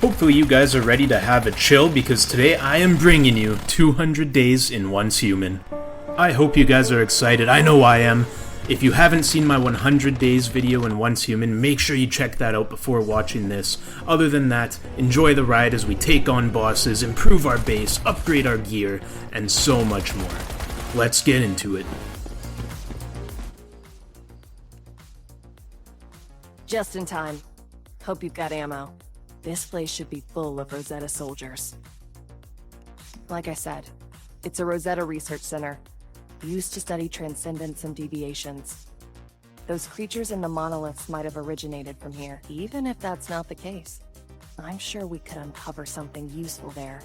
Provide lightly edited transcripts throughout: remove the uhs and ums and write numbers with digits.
Hopefully you guys are ready to have a chill, because today I am bringing you 200 Days in Once Human. I hope you guys are excited. I know I am. If you haven't seen my 100 Days video in Once Human, make sure you check that out before watching this. Other than that, enjoy the ride as we take on bosses, improve our base, upgrade our gear, and so much more. Let's get into it. Just in time. Hope you've got ammo. This place should be full of Rosetta soldiers. Like I said, it's a Rosetta Research Center, used to study transcendence and deviations. Those creatures in the monoliths might have originated from here, even if that's not the case. I'm sure we could uncover something useful there.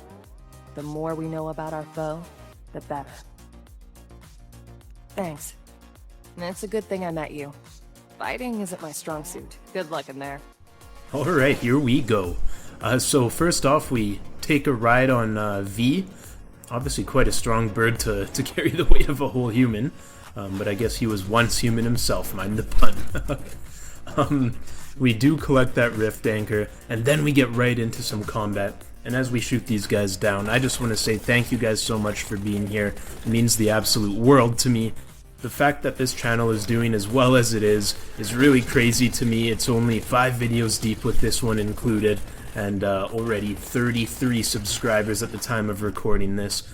The more we know about our foe, the better. Thanks. It's a good thing I met you. Fighting isn't my strong suit. Good luck in there. Alright, here we go. So first off, we take a ride on V. Obviously quite a strong bird to carry the weight of a whole human. But I guess he was once human himself, mind the pun. We do collect that rift anchor, and then we get right into some combat. And as we shoot these guys down, I just want to say thank you guys so much for being here. It means the absolute world to me. The fact that this channel is doing as well as it is really crazy to me. It's only 5 videos deep with this one included, and already 33 subscribers at the time of recording this,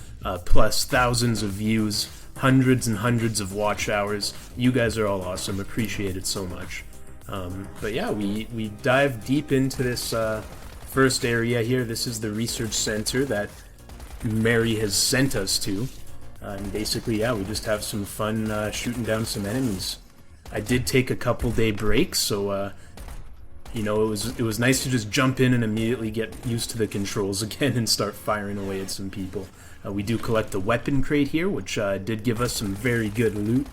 plus thousands of views, hundreds and hundreds of watch hours. You guys are all awesome, appreciate it so much. But yeah, we dive deep into this first area here. This is the research center that Mary has sent us to. And basically, yeah, we just have some fun shooting down some enemies. I did take a couple day breaks, so you know, it was nice to just jump in and immediately get used to the controls again and start firing away at some people. We do collect a weapon crate here, which did give us some very good loot.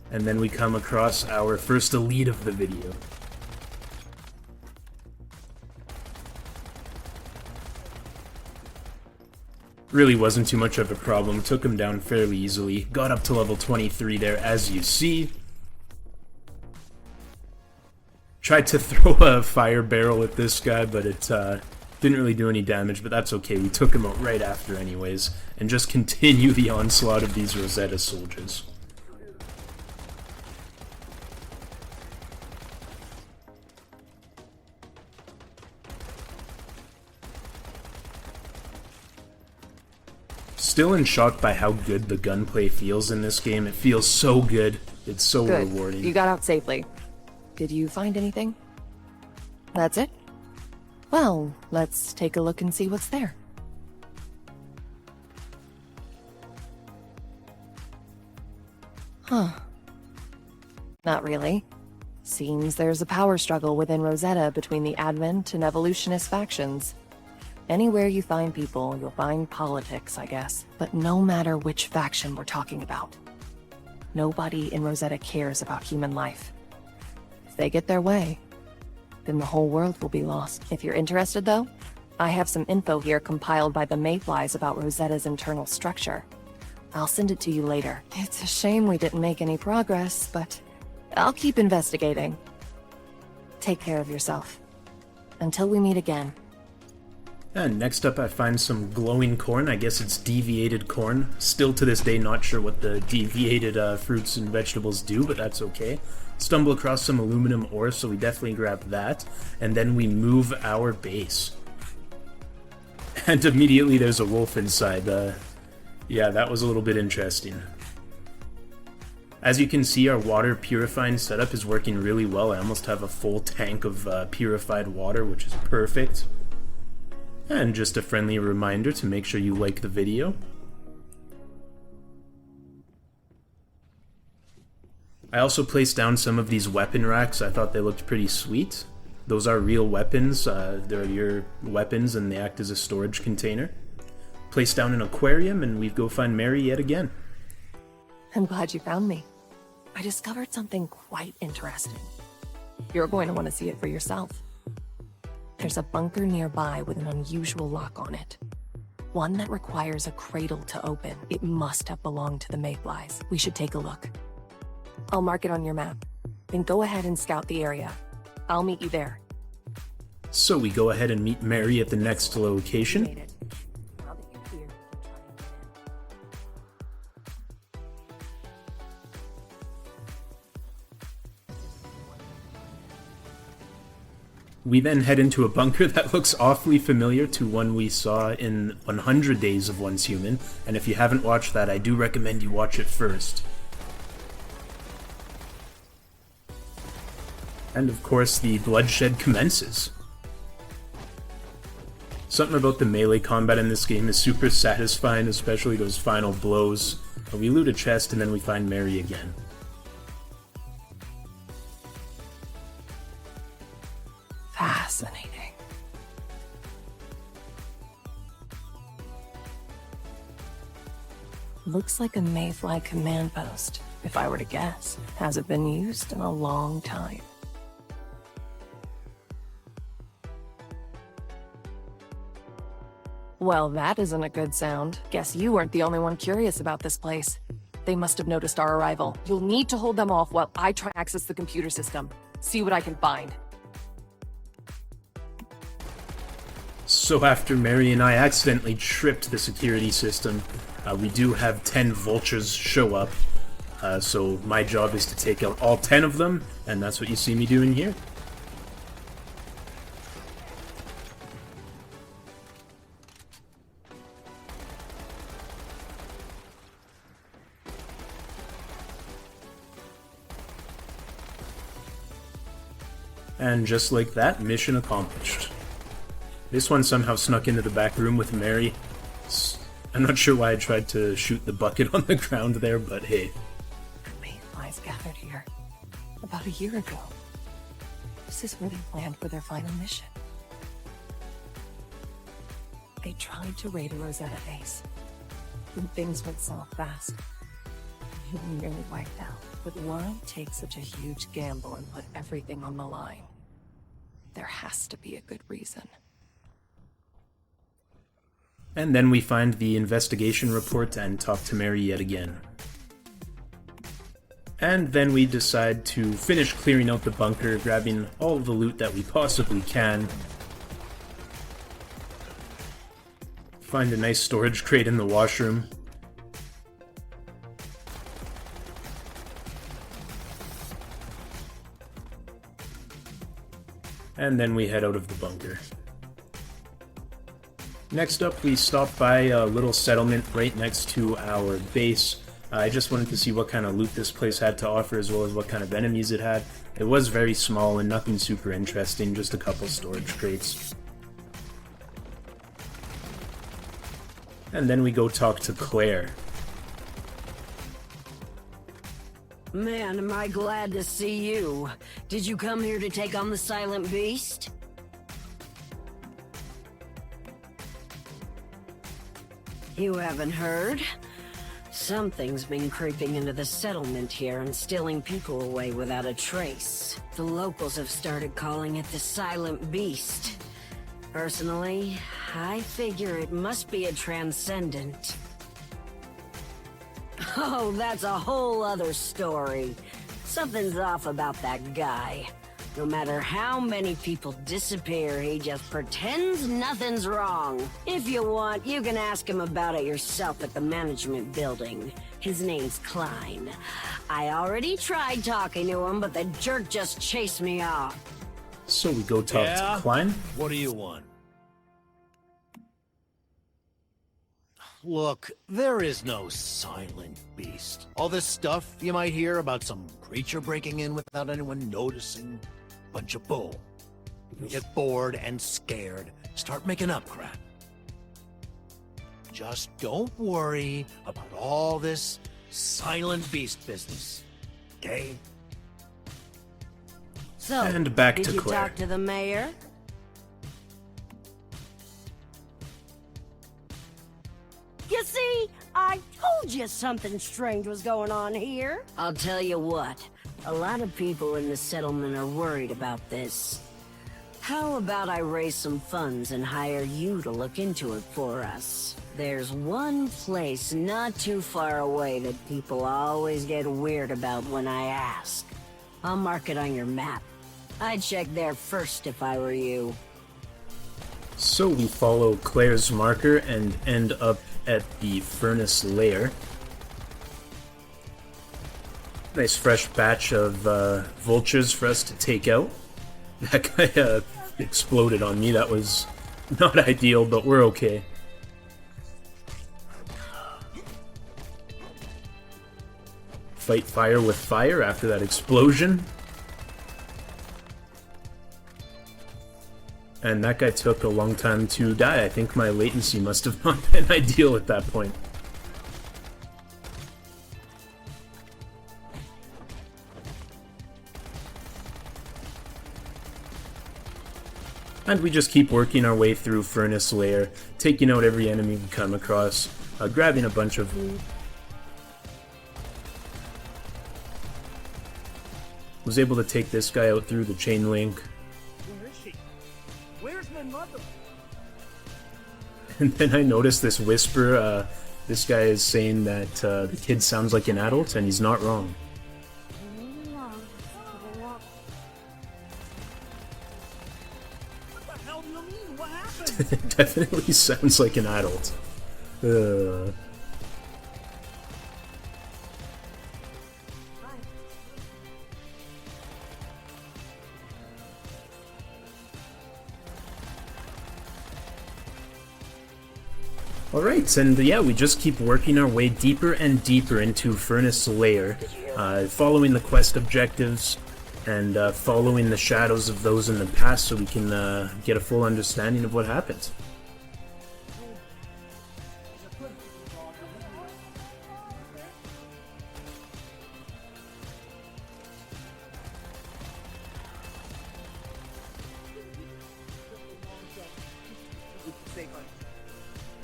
And then we come across our first elite of the video. Really wasn't too much of a problem, took him down fairly easily, got up to level 23 there as you see. Tried to throw a fire barrel at this guy, but it didn't really do any damage, but that's okay, we took him out right after anyways, and just continue the onslaught of these Rosetta soldiers. Still in shock by how good the gunplay feels in this game. It feels so good. It's so rewarding. You got out safely. Did you find anything? That's it? Well, let's take a look and see what's there. Huh. Not really. Seems there's a power struggle within Rosetta between the Advent and Evolutionist factions. Anywhere you find people, you'll find politics, I guess. But no matter which faction we're talking about, nobody in Rosetta cares about human life. If they get their way, then the whole world will be lost. If you're interested, though, I have some info here compiled by the Mayflies about Rosetta's internal structure. I'll send it to you later. It's a shame we didn't make any progress, but I'll keep investigating. Take care of yourself. Until we meet again. And next up I find some glowing corn. I guess it's deviated corn. Still to this day not sure what the deviated fruits and vegetables do, but that's okay. Stumble across some aluminum ore, so we definitely grab that. And then we move our base. And immediately there's a wolf inside. Yeah, that was a little bit interesting. As you can see, our water purifying setup is working really well. I almost have a full tank of purified water, which is perfect. And just a friendly reminder to make sure you like the video. I also placed down some of these weapon racks. I thought they looked pretty sweet. Those are real weapons. They're your weapons and they act as a storage container. Place down an aquarium and we go find Mary yet again. I'm glad you found me. I discovered something quite interesting. You're going to want to see it for yourself. There's a bunker nearby with an unusual lock on it. One that requires a cradle to open. It must have belonged to the Mayflies. We should take a look. I'll mark it on your map. Then go ahead and scout the area. I'll meet you there. So we go ahead and meet Mary at the next location. Made it. Now that you're here, we can try and get in. We then head into a bunker that looks awfully familiar to one we saw in 100 Days of Once Human, and if you haven't watched that, I do recommend you watch it first. And of course, the bloodshed commences. Something about the melee combat in this game is super satisfying, especially those final blows. We loot a chest and then we find Mary again. Fascinating. Looks like a Mayfly command post, if I were to guess. Hasn't been used in a long time. Well, that isn't a good sound. Guess you weren't the only one curious about this place. They must have noticed our arrival. You'll need to hold them off while I try to access the computer system. See what I can find. So after Mary and I accidentally tripped the security system, we do have 10 vultures show up. So my job is to take out all 10 of them, and that's what you see me doing here. And just like that, mission accomplished. This one somehow snuck into the back room with Mary. I'm not sure why I tried to shoot the bucket on the ground there, but hey. Mayflies gathered here about a year ago. This is where they planned for their final mission. They tried to raid a Rosetta base, and things went south fast. We were nearly wiped out. But why take such a huge gamble and put everything on the line? There has to be a good reason. And then we find the investigation report and talk to Mary yet again. And then we decide to finish clearing out the bunker, grabbing all the loot that we possibly can. Find a nice storage crate in the washroom. And then we head out of the bunker. Next up, we stopped by a little settlement right next to our base. I just wanted to see what kind of loot this place had to offer, as well as what kind of enemies it had. It was very small and nothing super interesting, just a couple storage crates. And then we go talk to Claire. Man, am I glad to see you. Did you come here to take on the Silent Beast? You haven't heard? Something's been creeping into the settlement here and stealing people away without a trace. The locals have started calling it the Silent Beast. Personally, I figure it must be a transcendent. Oh, that's a whole other story. Something's off about that guy. No matter how many people disappear, he just pretends nothing's wrong. If you want, you can ask him about it yourself at the management building. His name's Klein. I already tried talking to him, but the jerk just chased me off. So we go talk to Klein. What do you want? Look, there is no silent beast. All this stuff you might hear about some creature breaking in without anyone noticing, bunch of bull. You get bored and scared, start making up crap. Just don't worry about all this silent beast business, okay? So, And back did to you Claire. talk to the mayor? You see, I told you something strange was going on here. I'll tell you what, a lot of people in the settlement are worried about this. How about I raise some funds and hire you to look into it for us? There's one place not too far away that people always get weird about when I ask. I'll mark it on your map. I'd check there first if I were you. So we follow Claire's marker and end up at the furnace lair. Nice fresh batch of vultures for us to take out. That guy exploded on me. That was not ideal, but we're okay. Fight fire with fire after that explosion. And that guy took a long time to die. I think my latency must have not been ideal at that point. And we just keep working our way through Furnace Lair, taking out every enemy we come across, grabbing a bunch of loot. Was able to take this guy out through the chain link. Where is she? Where's my mother? And then I noticed this whisper. This guy is saying that the kid sounds like an adult, and he's not wrong. What the hell do you mean? What happened? It definitely sounds like an adult. Alright, and yeah, we just keep working our way deeper and deeper into Furnace Lair, following the quest objectives, and following the shadows of those in the past so we can get a full understanding of what happened.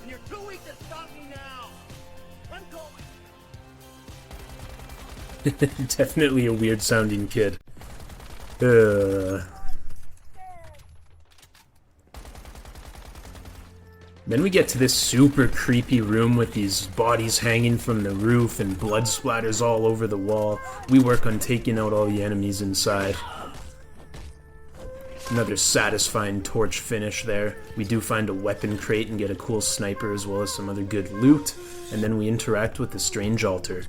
And you're too weak to stop me now. I'm going. Definitely a weird sounding kid. Then we get to this super creepy room with these bodies hanging from the roof and blood splatters all over the wall. We work on taking out all the enemies inside. Another satisfying torch finish there. We do find a weapon crate and get a cool sniper as well as some other good loot. And then we interact with the strange altar.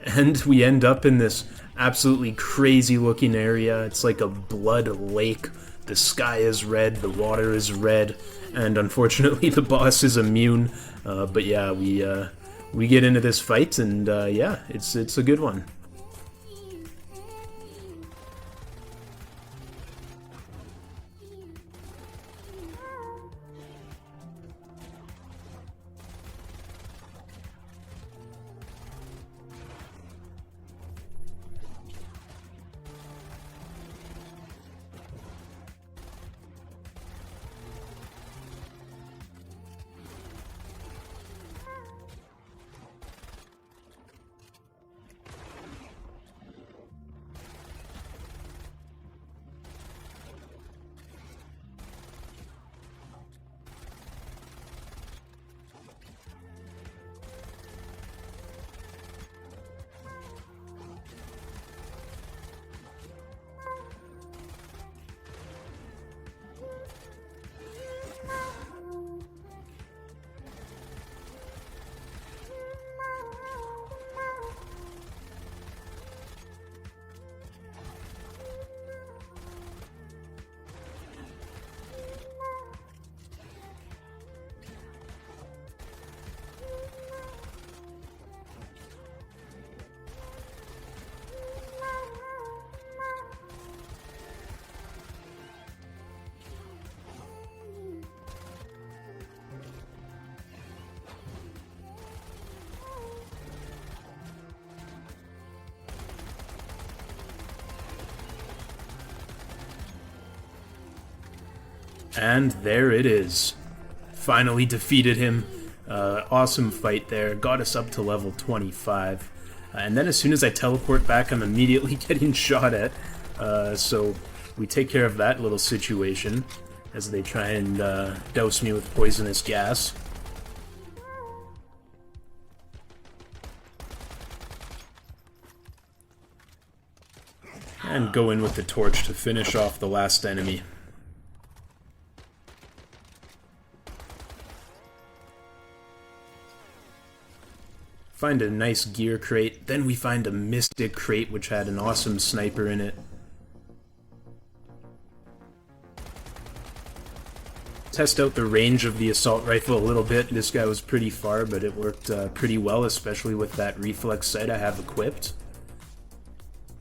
And we end up in this absolutely crazy looking area. It's like a blood lake. The sky is red, the water is red, and unfortunately the boss is immune. But yeah, we get into this fight, and yeah, it's a good one. And there it is. Finally defeated him. Awesome fight there. Got us up to level 25. And then as soon as I teleport back, I'm immediately getting shot at. So we take care of that little situation as they try and douse me with poisonous gas. And go in with the torch to finish off the last enemy. Find a nice gear crate. Then we find a mystic crate which had an awesome sniper in it. Test out the range of the assault rifle a little bit. This guy was pretty far, but it worked pretty well, especially with that reflex sight I have equipped.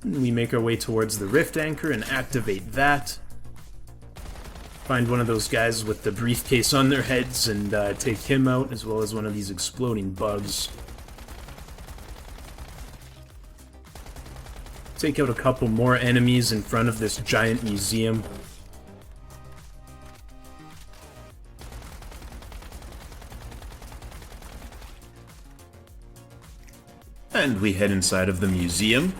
And we make our way towards the rift anchor and activate that. Find one of those guys with the briefcase on their heads and take him out, as well as one of these exploding bugs. Take out a couple more enemies in front of this giant museum. And we head inside of the museum.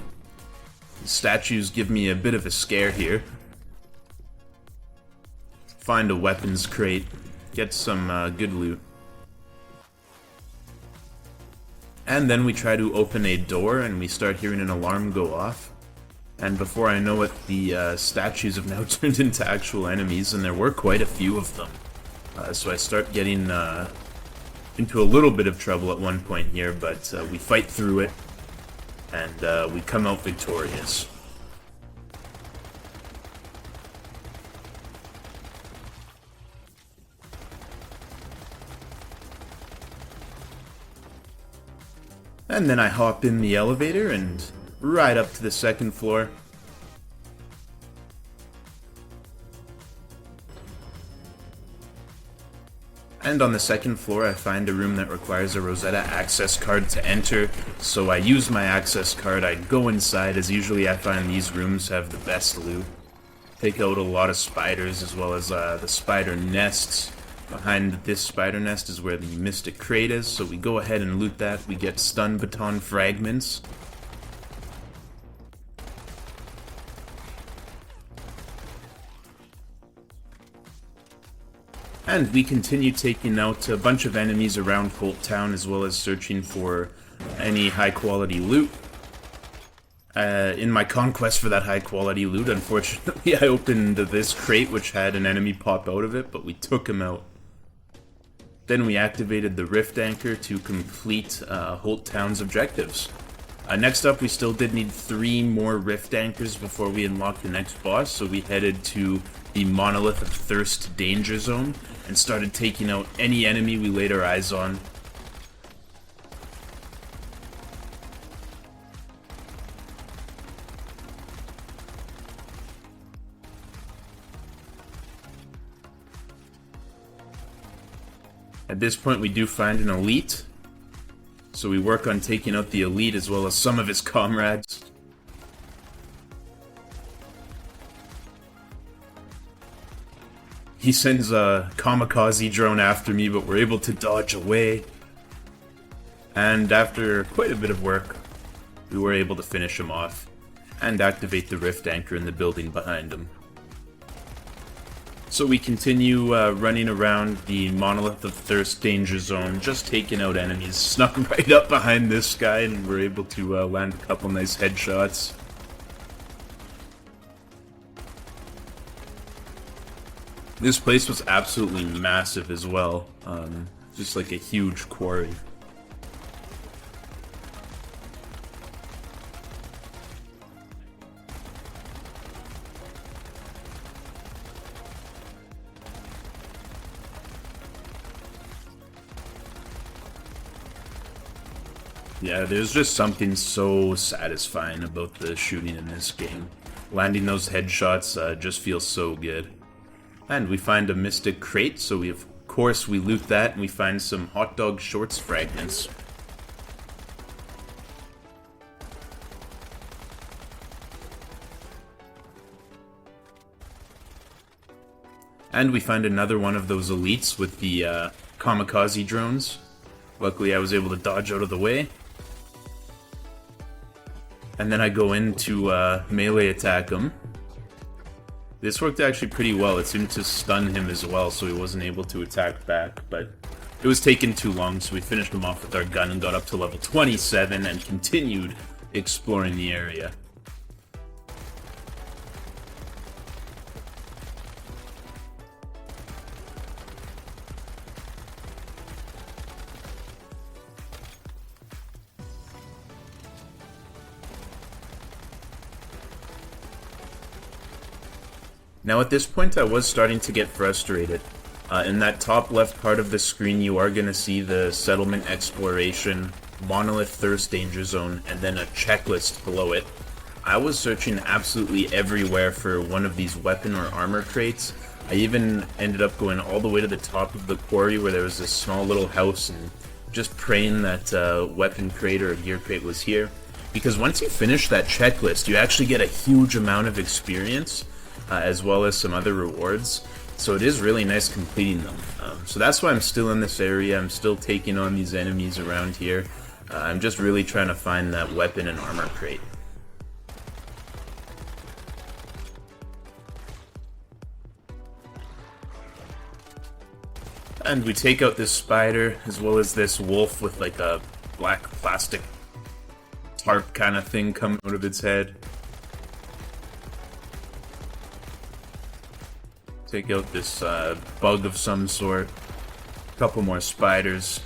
The statues give me a bit of a scare here. Find a weapons crate. Get some good loot. And then we try to open a door and we start hearing an alarm go off. And before I know it, the statues have now turned into actual enemies, and there were quite a few of them. So I start getting into a little bit of trouble at one point here, but we fight through it, and we come out victorious. And then I hop in the elevator and ride up to the second floor. And on the second floor I find a room that requires a Rosetta access card to enter, so I use my access card, I go inside, as usually I find these rooms have the best loot. Take out a lot of spiders as well as the spider nests. Behind this spider nest is where the mystic crate is, so we go ahead and loot that. We get stun baton fragments. And we continue taking out a bunch of enemies around Colt Town, as well as searching for any high-quality loot. In my conquest for that high-quality loot, unfortunately, I opened this crate, which had an enemy pop out of it, but we took him out. Then we activated the rift anchor to complete Colt Town's objectives. Next up, we still did need 3 more rift anchors before we unlocked the next boss, so we headed to the Monolith of Thirst danger zone and started taking out any enemy we laid our eyes on. At this point we do find an elite, so we work on taking out the elite as well as some of his comrades. He sends a kamikaze drone after me, but we're able to dodge away. And after quite a bit of work, we were able to finish him off and activate the rift anchor in the building behind him. So we continue running around the Monolith of Thirst danger zone, just taking out enemies. Snuck right up behind this guy and we're able to land a couple nice headshots. This place was absolutely massive as well, just like a huge quarry. Yeah, there's just something so satisfying about the shooting in this game. Landing those headshots just feels so good. And we find a mystic crate, so of course we loot that and we find some hot dog shorts fragments. And we find another one of those elites with the kamikaze drones. Luckily I was able to dodge out of the way. And then I go in to melee attack him. This worked actually pretty well. It seemed to stun him as well, so he wasn't able to attack back, but it was taking too long, so we finished him off with our gun and got up to level 27 and continued exploring the area. Now at this point I was starting to get frustrated. In that top left part of the screen you are going to see the settlement exploration, Monolith Thirst danger zone, and then a checklist below it. I was searching absolutely everywhere for one of these weapon or armor crates. I even ended up going all the way to the top of the quarry where there was this small little house and just praying that weapon crate or gear crate was here. Because once you finish that checklist, you actually get a huge amount of experience, as well as some other rewards. So it is really nice completing them. So that's why I'm still in this area. I'm still taking on these enemies around here. I'm just really trying to find that weapon and armor crate. And we take out this spider, as well as this wolf with like a black plastic tarp kind of thing coming out of its head. Take out this bug of some sort. A couple more spiders.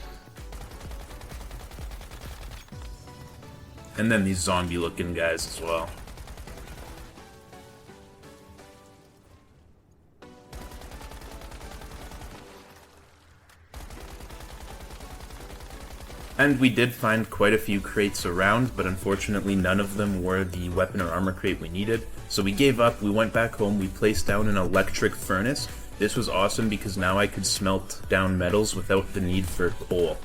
And then these zombie looking guys as well. And we did find quite a few crates around, but unfortunately none of them were the weapon or armor crate we needed. So we gave up, we went back home, we placed down an electric furnace. This was awesome because now I could smelt down metals without the need for coal.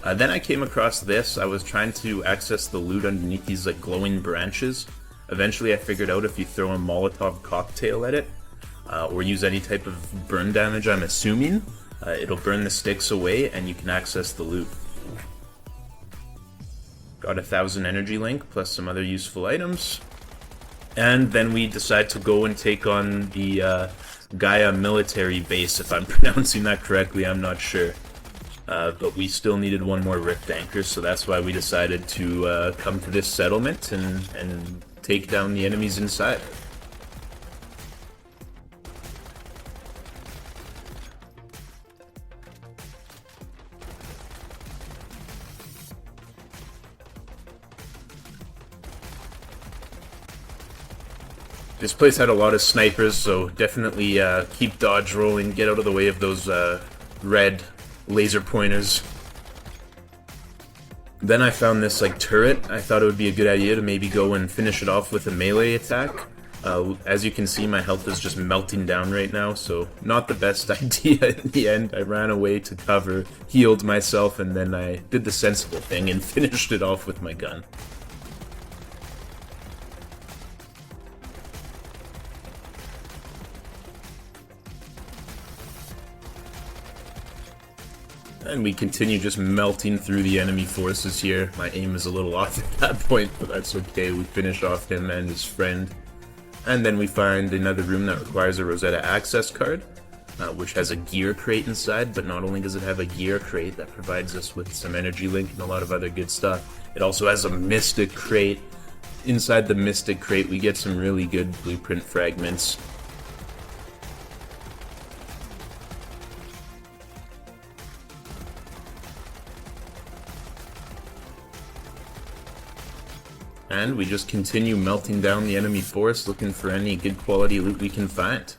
Then I came across this. I was trying to access the loot underneath these like glowing branches. Eventually I figured out if you throw a Molotov cocktail at it, or use any type of burn damage, I'm assuming, it'll burn the sticks away and you can access the loot. Got 1,000 energy link plus some other useful items. And then we decide to go and take on the Gaia military base, if I'm pronouncing that correctly, I'm not sure. But we still needed one more rift anchor, so that's why we decided to come to this settlement and take down the enemies inside. This place had a lot of snipers, so definitely keep dodge rolling, get out of the way of those red laser pointers. Then I found this like turret. I thought it would be a good idea to maybe go and finish it off with a melee attack. As you can see, my health is just melting down right now, so not the best idea in the end. I ran away to cover, healed myself, and then I did the sensible thing and finished it off with my gun. And we continue just melting through the enemy forces here. My aim is a little off at that point, but that's okay. We finish off him and his friend. And then we find another room that requires a Rosetta access card, which has a gear crate inside, but not only does it have a gear crate that provides us with some energy link and a lot of other good stuff, it also has a mystic crate. Inside the mystic crate we get some really good blueprint fragments. And we just continue melting down the enemy force, looking for any good quality loot we can find.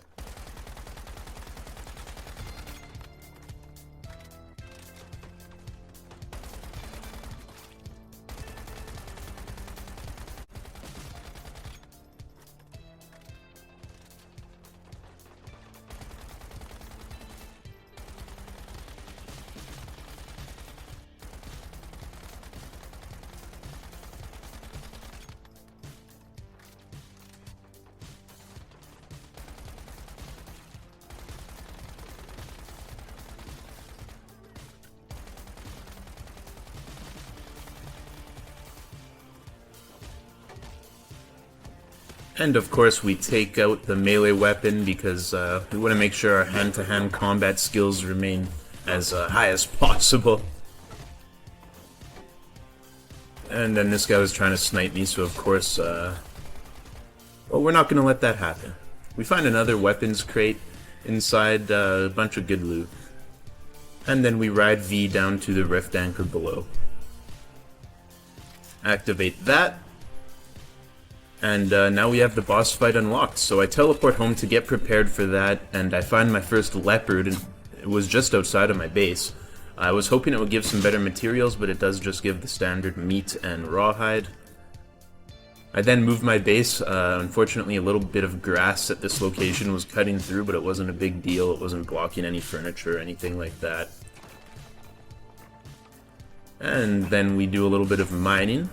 And of course we take out the melee weapon because we want to make sure our hand-to-hand combat skills remain as high as possible. And then this guy was trying to snipe me, so of course, well, we're not going to let that happen. We find another weapons crate inside, a bunch of good loot. And then we ride V down to the rift anchor below. Activate that. And now we have the boss fight unlocked, so I teleport home to get prepared for that, and I find my first leopard, and it was just outside of my base. I was hoping it would give some better materials, but it does just give the standard meat and rawhide. I then moved my base. Unfortunately, a little bit of grass at this location was cutting through, but it wasn't a big deal. It wasn't blocking any furniture or anything like that. And then we do a little bit of mining.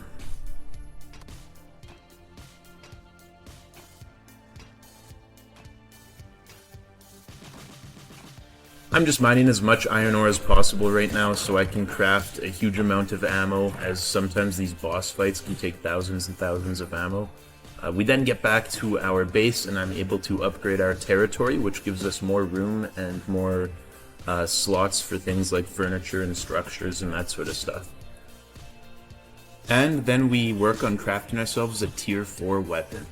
I'm just mining as much iron ore as possible right now so I can craft a huge amount of ammo, as sometimes these boss fights can take thousands and thousands of ammo. We then get back to our base and I'm able to upgrade our territory, which gives us more room and more slots for things like furniture and structures and that sort of stuff. And then we work on crafting ourselves a tier 4 weapon.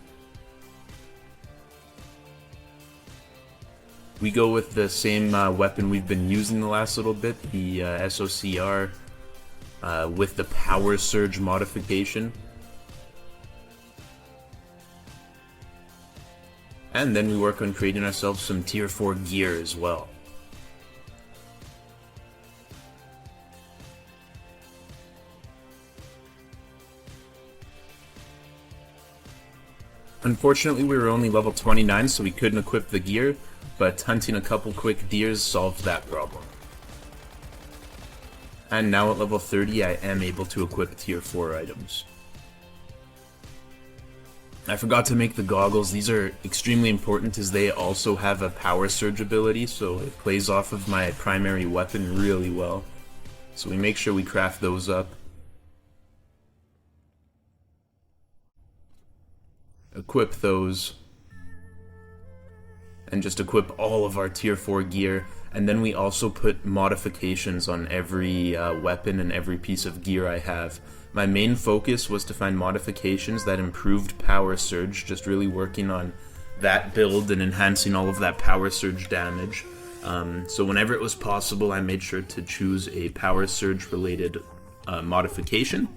We go with the same weapon we've been using the last little bit, the SOCR, with the power surge modification. And then we work on creating ourselves some tier 4 gear as well. Unfortunately, we were only level 29, so we couldn't equip the gear, but hunting a couple quick deers solved that problem. And now at level 30, I am able to equip tier 4 items. I forgot to make the goggles. These are extremely important as they also have a power surge ability, so it plays off of my primary weapon really well. So we make sure we craft those up. Equip those. And just equip all of our tier 4 gear, and then we also put modifications on every weapon and every piece of gear I have. My main focus was to find modifications that improved power surge, just really working on that build and enhancing all of that power surge damage. So whenever it was possible, I made sure to choose a power surge related modification.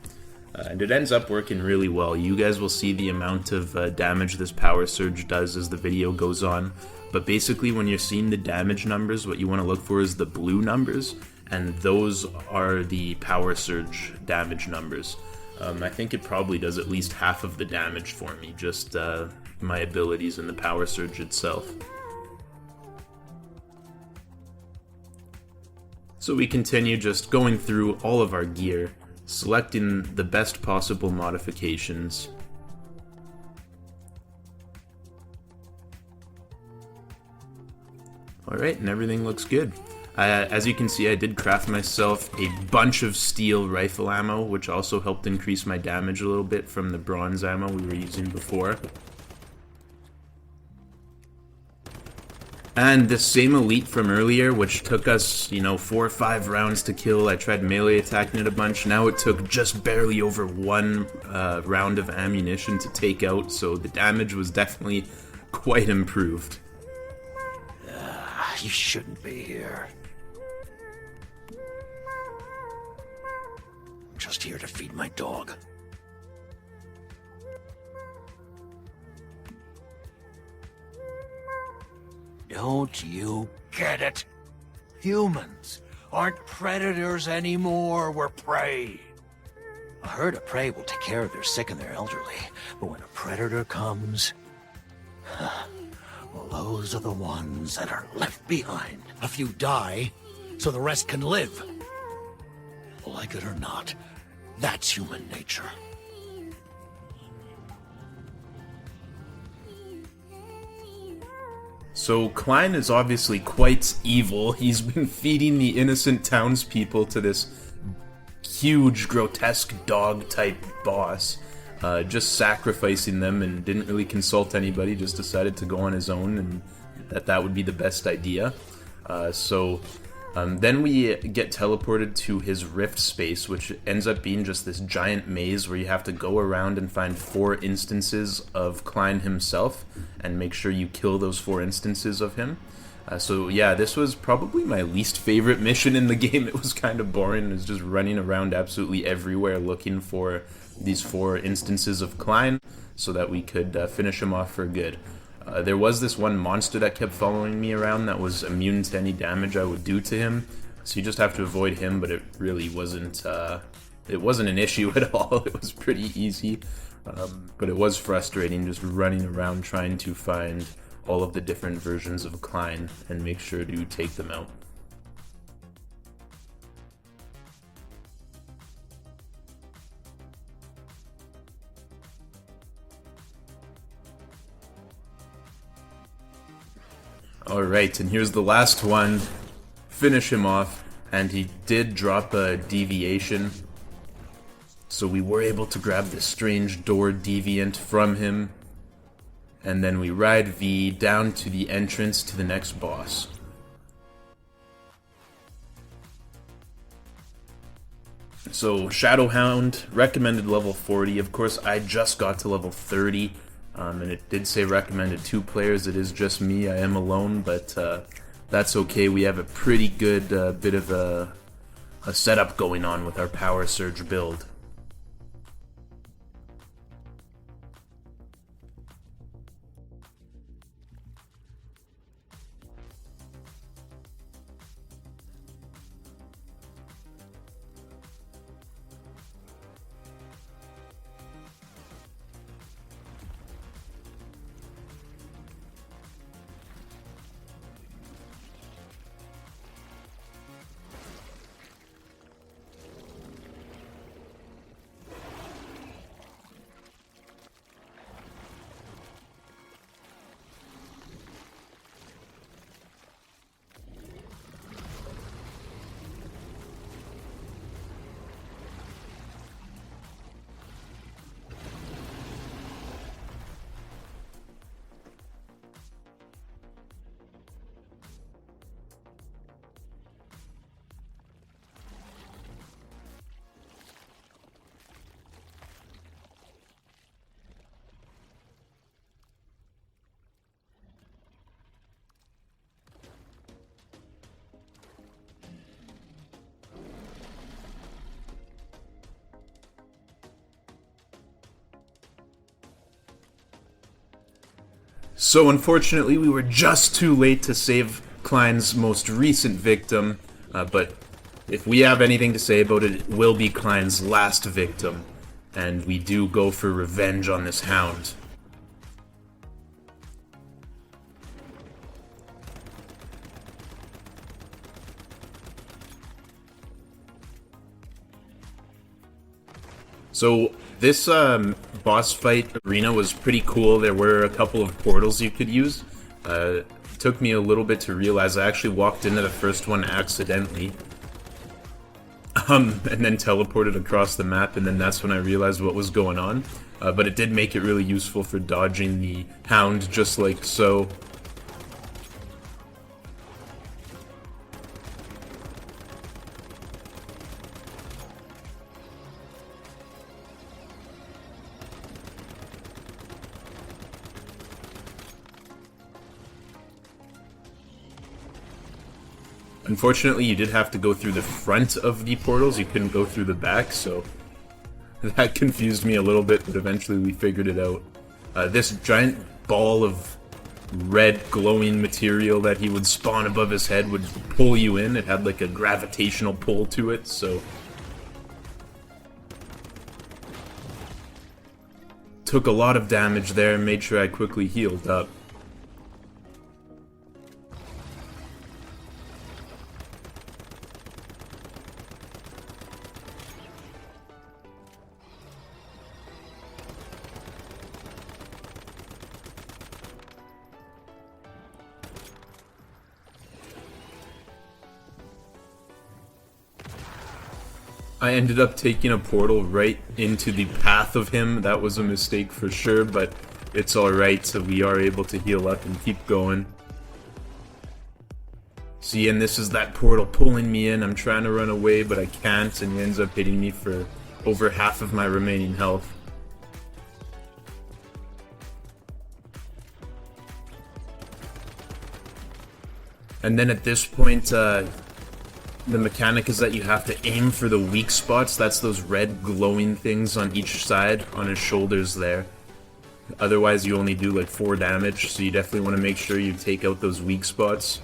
And it ends up working really well. You guys will see the amount of damage this power surge does as the video goes on. But basically, when you're seeing the damage numbers, what you want to look for is the blue numbers, and those are the power surge damage numbers. I think it probably does at least half of the damage for me, just my abilities and the power surge itself. So we continue just going through all of our gear, selecting the best possible modifications. Alright, and everything looks good. As you can see, I did craft myself a bunch of steel rifle ammo, which also helped increase my damage a little bit from the bronze ammo we were using before. And this same elite from earlier, which took us, 4 or 5 rounds to kill, I tried melee attacking it a bunch, now it took just barely over 1 round of ammunition to take out, so the damage was definitely quite improved. You shouldn't be here. I'm just here to feed my dog. Don't you get it? Humans aren't predators anymore, we're prey. A herd of prey will take care of their sick and their elderly, but when a predator comes... well, those are the ones that are left behind. A few die, so the rest can live. Like it or not, that's human nature. So Klein is obviously quite evil. He's been feeding the innocent townspeople to this huge, grotesque dog-type boss. Just sacrificing them, and didn't really consult anybody, just decided to go on his own, and that would be the best idea. Then we get teleported to his rift space, which ends up being just this giant maze where you have to go around and find 4 instances of Klein himself, and make sure you kill those 4 instances of him. So yeah, this was probably my least favorite mission in the game. It was kind of boring. It was just running around absolutely everywhere looking for these 4 instances of Klein so that we could finish him off for good. There was this one monster that kept following me around that was immune to any damage I would do to him, so you just have to avoid him, but it really wasn't an issue at all. It was pretty easy, but it was frustrating just running around trying to find all of the different versions of Klein and make sure to take them out. Alright, and here's the last one. Finish him off, and he did drop a deviation. So we were able to grab this strange door deviant from him. And then we ride V down to the entrance to the next boss. So Shadow Hound, recommended level 40. Of course, I just got to level 30. And it did say recommended 2 players. It is just me. I am alone, but that's okay. We have a pretty good bit of a setup going on with our Power Surge build. So unfortunately, we were just too late to save Klein's most recent victim, but if we have anything to say about it, it will be Klein's last victim, and we do go for revenge on this Hound. So this boss fight arena was pretty cool. There were a couple of portals you could use. It took me a little bit to realize I actually walked into the first one accidentally. And then teleported across the map, and then that's when I realized what was going on. But it did make it really useful for dodging the Hound, just like so. Unfortunately, you did have to go through the front of the portals, you couldn't go through the back, so that confused me a little bit, but eventually we figured it out. This giant ball of red glowing material that he would spawn above his head would pull you in. It had like a gravitational pull to it, so took a lot of damage there and made sure I quickly healed up. I ended up taking a portal right into the path of him. That was a mistake for sure, but it's alright, so we are able to heal up and keep going. See, and this is that portal pulling me in. I'm trying to run away, but I can't, and he ends up hitting me for over half of my remaining health. And then at this point, the mechanic is that you have to aim for the weak spots. That's those red glowing things on each side, on his shoulders there. Otherwise, you only do like 4 damage, so you definitely want to make sure you take out those weak spots.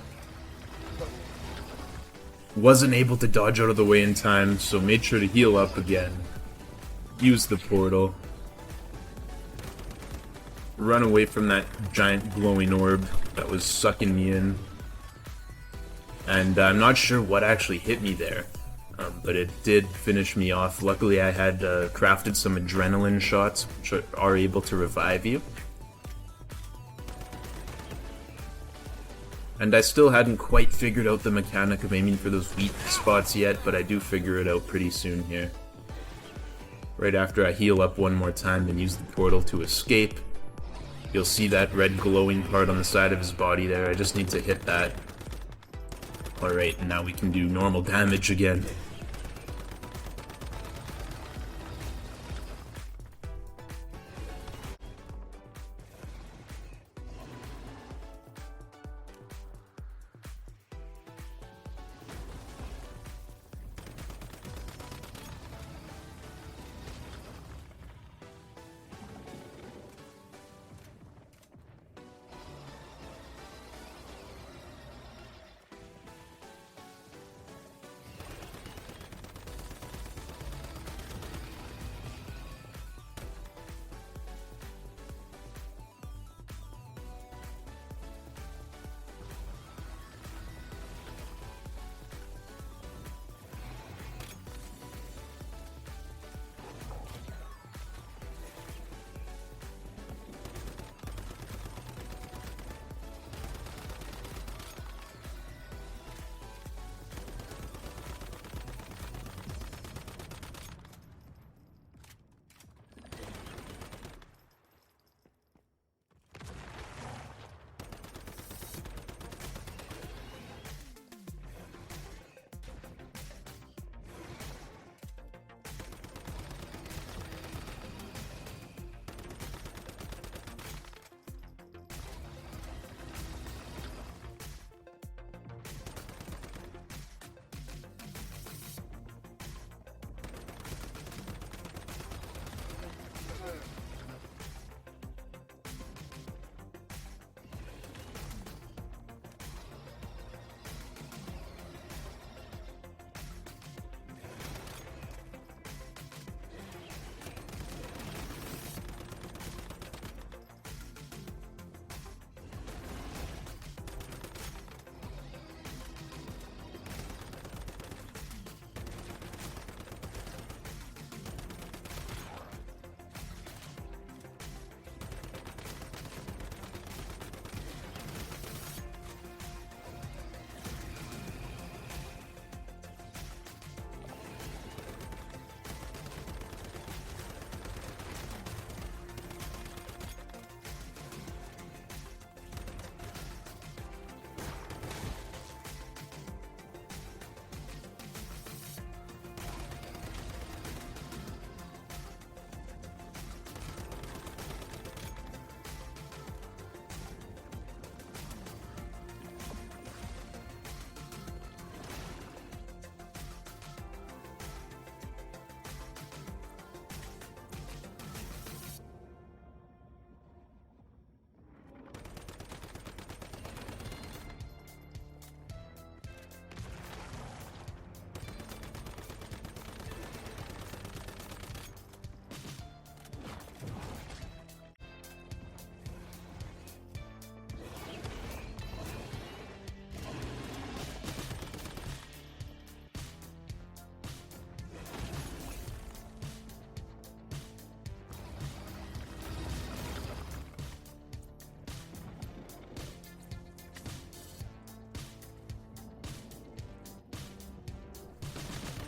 Wasn't able to dodge out of the way in time, so made sure to heal up again. Use the portal. Run away from that giant glowing orb that was sucking me in. And I'm not sure what actually hit me there, but it did finish me off. Luckily, I had crafted some adrenaline shots, which are able to revive you. And I still hadn't quite figured out the mechanic of aiming for those weak spots yet, but I do figure it out pretty soon here. Right after I heal up one more time and use the portal to escape, you'll see that red glowing part on the side of his body there. I just need to hit that. Alright, and now we can do normal damage again.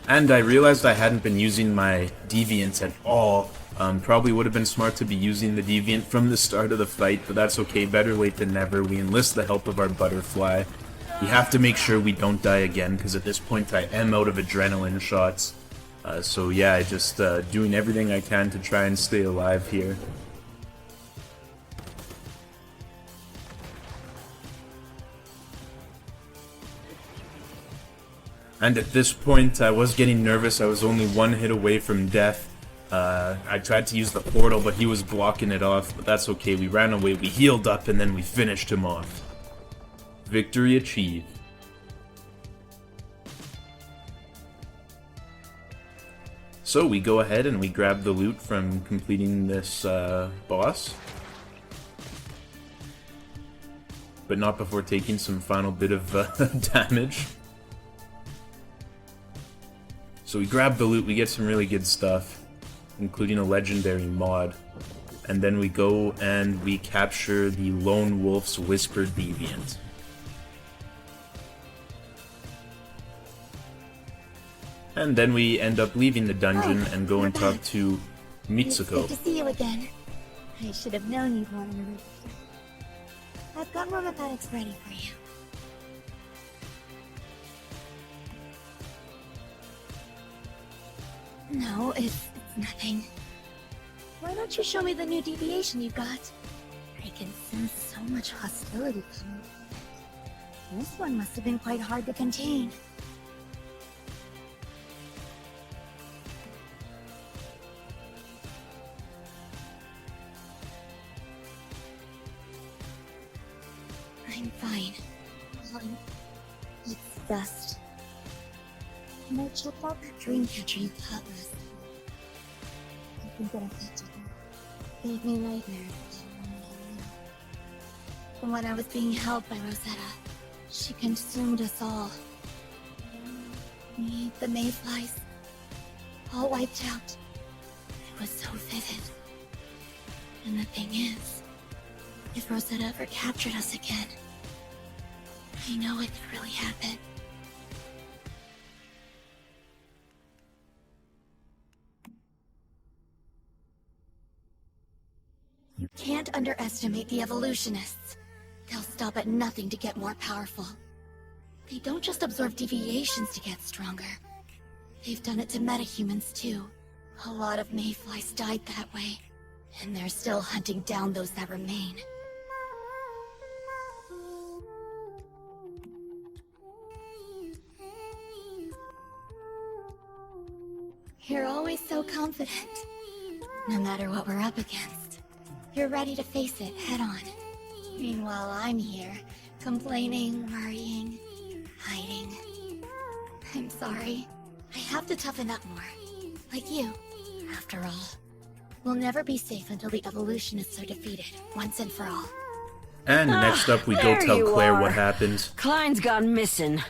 And I realized I hadn't been using my deviants at all. Probably would have been smart to be using the deviant from the start of the fight, but that's okay, better late than never. We enlist the help of our butterfly. We have to make sure we don't die again, because at this point I am out of adrenaline shots. So yeah, just doing everything I can to try and stay alive here. And at this point, I was getting nervous. I was only one hit away from death. I tried to use the portal, but he was blocking it off. But that's okay. We ran away, we healed up, and then we finished him off. Victory achieved. So we go ahead and we grab the loot from completing this boss. But not before taking some final bit of damage. So we grab the loot, we get some really good stuff, including a legendary mod. And then we go and we capture the Lone Wolf's Whispered Deviant. And then we end up leaving the dungeon and go and talk to Mitsuko. It's good to see you again. I should have known you'd want to register. I've got more mechanics ready for you. No, it's nothing. Why don't you show me the new deviation you got? I can sense so much hostility coming. This one must have been quite hard to contain. I'm fine. It's dust. And I checked out that dream catcher you taught us. I think it affected me. Gave me nightmares. From when I was being held by Rosetta, she consumed us all. Me, the mayflies, all wiped out. It was so vivid. And the thing is, if Rosetta ever captured us again, I know it could really happen. You can't underestimate the evolutionists. They'll stop at nothing to get more powerful. They don't just absorb deviations to get stronger. They've done it to metahumans too. A lot of mayflies died that way, and they're still hunting down those that remain. You're always so confident. No matter what we're up against, you're ready to face it head on. Meanwhile, I'm here, complaining, worrying, hiding. I'm sorry. I have to toughen up more. Like you, after all. We'll never be safe until the evolutionists are defeated, once and for all. And next up, we go There tell you Claire are. what happened. Klein's gone missing.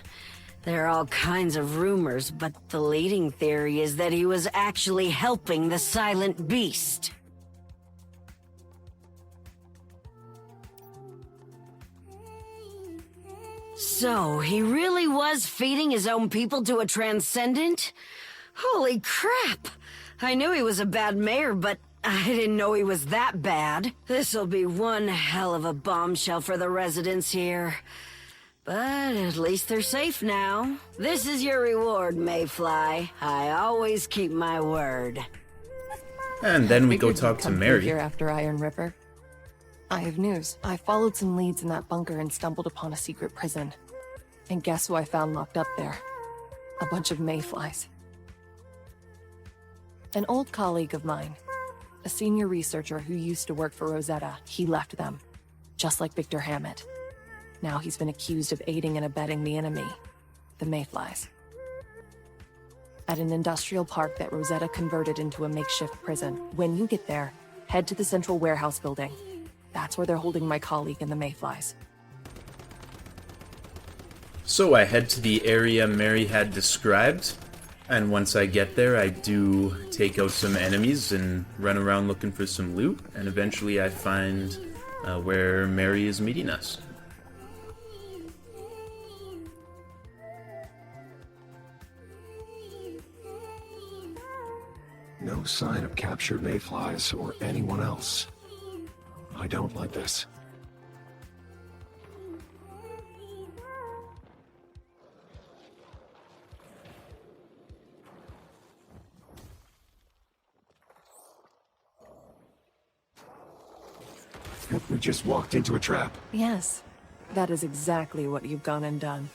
There are all kinds of rumors, but the leading theory is that he was actually helping the Silent Beast. So, he really was feeding his own people to a transcendent? Holy crap! I knew he was a bad mayor, but I didn't know he was that bad. This'll be one hell of a bombshell for the residents here. But at least they're safe now. This is your reward, Mayfly. I always keep my word. And then we go Figured you'd talk to come through Mary. here after Iron Ripper. I have news. I followed some leads in that bunker and stumbled upon a secret prison. And guess who I found locked up there? A bunch of mayflies. An old colleague of mine. A senior researcher who used to work for Rosetta. He left them. Just like Victor Hammett. Now he's been accused of aiding and abetting the enemy. The mayflies. At an industrial park that Rosetta converted into a makeshift prison. When you get there, head to the central warehouse building. That's where they're holding my colleague and the mayflies. So I head to the area Mary had described, and once I get there, I do take out some enemies and run around looking for some loot, and eventually I find where Mary is meeting us. No sign of captured mayflies or anyone else. I don't like this. We just walked into a trap. Yes, that is exactly what you've gone and done.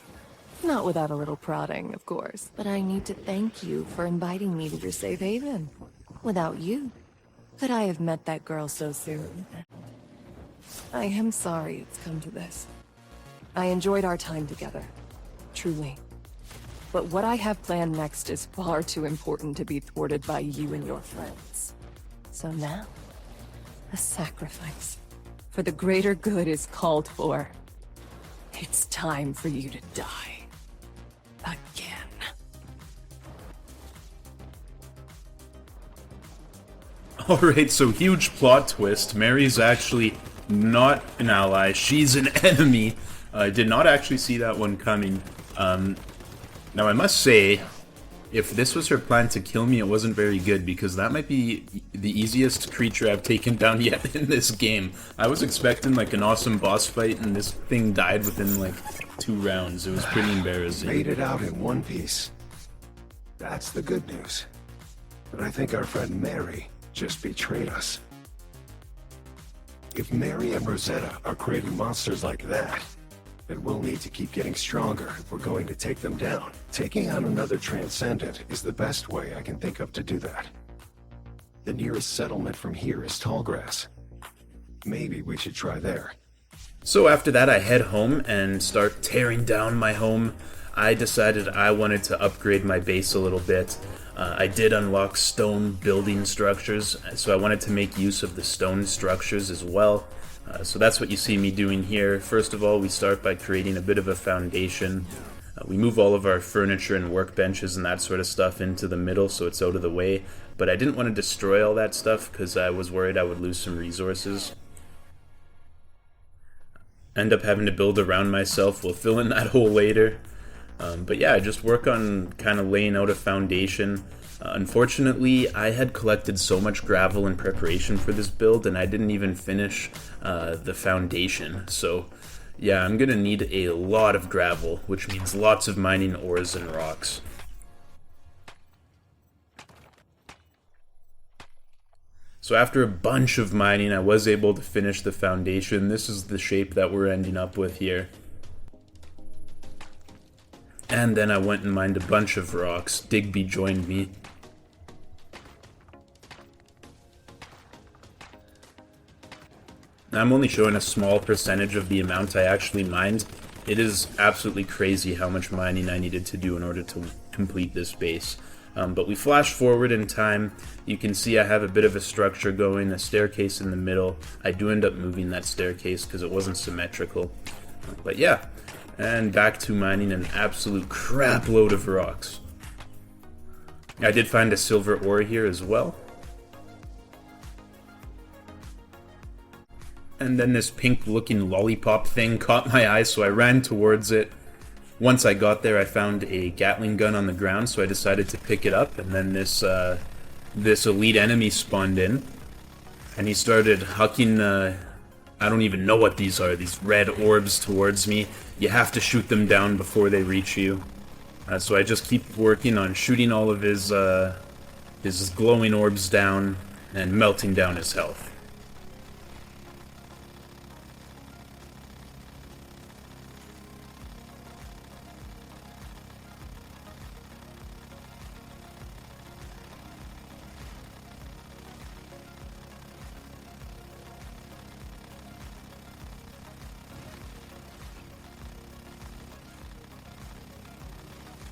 Not without a little prodding, of course. But I need to thank you for inviting me to your safe haven. Without you, could I have met that girl so soon? I am sorry it's come to this. I enjoyed our time together. Truly. But what I have planned next is far too important to be thwarted by you and your friends. So now, a sacrifice for the greater good is called for. It's time for you to die. Again. Alright, so huge plot twist. Mary's actually not an ally, she's an enemy. I did not actually see that one coming. Now I must say, if this was her plan to kill me, it wasn't very good, because that might be the easiest creature I've taken down yet in this game. I was expecting like an awesome boss fight, and this thing died within like 2 rounds. It was pretty embarrassing. Made it out in one piece. That's the good news. But I think our friend Mary just betrayed us. If Mary and Rosetta are creating monsters like that, then we'll need to keep getting stronger if we're going to take them down. Taking on another Transcendent is the best way I can think of to do that. The nearest settlement from here is Tallgrass. Maybe we should try there. So after that, I head home and start tearing down my home. I decided I wanted to upgrade my base a little bit. I did unlock stone building structures, so I wanted to make use of the stone structures as well. So that's what you see me doing here. First of all, we start by creating a bit of a foundation. We move all of our furniture and workbenches and that sort of stuff into the middle so it's out of the way. But I didn't want to destroy all that stuff because I was worried I would lose some resources. End up having to build around myself. We'll fill in that hole later. But yeah, just work on kind of laying out a foundation. Unfortunately, I had collected so much gravel in preparation for this build, and I didn't even finish the foundation. So yeah, I'm gonna need a lot of gravel, which means lots of mining ores and rocks. So after a bunch of mining, I was able to finish the foundation. This is the shape that we're ending up with here. And then I went and mined a bunch of rocks. Digby joined me. I'm only showing a small percentage of the amount I actually mined. It is absolutely crazy how much mining I needed to do in order to complete this base. But we flash forward in time. You can see I have a bit of a structure going, a staircase in the middle. I do end up moving that staircase because it wasn't symmetrical. But yeah, and back to mining an absolute crap load of rocks. I did find a silver ore here as well. And then this pink looking lollipop thing caught my eye, so I ran towards it. Once I got there, I found a Gatling gun on the ground, so I decided to pick it up, and then this elite enemy spawned in, and he started hucking, I don't even know what these are, these red orbs towards me. You have to shoot them down before they reach you. So I just keep working on shooting all of his glowing orbs down and melting down his health.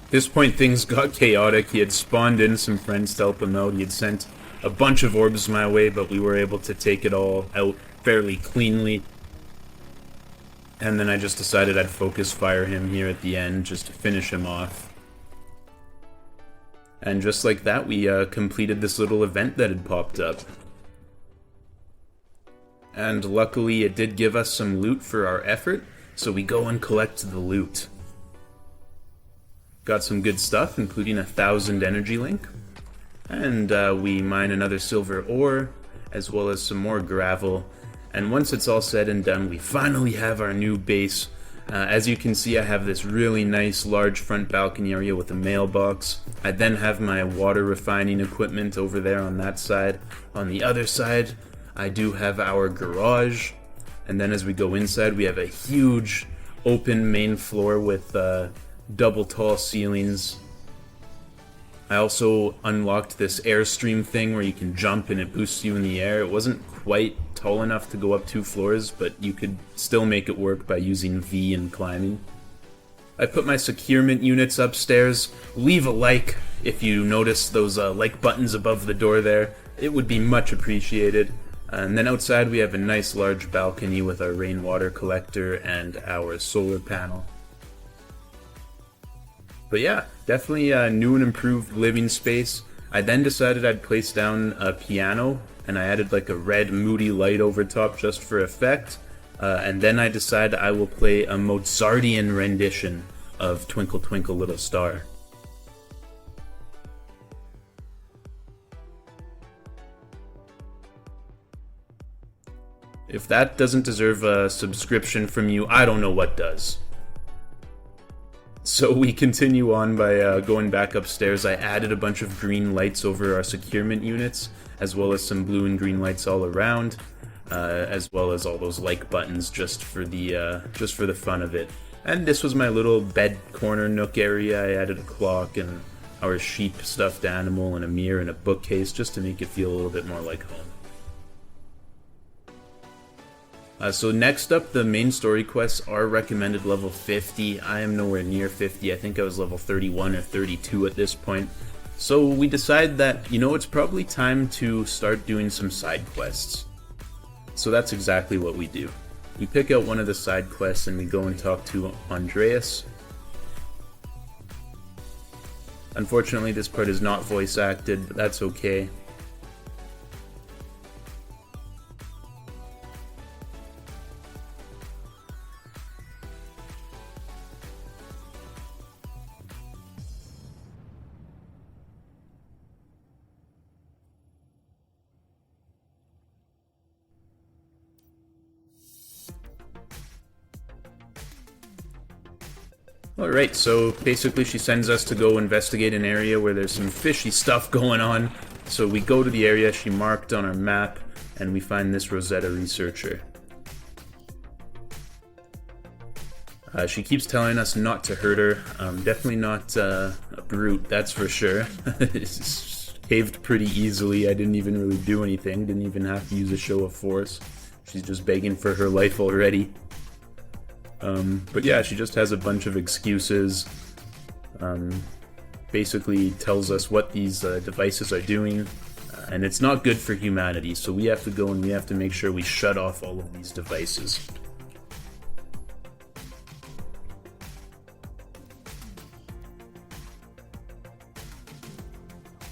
At this point, things got chaotic. He had spawned in some friends to help him out. He had sent a bunch of orbs my way, but we were able to take it all out fairly cleanly. And then I just decided I'd focus fire him here at the end, just to finish him off. And just like that, we completed this little event that had popped up. And luckily, it did give us some loot for our effort, so we go and collect the loot. Got some good stuff, including 1,000 energy link. And we mine another silver ore, as well as some more gravel. And once it's all said and done, we finally have our new base. As you can see, I have this really nice large front balcony area with a mailbox. I then have my water refining equipment over there on that side. On the other side, I do have our garage. And then as we go inside, we have a huge open main floor with double tall ceilings. I also unlocked this airstream thing where you can jump and it boosts you in the air. It wasn't quite tall enough to go up 2 floors, but you could still make it work by using V and climbing. I put my securement units upstairs. Leave a like if you notice those like buttons above the door there. It would be much appreciated. And then outside we have a nice large balcony with our rainwater collector and our solar panel. But yeah, definitely a new and improved living space. I then decided I'd place down a piano, and I added like a red moody light over top just for effect. And then I decided I will play a Mozartian rendition of Twinkle Twinkle Little Star. If that doesn't deserve a subscription from you, I don't know what does. So we continue on by going back upstairs. I added a bunch of green lights over our securement units, as well as some blue and green lights all around, as well as all those like buttons just for the fun of it. And this was my little bed corner nook area. I added a clock and our sheep stuffed animal and a mirror and a bookcase just to make it feel a little bit more like home. So next up, the main story quests are recommended level 50. I am nowhere near 50. I think I was level 31 or 32 at this point. So we decide that, it's probably time to start doing some side quests. So that's exactly what we do. We pick out one of the side quests and we go and talk to Andreas. Unfortunately, this part is not voice acted, but that's okay. Alright, so basically she sends us to go investigate an area where there's some fishy stuff going on. So we go to the area she marked on our map, and we find this Rosetta researcher. She keeps telling us not to hurt her. Definitely not a brute, that's for sure. It's caved pretty easily. I didn't even really do anything. Didn't even have to use a show of force. She's just begging for her life already. But yeah, she just has a bunch of excuses. Basically tells us what these devices are doing. And it's not good for humanity, so we have to go and we have to make sure we shut off all of these devices.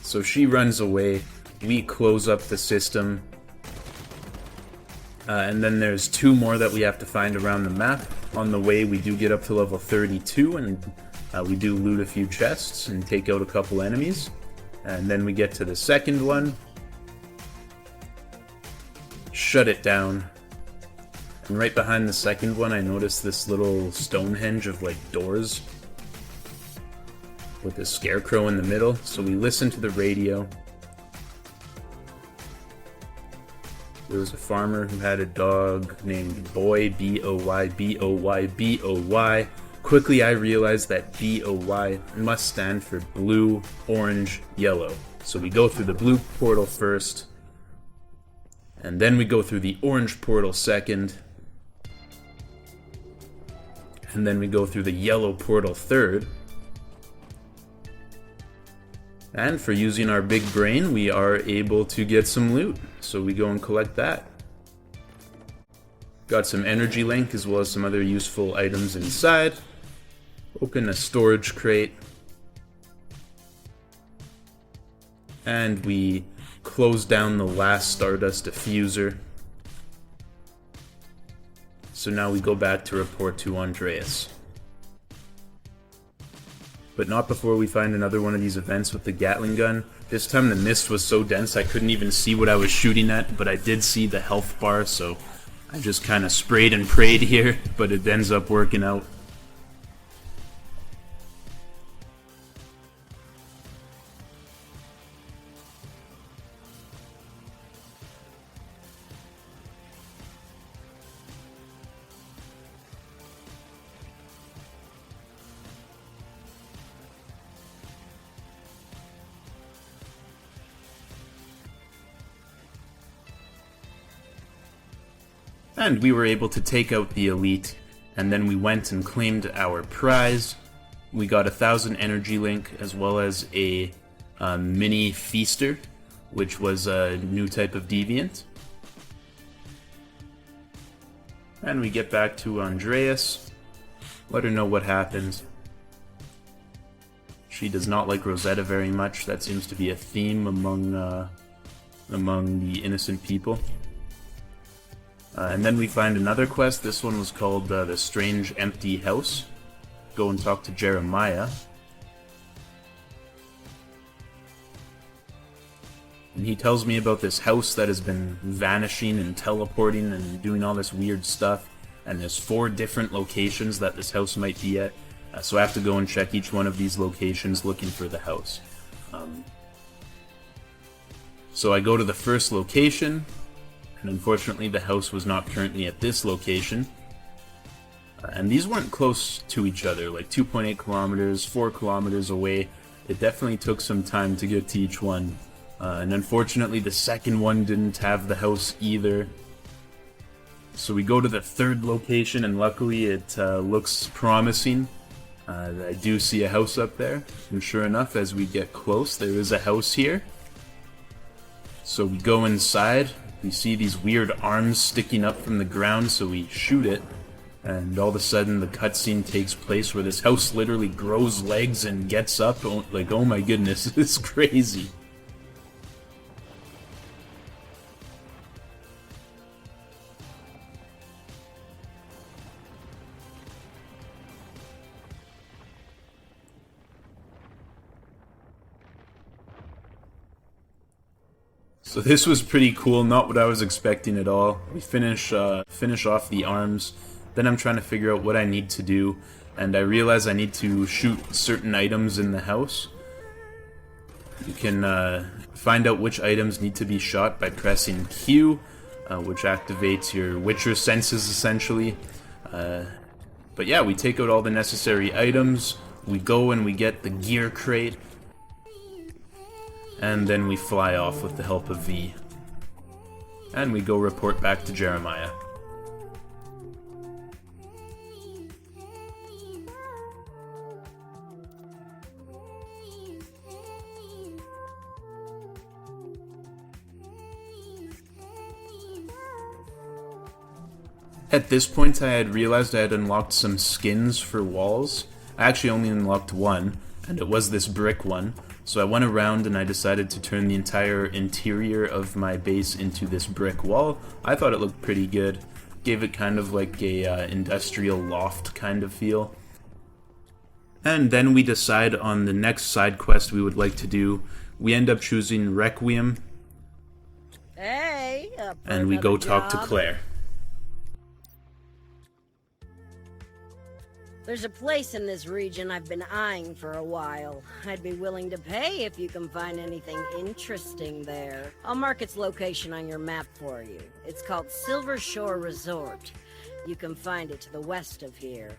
So she runs away, we close up the system, and then there's 2 more that we have to find around the map. On the way, we do get up to level 32, and we do loot a few chests and take out a couple enemies. And then we get to the second one, shut it down, and right behind the second one I noticed this little Stonehenge of like doors with a scarecrow in the middle. So we listen to the radio. There was a farmer who had a dog named Boy, B-O-Y, B-O-Y, B-O-Y. Quickly I realized that B-O-Y must stand for blue, orange, yellow. So we go through the blue portal first, and then we go through the orange portal second, and then we go through the yellow portal third. And for using our big brain, we are able to get some loot. So we go and collect that. Got some energy link as well as some other useful items inside. Open a storage crate. And we close down the last Stardust diffuser. So now we go back to report to Andreas. But not before we find another one of these events with the Gatling gun. This time the mist was so dense I couldn't even see what I was shooting at, but I did see the health bar, so I just kind of sprayed and prayed here, but it ends up working out. And we were able to take out the elite, and then we went and claimed our prize. We got 1,000 energy link, as well as a mini feaster, which was a new type of deviant. And we get back to Andreas, let her know what happens. She does not like Rosetta very much. That seems to be a theme among the innocent people. And then we find another quest. This one was called The Strange Empty House. Go and talk to Jeremiah. And he tells me about this house that has been vanishing and teleporting and doing all this weird stuff. And there's 4 different locations that this house might be at. So I have to go and check each one of these locations looking for the house. So I go to the first location, and unfortunately the house was not currently at this location. And these weren't close to each other, like 2.8 kilometers, 4 kilometers away. It definitely took some time to get to each one. And unfortunately the second one didn't have the house either. So we go to the third location, and luckily it looks promising. I do see a house up there, and sure enough, as we get close, there is a house here. So we go inside, we see these weird arms sticking up from the ground, so we shoot it, and all of a sudden the cutscene takes place where this house literally grows legs and gets up. Like, oh my goodness, it's crazy. So this was pretty cool, not what I was expecting at all. We finish off the arms, then I'm trying to figure out what I need to do, and I realize I need to shoot certain items in the house. You can find out which items need to be shot by pressing Q, which activates your Witcher senses essentially. But yeah, we take out all the necessary items, we go and we get the gear crate, and then we fly off with the help of V. And we go report back to Jeremiah. At this point I had realized I had unlocked some skins for walls. I actually only unlocked one, and it was this brick one. So I went around and I decided to turn the entire interior of my base into this brick wall. I thought it looked pretty good. Gave it kind of like a industrial loft kind of feel. And then we decide on the next side quest we would like to do. We end up choosing Requiem. Hey, and we go talk to Claire. There's a place in this region I've been eyeing for a while. I'd be willing to pay if you can find anything interesting there. I'll mark its location on your map for you. It's called Silvershore Resort. You can find it to the west of here.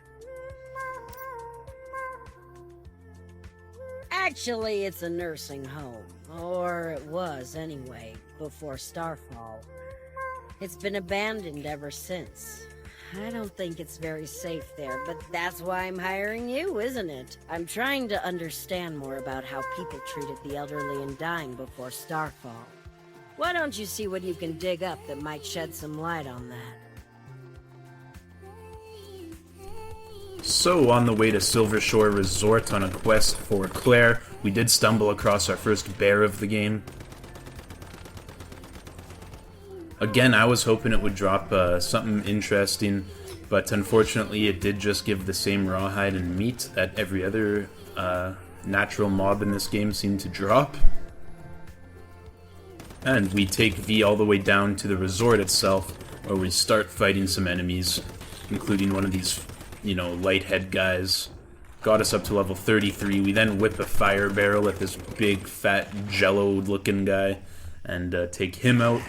Actually, it's a nursing home. Or it was, anyway, before Starfall. It's been abandoned ever since. I don't think it's very safe there, but that's why I'm hiring you, isn't it? I'm trying to understand more about how people treated the elderly and dying before Starfall. Why don't you see what you can dig up that might shed some light on that? So, on the way to Silvershore Resort on a quest for Claire, we did stumble across our first bear of the game. Again, I was hoping it would drop something interesting, but unfortunately it did just give the same rawhide and meat that every other natural mob in this game seemed to drop. And we take V all the way down to the resort itself, where we start fighting some enemies, including one of these, light head guys. Got us up to level 33. We then whip a fire barrel at this big, fat, jello-looking guy, and take him out.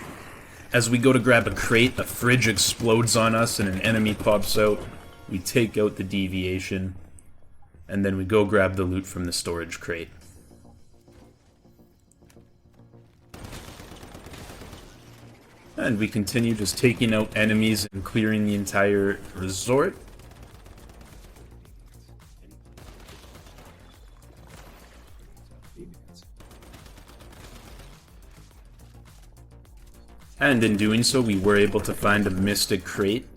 As we go to grab a crate, a fridge explodes on us and an enemy pops out. We take out the deviation, and then we go grab the loot from the storage crate. And we continue just taking out enemies and clearing the entire resort. And in doing so, we were able to find a mystic crate.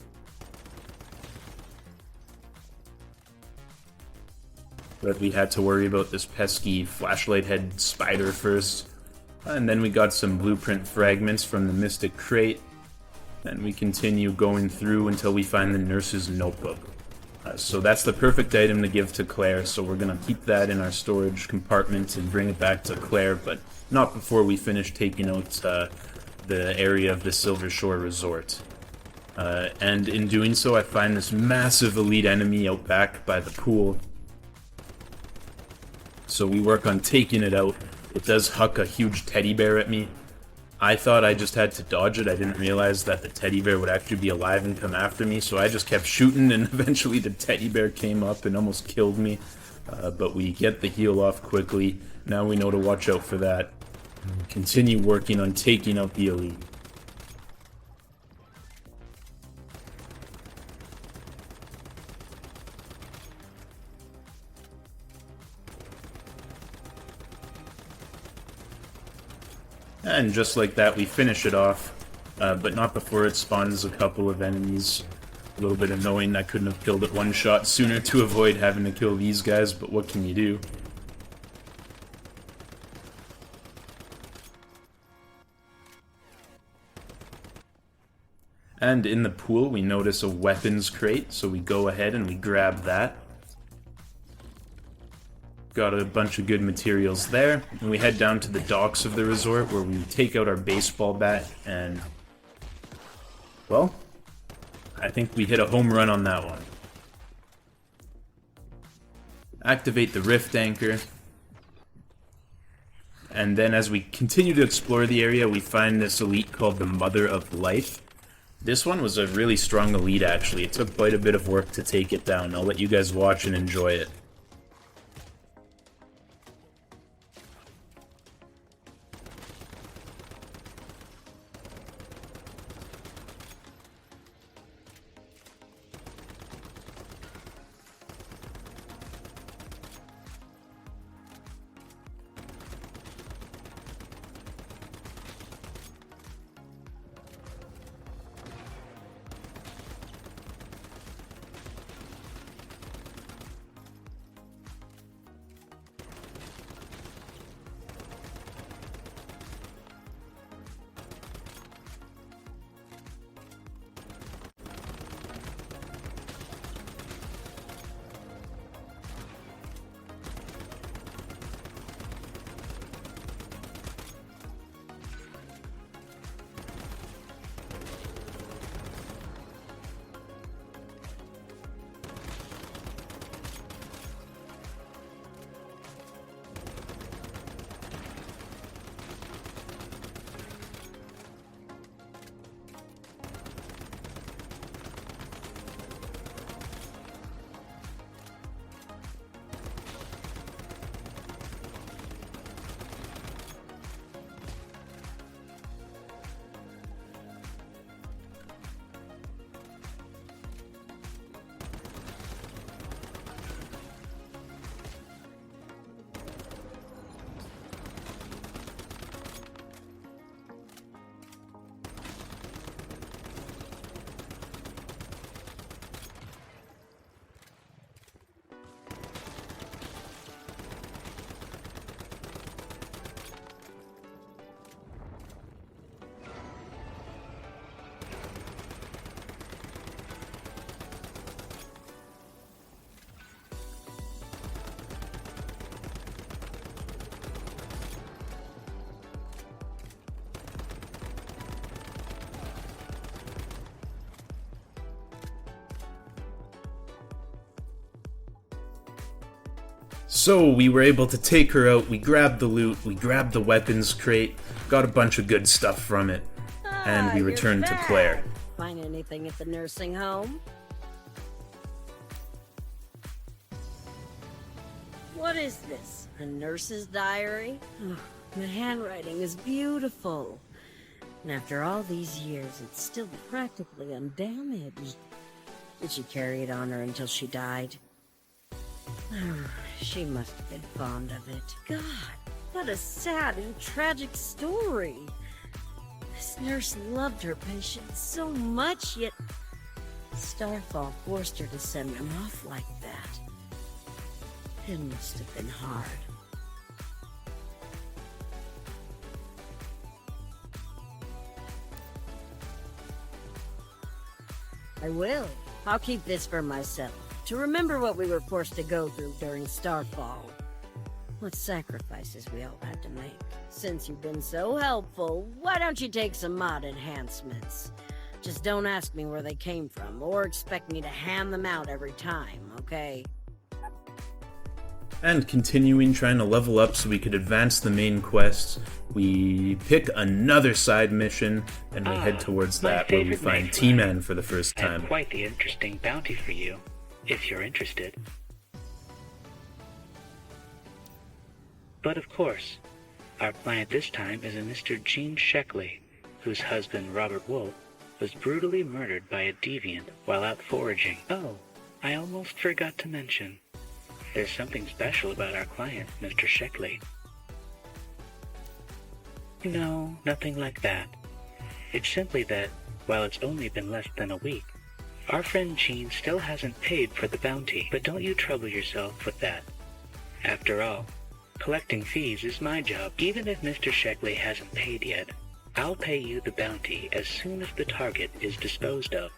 But we had to worry about this pesky flashlight head spider first. And then we got some blueprint fragments from the mystic crate. And we continue going through until we find the nurse's notebook. So that's the perfect item to give to Claire, so we're going to keep that in our storage compartment and bring it back to Claire, but not before we finish taking out the area of the Silvershore Resort. And in doing so, I find this massive elite enemy out back by the pool. So we work on taking it out. It does huck a huge teddy bear at me. I thought I just had to dodge it. I didn't realize that the teddy bear would actually be alive and come after me, so I just kept shooting, and eventually the teddy bear came up and almost killed me. But we get the heal off quickly. Now we know to watch out for that. Continue working on taking out the elite. And just like that, we finish it off, but not before it spawns a couple of enemies. A little bit annoying. I couldn't have killed it one shot sooner to avoid having to kill these guys, but what can you do? And in the pool, we notice a weapons crate, so we go ahead and we grab that. Got a bunch of good materials there, and we head down to the docks of the resort where we take out our baseball bat, and, well, I think we hit a home run on that one. Activate the rift anchor, and then as we continue to explore the area, we find this elite called the Mother of Life. This one was a really strong elite, actually. It took quite a bit of work to take it down. I'll let you guys watch and enjoy it. So we were able to take her out, we grabbed the loot, we grabbed the weapons crate, got a bunch of good stuff from it, and we returned to Claire. Find anything at the nursing home? What is this? A nurse's diary? Oh, the handwriting is beautiful. And after all these years, it's still practically undamaged. Did she carry it on her until she died? She must have been fond of it. God, what a sad and tragic story. This nurse loved her patients so much, yet Starfall forced her to send them off like that. It must have been hard. I will. I'll keep this for myself, to remember what we were forced to go through during Starfall. What sacrifices we all had to make. Since you've been so helpful, why don't you take some mod enhancements? Just don't ask me where they came from, or expect me to hand them out every time, okay? And continuing trying to level up so we could advance the main quests, we pick another side mission, and we head towards that where we find T-Man for the first time. And quite the interesting bounty for you, if you're interested. But of course, our client this time is a Mr. Gene Sheckley, whose husband, Robert Wolf, was brutally murdered by a deviant while out foraging. Oh, I almost forgot to mention. There's something special about our client, Mr. Sheckley. No, nothing like that. It's simply that, while it's only been less than a week, our friend Gene still hasn't paid for the bounty. But don't you trouble yourself with that. After all, collecting fees is my job. Even if Mr. Sheckley hasn't paid yet, I'll pay you the bounty as soon as the target is disposed of.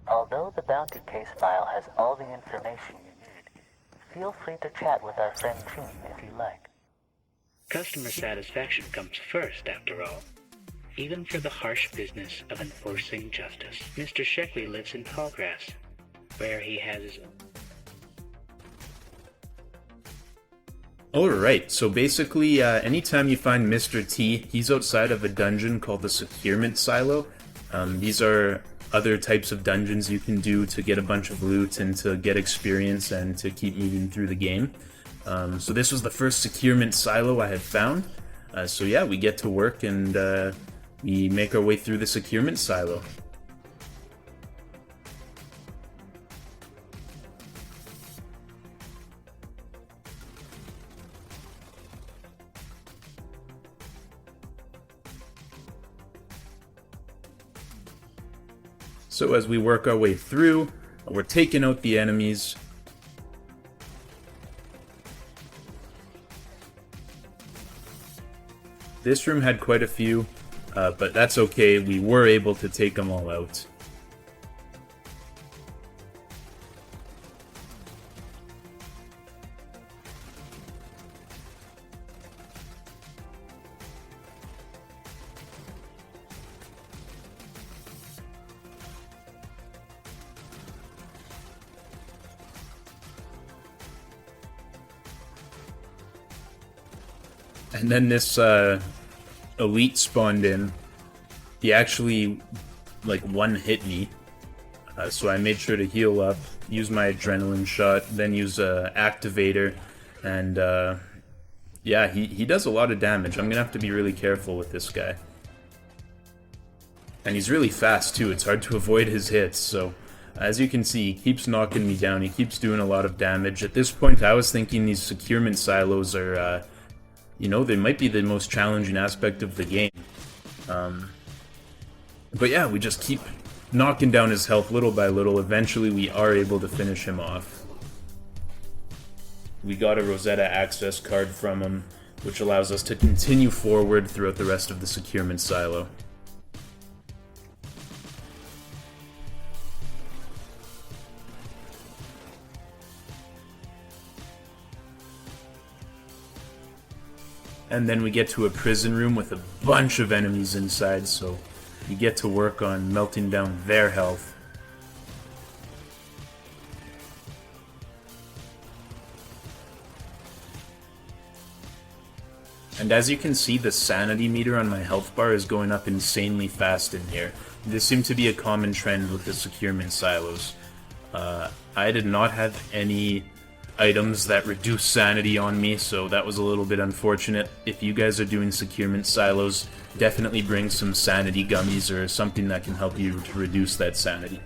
Although the bounty case file has all the information you need, feel free to chat with our friend Gene if you like. Customer satisfaction comes first, after all. Even for the harsh business of enforcing justice. Mr. Sheckley lives in Tallgrass, where he has his own. Alright, so basically, anytime you find Mr. T, he's outside of a dungeon called the Securement Silo. These are other types of dungeons you can do to get a bunch of loot and to get experience and to keep moving through the game. So this was the first Securement Silo I had found. So yeah, we get to work and we make our way through the Securement Silo. So as we work our way through, we're taking out the enemies. This room had quite a few, but that's okay. We were able to take them all out. And then this elite spawned in. He actually, like, one-hit me. So I made sure to heal up, use my adrenaline shot, then use a activator. And, yeah, he does a lot of damage. I'm gonna have to be really careful with this guy. And he's really fast, too. It's hard to avoid his hits, so... As you can see, he keeps knocking me down. He keeps doing a lot of damage. At this point, I was thinking these securement silos are, you know, they might be the most challenging aspect of the game. But yeah, we just keep knocking down his health little by little. Eventually, we are able to finish him off. We got a Rosetta access card from him, which allows us to continue forward throughout the rest of the Securement Silo. And then we get to a prison room with a bunch of enemies inside, so we get to work on melting down their health. And as you can see, the sanity meter on my health bar is going up insanely fast in here. This seemed to be a common trend with the Securement Silos. I did not have any items that reduce sanity on me, so that was a little bit unfortunate. If you guys are doing securement silos, definitely bring some sanity gummies or something that can help you to reduce that sanity.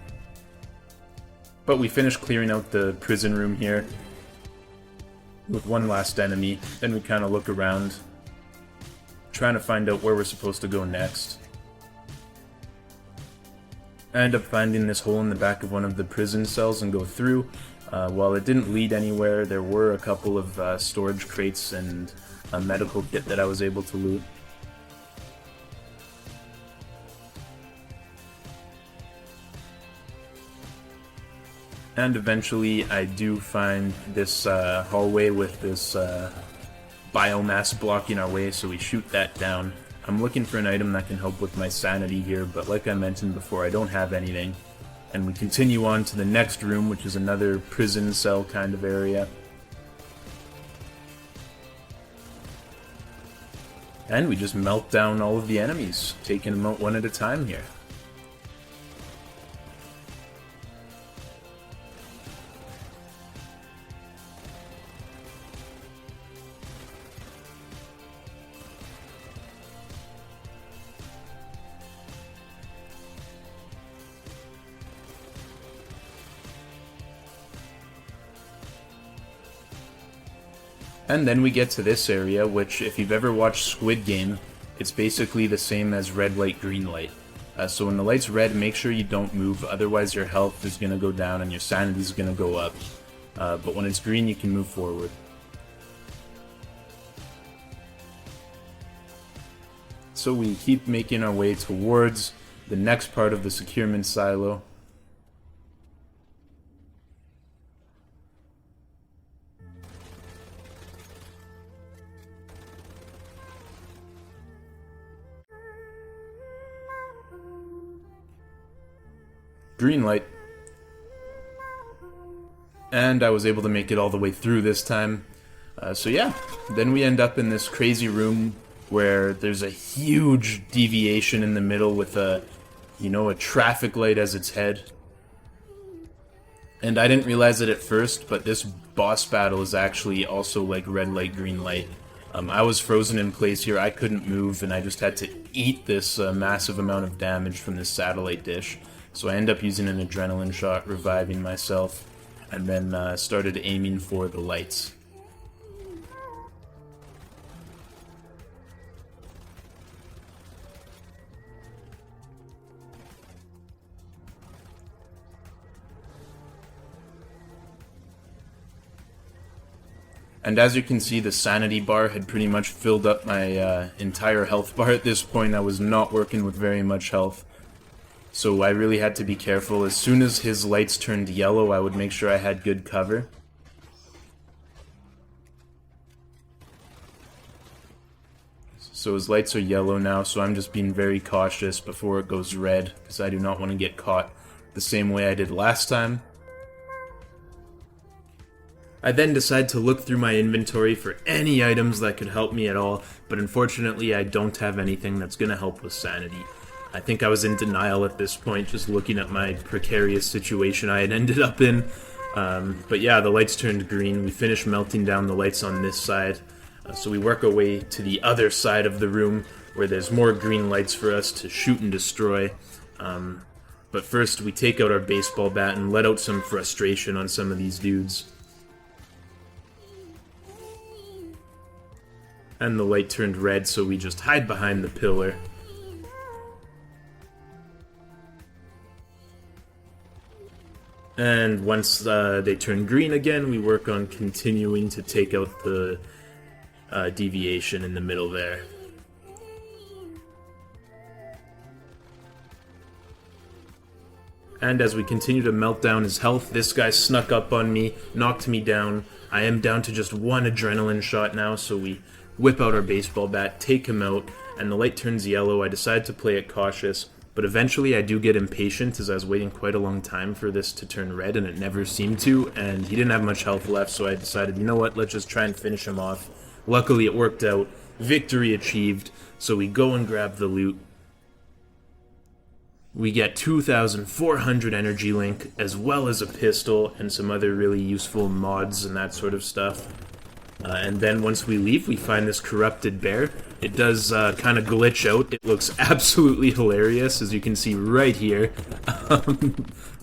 But we finished clearing out the prison room here with one last enemy. Then we kind of look around, trying to find out where we're supposed to go next. I end up finding this hole in the back of one of the prison cells and go through. While it didn't lead anywhere, there were a couple of storage crates and a medical kit that I was able to loot. And eventually I do find this hallway with this biomass blocking our way, so we shoot that down. I'm looking for an item that can help with my sanity here, but like I mentioned before, I don't have anything. And we continue on to the next room, which is another prison cell kind of area. And we just melt down all of the enemies, taking them out one at a time here. And then we get to this area, which, if you've ever watched Squid Game, it's basically the same as red light, green light. So when the light's red, make sure you don't move, otherwise your health is going to go down and your sanity is going to go up. But when it's green, you can move forward. So we keep making our way towards the next part of the Securement Silo. Green light. And I was able to make it all the way through this time. So yeah, then we end up in this crazy room where there's a huge deviation in the middle with a traffic light as its head. And I didn't realize it at first, but this boss battle is actually also like red light, green light. I was frozen in place here, I couldn't move, and I just had to eat this massive amount of damage from this satellite dish. So I end up using an adrenaline shot, reviving myself, and then started aiming for the lights. And as you can see, the sanity bar had pretty much filled up my entire health bar at this point. I was not working with very much health. So I really had to be careful. As soon as his lights turned yellow, I would make sure I had good cover. So his lights are yellow now, so I'm just being very cautious before it goes red, because I do not want to get caught the same way I did last time. I then decide to look through my inventory for any items that could help me at all, but unfortunately I don't have anything that's going to help with sanity. I think I was in denial at this point, just looking at my precarious situation I had ended up in. But yeah, the lights turned green. We finished melting down the lights on this side. So we work our way to the other side of the room, where there's more green lights for us to shoot and destroy. But first, we take out our baseball bat and let out some frustration on some of these dudes. And the light turned red, so we just hide behind the pillar. And once they turn green again, we work on continuing to take out the deviation in the middle there. And as we continue to melt down his health, this guy snuck up on me, knocked me down. I am down to just one adrenaline shot now, so we whip out our baseball bat, take him out, and the light turns yellow. I decide to play it cautious. But eventually I do get impatient, as I was waiting quite a long time for this to turn red, and it never seemed to, and he didn't have much health left, so I decided, you know what, let's just try and finish him off. Luckily it worked out. Victory achieved, so we go and grab the loot. We get 2,400 energy link, as well as a pistol and some other really useful mods and that sort of stuff. And then once we leave, we find this corrupted bear. It does kind of glitch out. It looks absolutely hilarious, as you can see right here.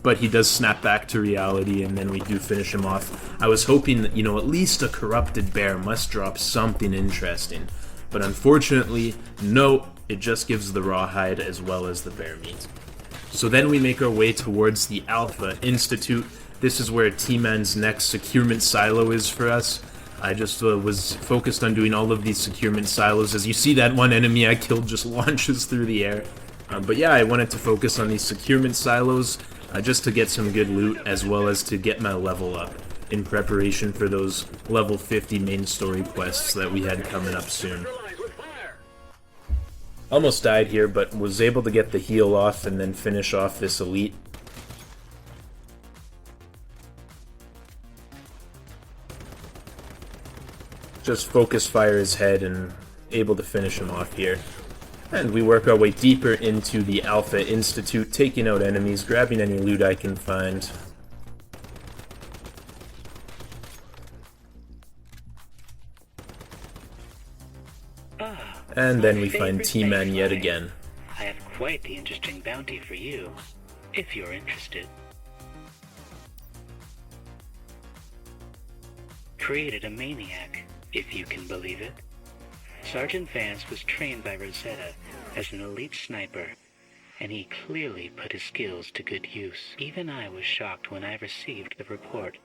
But he does snap back to reality, and then we do finish him off. I was hoping that, at least a corrupted bear must drop something interesting. But unfortunately, no, it just gives the rawhide as well as the bear meat. So then we make our way towards the Alpha Institute. This is where T-Man's next Securement Silo is for us. I just was focused on doing all of these Securement Silos. As you see, that one enemy I killed just launches through the air. But yeah, I wanted to focus on these Securement Silos just to get some good loot, as well as to get my level up in preparation for those level 50 main story quests that we had coming up soon. Almost died here, but was able to get the heal off and then finish off this elite. Just focus fire his head and able to finish him off here. And we work our way deeper into the Alpha Institute, taking out enemies, grabbing any loot I can find. And then we find T-Man yet again. I have quite the interesting bounty for you, if you're interested. Created a maniac, if you can believe it. Sergeant Vance was trained by Rosetta as an elite sniper, and he clearly put his skills to good use. Even I was shocked when I received the report.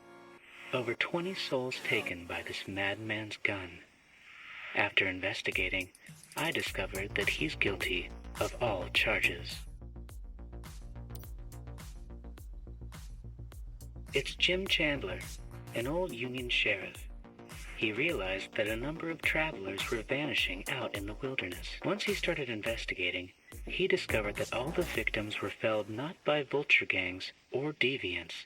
Over 20 souls taken by this madman's gun. After investigating, I discovered that he's guilty of all charges. It's Jim Chandler, an old Union sheriff. He realized that a number of travelers were vanishing out in the wilderness. Once he started investigating, he discovered that all the victims were felled not by vulture gangs or deviants,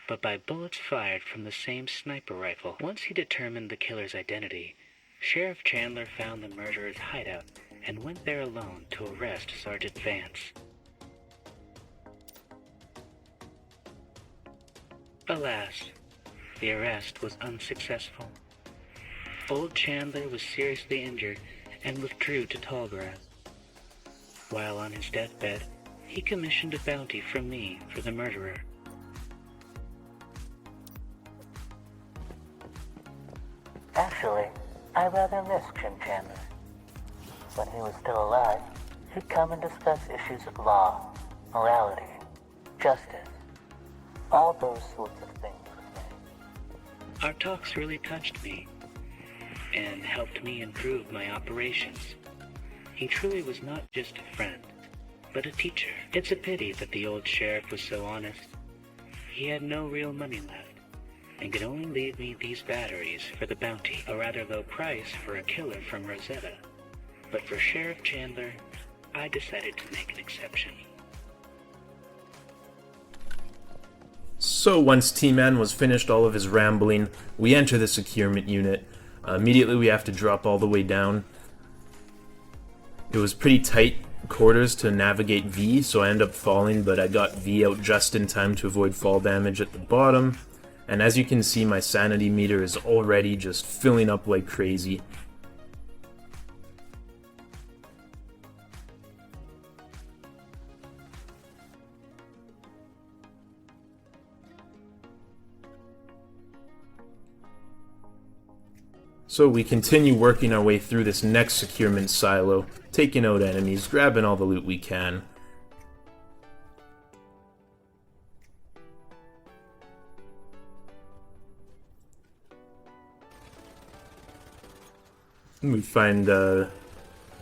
but by bullets fired from the same sniper rifle. Once he determined the killer's identity, Sheriff Chandler found the murderer's hideout and went there alone to arrest Sergeant Vance. Alas, the arrest was unsuccessful. Old Chandler was seriously injured and withdrew to Tallgrass. While on his deathbed, he commissioned a bounty from me for the murderer. Actually, I rather miss Jim Chandler. When he was still alive, he'd come and discuss issues of law, morality, justice, all those sorts of things with me. Our talks really touched me and helped me improve my operations. He truly was not just a friend, but a teacher. It's a pity that the old sheriff was so honest. He had no real money left, and could only leave me these batteries for the bounty, a rather low price for a killer from Rosetta. But for Sheriff Chandler, I decided to make an exception. So once T-Man was finished all of his rambling, we enter the securement unit. Immediately we have to drop all the way down. It was pretty tight quarters to navigate V, so I ended up falling, but I got V out just in time to avoid fall damage at the bottom. And as you can see, my sanity meter is already just filling up like crazy. So we continue working our way through this next securement silo, taking out enemies, grabbing all the loot we can. We find a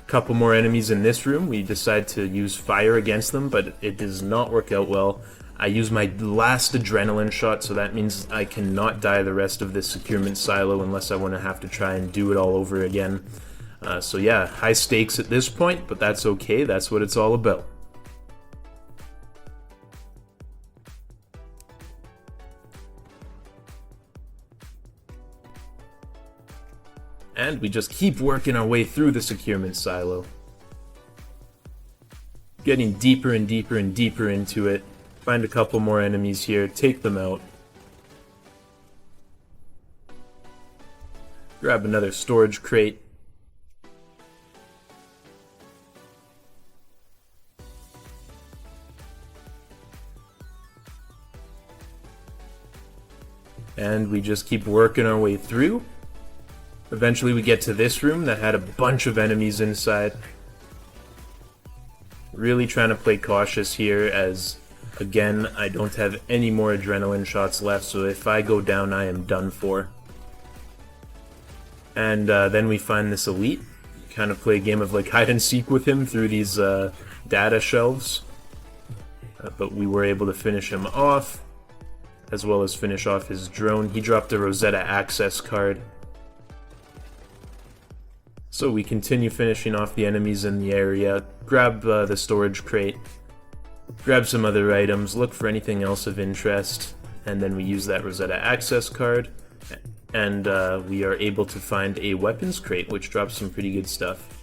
couple more enemies in this room. We decide to use fire against them, but it does not work out well. I use my last adrenaline shot, so that means I cannot die the rest of this securement silo unless I want to have to try and do it all over again. So yeah, high stakes at this point, but that's okay, that's what it's all about. And we just keep working our way through the securement silo. Getting deeper and deeper and deeper into it. Find a couple more enemies here, take them out. Grab another storage crate. And we just keep working our way through. Eventually we get to this room that had a bunch of enemies inside. Really trying to play cautious here as, again, I don't have any more adrenaline shots left, so if I go down I am done for. And then we find this elite. Kind of play a game of like hide and seek with him through these data shelves. But we were able to finish him off, as well as finish off his drone. He dropped a Rosetta access card. So we continue finishing off the enemies in the area, grab the storage crate, grab some other items, look for anything else of interest, and then we use that Rosetta access card, and we are able to find a weapons crate, which drops some pretty good stuff.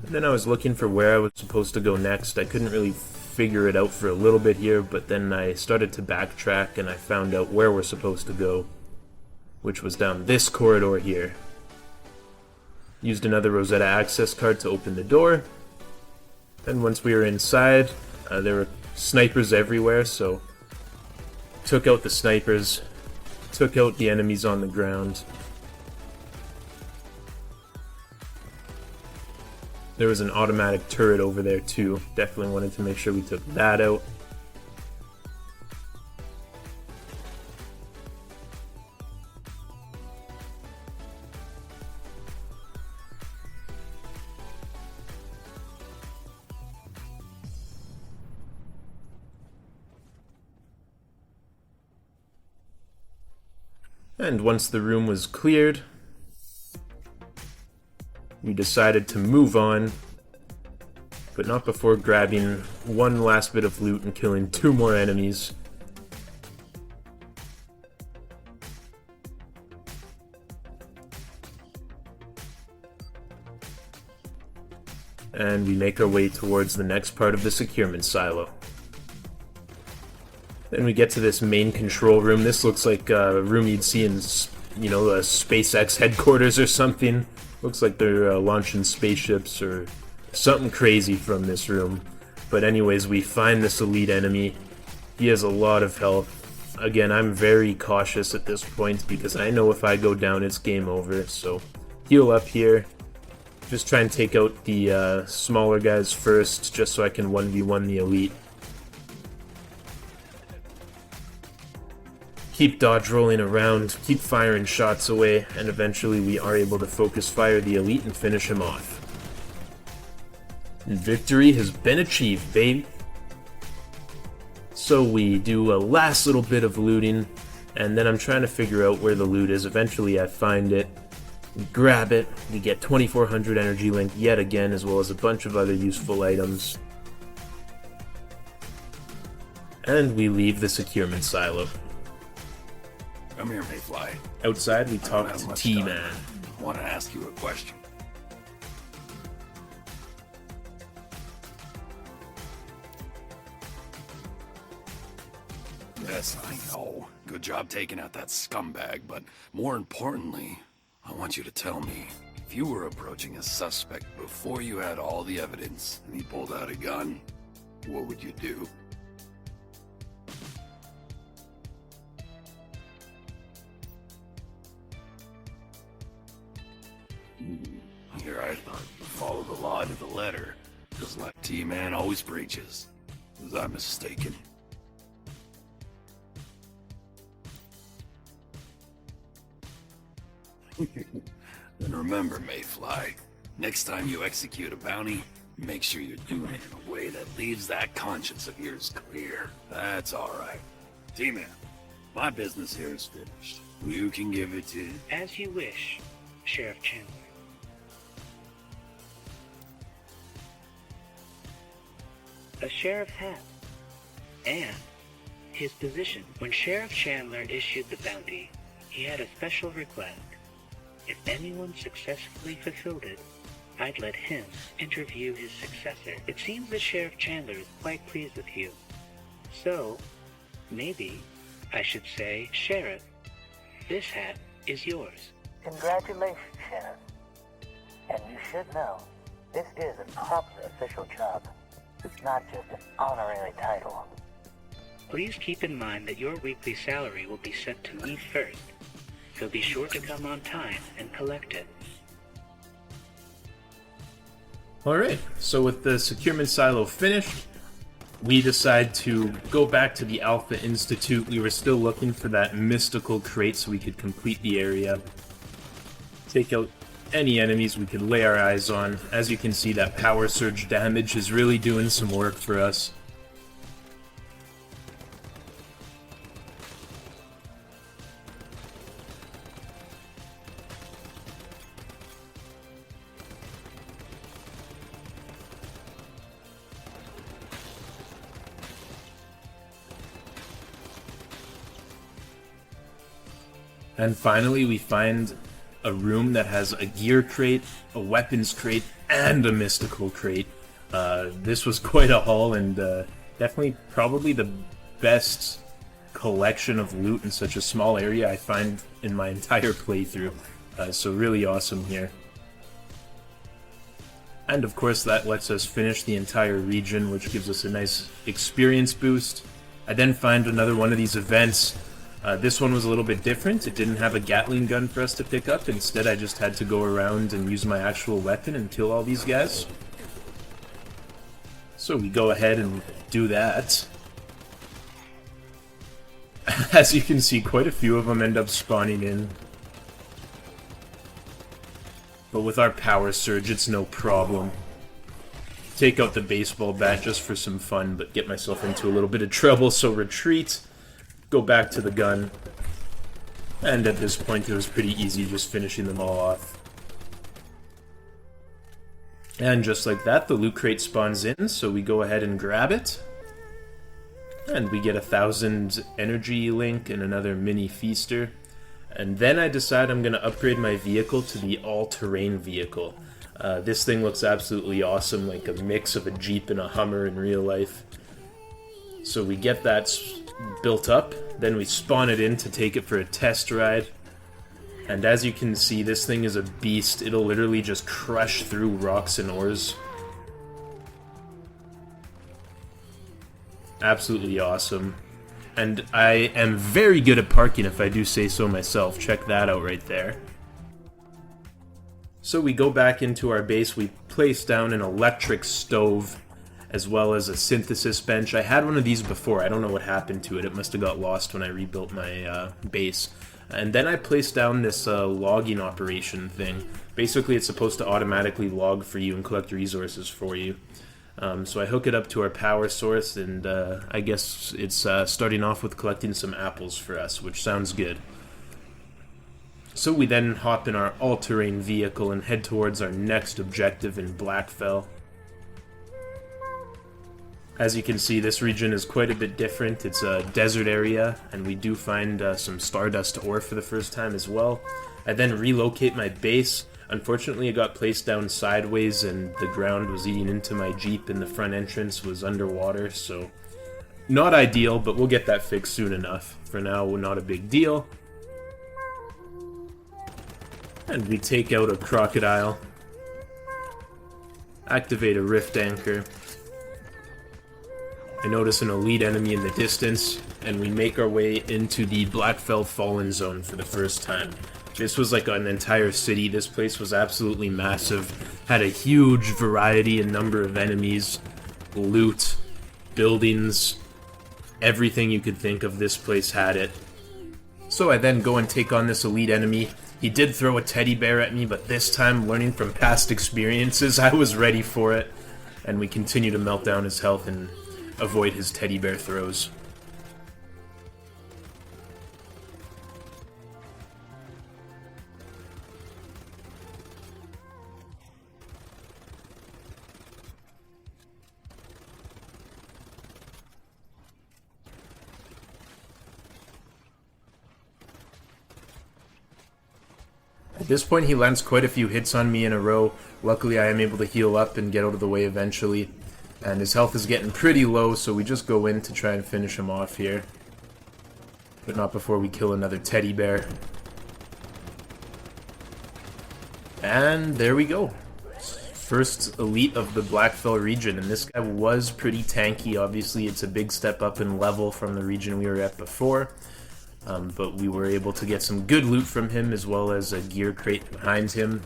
And then I was looking for where I was supposed to go next. I couldn't really figure it out for a little bit here, but then I started to backtrack and I found out where we're supposed to go, which was down this corridor here. Used another Rosetta access card to open the door, and once we were inside, there were snipers everywhere, so took out the snipers, took out the enemies on the ground. There was an automatic turret over there too. Definitely wanted to make sure we took that out. And once the room was cleared, we decided to move on, but not before grabbing one last bit of loot and killing 2 more enemies. And we make our way towards the next part of the Securement Silo. Then we get to this main control room. This looks like a room you'd see in, you know, a SpaceX headquarters or something. Looks like they're launching spaceships or something crazy from this room. But anyways, we find this elite enemy. He has a lot of health. Again, I'm very cautious at this point because I know if I go down, it's game over. So heal up here. Just try and take out the smaller guys first, just so I can 1v1 the elite. Keep dodge rolling around, keep firing shots away, and eventually we are able to focus fire the elite and finish him off. And victory has been achieved, baby! So we do a last little bit of looting, and then I'm trying to figure out where the loot is. Eventually I find it, we grab it, we get 2400 energy link yet again, as well as a bunch of other useful items. And we leave the Securement Silo. Come here, Mayfly. Outside, we talk to T-Man. I want to ask you a question. Yes, I know. Good job taking out that scumbag, but more importantly, I want you to tell me, if you were approaching a suspect before you had all the evidence and he pulled out a gun, what would you do? Here I thought you follow the law to the letter, just like T-Man always preaches. Was I mistaken? Then remember, Mayfly, next time you execute a bounty, make sure you're doing it in a way that leaves that conscience of yours clear. That's alright. T-Man, my business here is finished. You can give it to... As you wish, Sheriff Chandler. A sheriff hat, and his position. When Sheriff Chandler issued the bounty, he had a special request. If anyone successfully fulfilled it, I'd let him interview his successor. It seems that Sheriff Chandler is quite pleased with you. So, maybe I should say, Sheriff, this hat is yours. Congratulations, Sheriff. And you should know, this is a proper official job. It's not just an honorary title. Please keep in mind that your weekly salary will be sent to me first, so be sure to come on time and collect it. Alright, so with the Securement Silo finished, we decide to go back to the Alpha Institute. We were still looking for that mystical crate so we could complete the area. Take out any enemies we could lay our eyes on. As you can see, that power surge damage is really doing some work for us. And finally, we find a room that has a gear crate, a weapons crate, and a mystical crate. This was quite a haul, and definitely probably the best collection of loot in such a small area I find in my entire playthrough. So really awesome here. And of course that lets us finish the entire region, which gives us a nice experience boost. I then find another one of these events. This one was a little bit different. It didn't have a Gatling gun for us to pick up. Instead, I just had to go around and use my actual weapon and kill all these guys. So we go ahead and do that. As you can see, quite a few of them end up spawning in. But with our power surge, it's no problem. Take out the baseball bat just for some fun, but get myself into a little bit of trouble, so retreat. Go back to the gun, and at this point it was pretty easy just finishing them all off. And just like that, the loot crate spawns in, so we go ahead and grab it. And we get 1,000 energy link and another mini feaster. And then I decide I'm going to upgrade my vehicle to the all-terrain vehicle. This thing looks absolutely awesome, like a mix of a Jeep and a Hummer in real life. So we get that built up, then we spawn it in to take it for a test ride. And as you can see, this thing is a beast. It'll literally just crush through rocks and ores. Absolutely awesome. And I am very good at parking, if I do say so myself. Check that out right there. So we go back into our base, we place down an electric stove, as well as a synthesis bench. I had one of these before. I don't know what happened to it. It must have got lost when I rebuilt my base. And then I placed down this logging operation thing. Basically, it's supposed to automatically log for you and collect resources for you. So I hook it up to our power source, and I guess it's starting off with collecting some apples for us, which sounds good. So we then hop in our all-terrain vehicle and head towards our next objective in Blackfell. As you can see, this region is quite a bit different. It's a desert area, and we do find some Stardust ore for the first time as well. I then relocate my base. Unfortunately, it got placed down sideways, and the ground was eating into my Jeep, and the front entrance was underwater, so not ideal, but we'll get that fixed soon enough. For now, not a big deal. And we take out a crocodile, activate a rift anchor. I notice an elite enemy in the distance, and we make our way into the Blackfell Fallen Zone for the first time. This was like an entire city. This place was absolutely massive. Had a huge variety and number of enemies, loot, buildings, everything you could think of, this place had it. So I then go and take on this elite enemy. He did throw a teddy bear at me, but this time, learning from past experiences, I was ready for it. And we continue to melt down his health and avoid his teddy bear throws. At this point, he lands quite a few hits on me in a row. Luckily, I am able to heal up and get out of the way eventually. And his health is getting pretty low, so we just go in to try and finish him off here. But not before we kill another teddy bear. And there we go. First elite of the Blackfell region, and this guy was pretty tanky. Obviously, it's a big step up in level from the region we were at before. But we were able to get some good loot from him, as well as a gear crate behind him.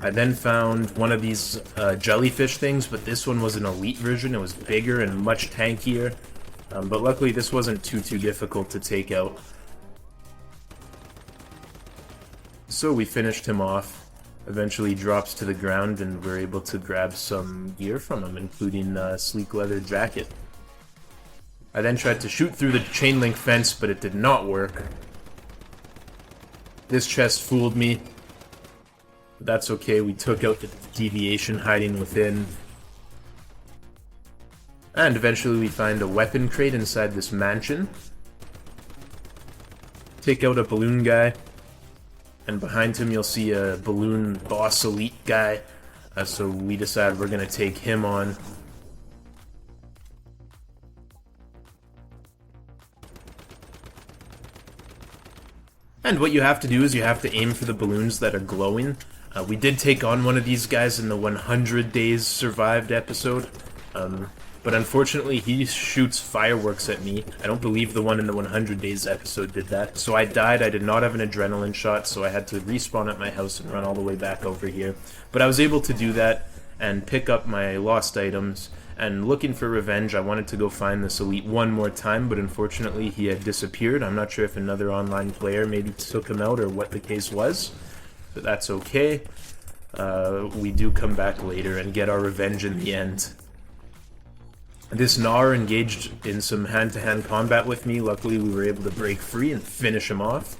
I then found one of these jellyfish things, but this one was an elite version. It was bigger and much tankier. But luckily this wasn't too difficult to take out. So we finished him off. Eventually drops to the ground, and we're able to grab some gear from him, including a sleek leather jacket. I then tried to shoot through the chain link fence, but it did not work. This chest fooled me. But that's okay, we took out the deviation hiding within. And eventually we find a weapon crate inside this mansion. Take out a balloon guy. And behind him you'll see a balloon boss elite guy. So we decide we're going to take him on. And what you have to do is you have to aim for the balloons that are glowing. We did take on one of these guys in the 100 Days Survived episode. But unfortunately, he shoots fireworks at me. I don't believe the one in the 100 Days episode did that. So I died. I did not have an adrenaline shot, so I had to respawn at my house and run all the way back over here. But I was able to do that and pick up my lost items. And looking for revenge, I wanted to go find this elite one more time, but unfortunately he had disappeared. I'm not sure if another online player maybe took him out or what the case was, but that's okay. We do come back later and get our revenge in the end. This Gnar engaged in some hand-to-hand combat with me. Luckily, we were able to break free and finish him off.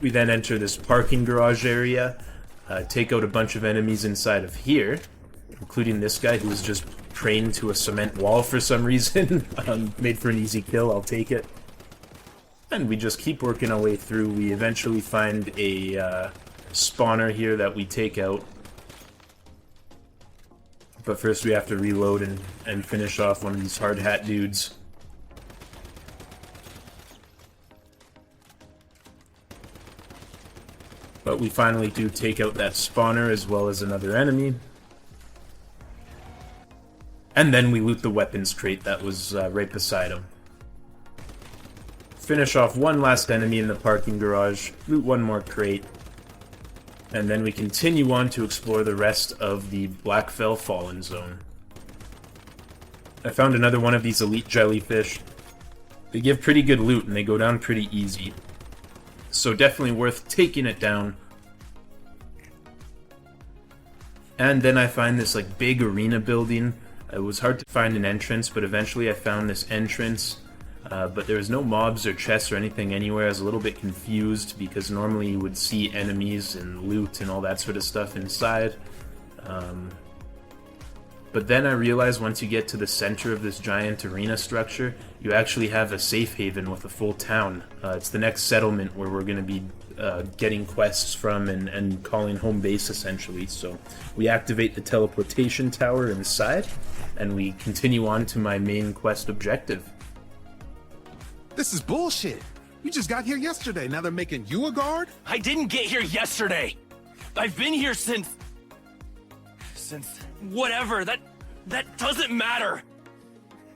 We then enter this parking garage area, take out a bunch of enemies inside of here, including this guy who was just trained to a cement wall for some reason. Made for an easy kill, I'll take it. And we just keep working our way through. We eventually find a spawner here that we take out. But first we have to reload and finish off one of these hard hat dudes. But we finally do take out that spawner as well as another enemy. And then we loot the weapons crate that was right beside him. Finish off one last enemy in the parking garage, loot one more crate. And then we continue on to explore the rest of the Blackfell Fallen Zone. I found another one of these elite jellyfish. They give pretty good loot and they go down pretty easy. So definitely worth taking it down. And then I find this like big arena building. It was hard to find an entrance, but eventually I found this entrance. But there was no mobs or chests or anything anywhere. I was a little bit confused because normally you would see enemies and loot and all that sort of stuff inside. But then I realized once you get to the center of this giant arena structure, you actually have a safe haven with a full town. It's the next settlement where we're going to be getting quests from and calling home base essentially. So we activate the teleportation tower inside and we continue on to my main quest objective. This is bullshit. You just got here yesterday. Now they're making you a guard? I didn't get here yesterday. I've been here since whatever. That doesn't matter.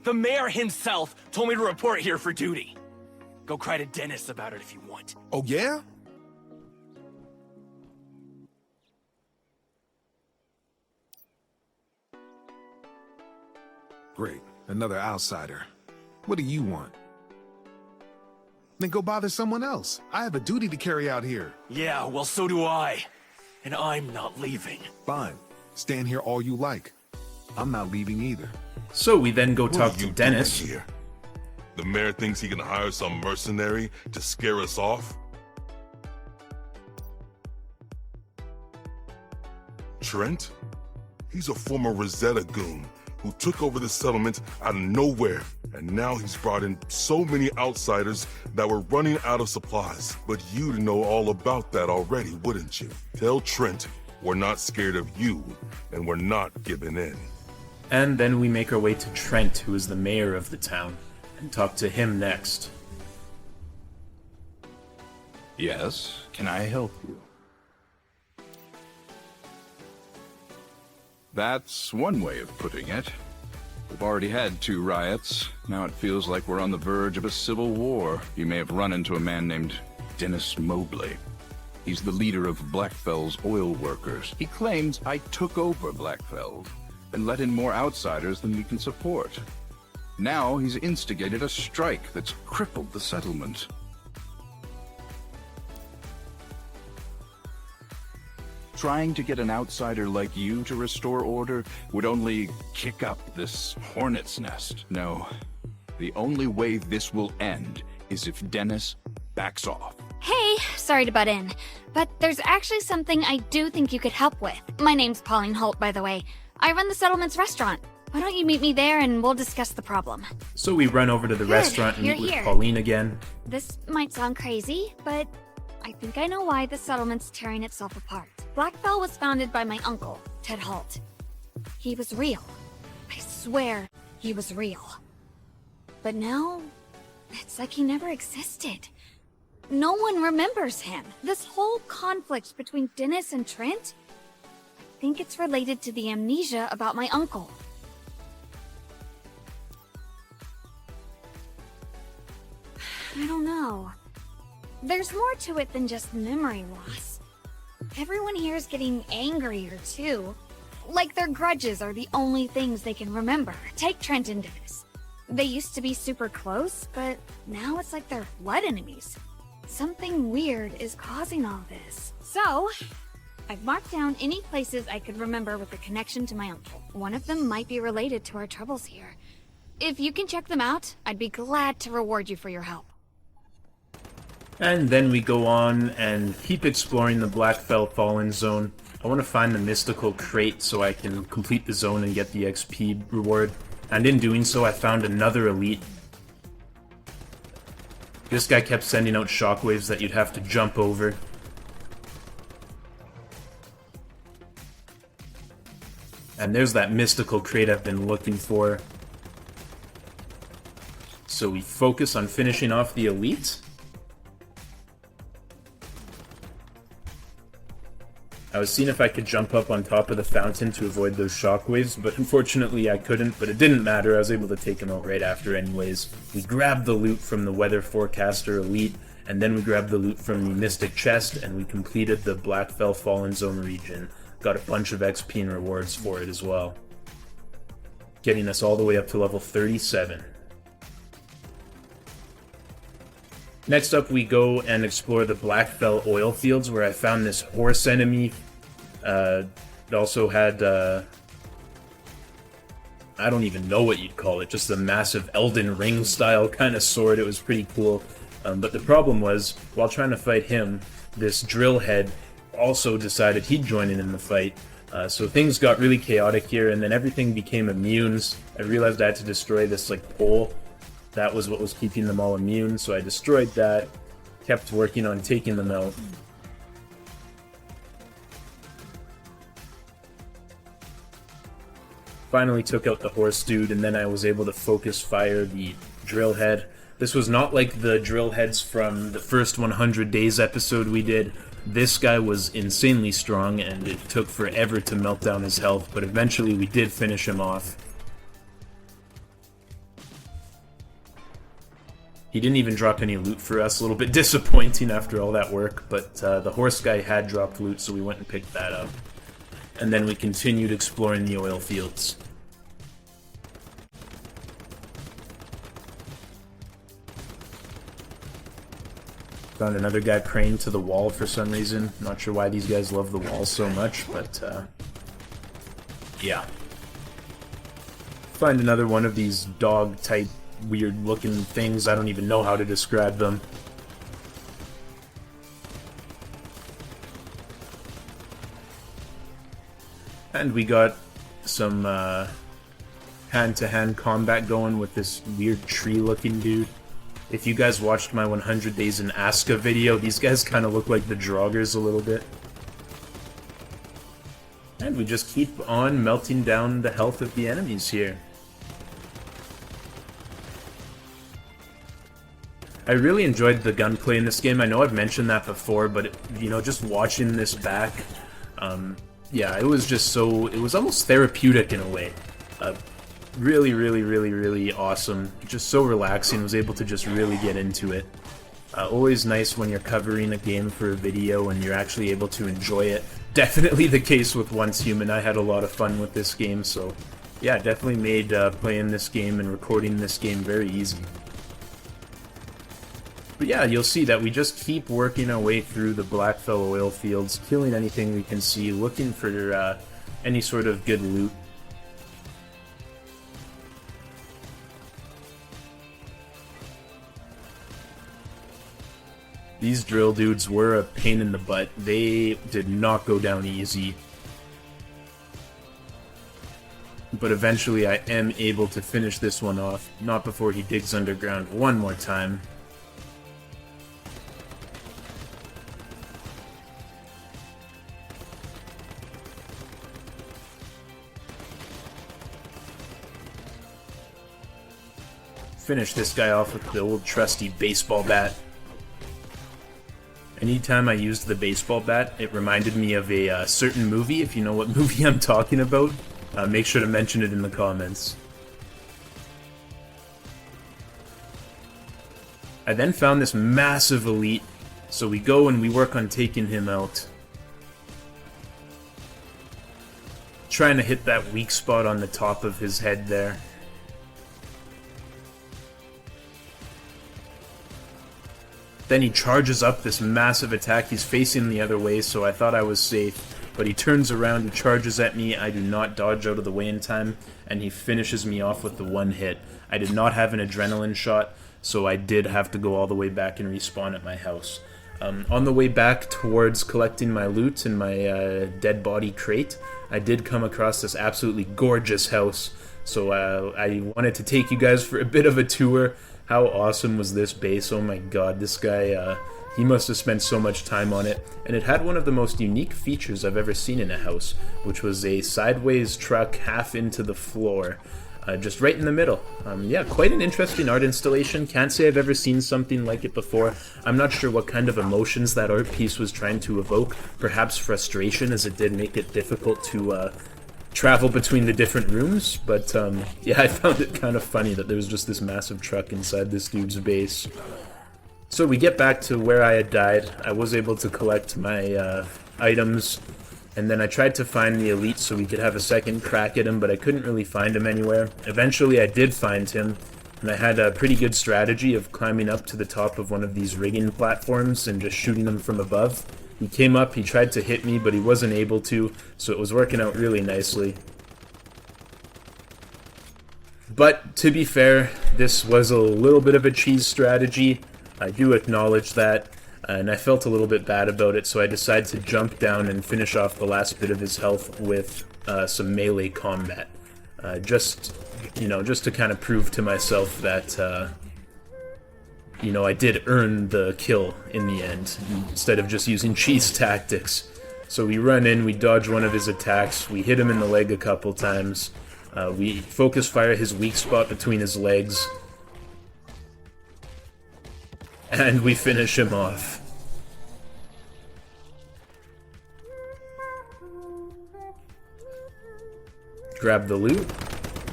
The mayor himself told me to report here for duty. Go cry to Dennis about it if you want. Oh, yeah? Great. Another outsider. What do you want? Then go bother someone else. I have a duty to carry out here. Yeah, well, so do I. And I'm not leaving. Fine. Stand here all you like. I'm not leaving either. So we then go talk to Dennis. Here? The mayor thinks he can hire some mercenary to scare us off? Trent? He's a former Rosetta goon who took over the settlement out of nowhere And now he's brought in so many outsiders that we're running out of supplies. But you'd know all about that already, wouldn't you? Tell Trent we're not scared of you, and we're not giving in. And then we make our way to Trent, who is the mayor of the town, and talk to him next. Yes, can I help you? That's one way of putting it. We've already had 2 riots. Now it feels like we're on the verge of a civil war. You may have run into a man named Dennis Mobley. He's the leader of Blackfell's oil workers. He claims I took over Blackfell and let in more outsiders than we can support. Now he's instigated a strike that's crippled the settlement. Trying to get an outsider like you to restore order would only kick up this hornet's nest. No, the only way this will end is if Dennis backs off. Hey, sorry to butt in, but there's actually something I do think you could help with. My name's Pauline Holt, by the way. I run the settlement's restaurant. Why don't you meet me there and we'll discuss the problem? So we run over to the restaurant and you're meet with here. Pauline again. This might sound crazy, but I think I know why the settlement's tearing itself apart. Blackfell was founded by my uncle, Ted Holt. He was real. I swear he was real. But now, it's like he never existed. No one remembers him. This whole conflict between Dennis and Trent, I think it's related to the amnesia about my uncle. I don't know. There's more to it than just memory loss. Everyone here is getting angrier, too. Like their grudges are the only things they can remember. Take Trent and Dennis. They used to be super close, but now it's like they're blood enemies. Something weird is causing all this. So, I've marked down any places I could remember with a connection to my uncle. One of them might be related to our troubles here. If you can check them out, I'd be glad to reward you for your help. And then we go on and keep exploring the Blackfell Fallen Zone. I want to find the mystical crate so I can complete the zone and get the XP reward. And in doing so, I found another elite. This guy kept sending out shockwaves that you'd have to jump over. And there's that mystical crate I've been looking for. So we focus on finishing off the elite. I was seeing if I could jump up on top of the fountain to avoid those shockwaves, but unfortunately I couldn't, but it didn't matter, I was able to take them out right after anyways. We grabbed the loot from the Weather Forecaster Elite, and then we grabbed the loot from the Mystic Chest, and we completed the Blackfell Fallen Zone region. Got a bunch of XP and rewards for it as well. Getting us all the way up to level 37. Next up, we go and explore the Blackfell oil fields, where I found this horse enemy. It also had, I don't even know what you'd call it, just a massive Elden Ring style kind of sword. It was pretty cool. But the problem was, while trying to fight him, this drill head also decided he'd join in the fight. So things got really chaotic here, and then everything became immunes. I realized I had to destroy this pole. That was what was keeping them all immune, so I destroyed that, kept working on taking them out. Finally took out the horse dude, and then I was able to focus fire the drill head. This was not like the drill heads from the first 100 Days episode we did. This guy was insanely strong, and it took forever to melt down his health, but eventually we did finish him off. He didn't even drop any loot for us, a little bit disappointing after all that work, but the horse guy had dropped loot, so we went and picked that up. And then we continued exploring the oil fields. Found another guy praying to the wall for some reason. Not sure why these guys love the wall so much, but yeah. Find another one of these dog-type weird looking things. I don't even know how to describe them. And we got some hand-to-hand combat going with this weird tree-looking dude. If you guys watched my 100 Days in Aska video, these guys kind of look like the Draugrs a little bit. And we just keep on melting down the health of the enemies here. I really enjoyed the gunplay in this game. I know I've mentioned that before, but, you know, just watching this back, yeah, it was just so... It was almost therapeutic in a way. Really, really, really, really awesome. Just so relaxing. Was able to just really get into it. Always nice when you're covering a game for a video and you're actually able to enjoy it. Definitely the case with Once Human. I had a lot of fun with this game, so yeah, definitely made playing this game and recording this game very easy. But yeah, you'll see that we just keep working our way through the Blackfell oil fields, killing anything we can see, looking for any sort of good loot. These drill dudes were a pain in the butt. They did not go down easy. But eventually I am able to finish this one off, not before he digs underground one more time. Finish this guy off with the old trusty baseball bat. Anytime I used the baseball bat, it reminded me of a certain movie. If you know what movie I'm talking about, make sure to mention it in the comments. I then found this massive elite, so we go and we work on taking him out. Trying to hit that weak spot on the top of his head there. Then he charges up this massive attack. He's facing the other way, so I thought I was safe. But he turns around, he charges at me, I do not dodge out of the way in time, and he finishes me off with the one hit. I did not have an adrenaline shot, so I did have to go all the way back and respawn at my house. On the way back towards collecting my loot and my dead body crate, I did come across this absolutely gorgeous house. So I wanted to take you guys for a bit of a tour. How awesome was this base? Oh my god, this guy, he must have spent so much time on it. And it had one of the most unique features I've ever seen in a house, which was a sideways truck half into the floor, just right in the middle. Yeah, quite an interesting art installation. Can't say I've ever seen something like it before. I'm not sure what kind of emotions that art piece was trying to evoke. Perhaps frustration, as it did make it difficult to travel between the different rooms, but yeah, I found it kind of funny that there was just this massive truck inside this dude's base. So we get back to where I had died. I was able to collect my items, and then I tried to find the elite so we could have a second crack at him, but I couldn't really find him anywhere. Eventually I did find him, and I had a pretty good strategy of climbing up to the top of one of these rigging platforms and just shooting him from above. He came up, he tried to hit me, but he wasn't able to, so it was working out really nicely. But, to be fair, this was a little bit of a cheese strategy. I do acknowledge that, and I felt a little bit bad about it, so I decided to jump down and finish off the last bit of his health with some melee combat. Just to kind of prove to myself that, you know, I did earn the kill in the end, instead of just using cheese tactics. So we run in, we dodge one of his attacks, we hit him in the leg a couple times, we focus fire his weak spot between his legs, and we finish him off. Grab the loot,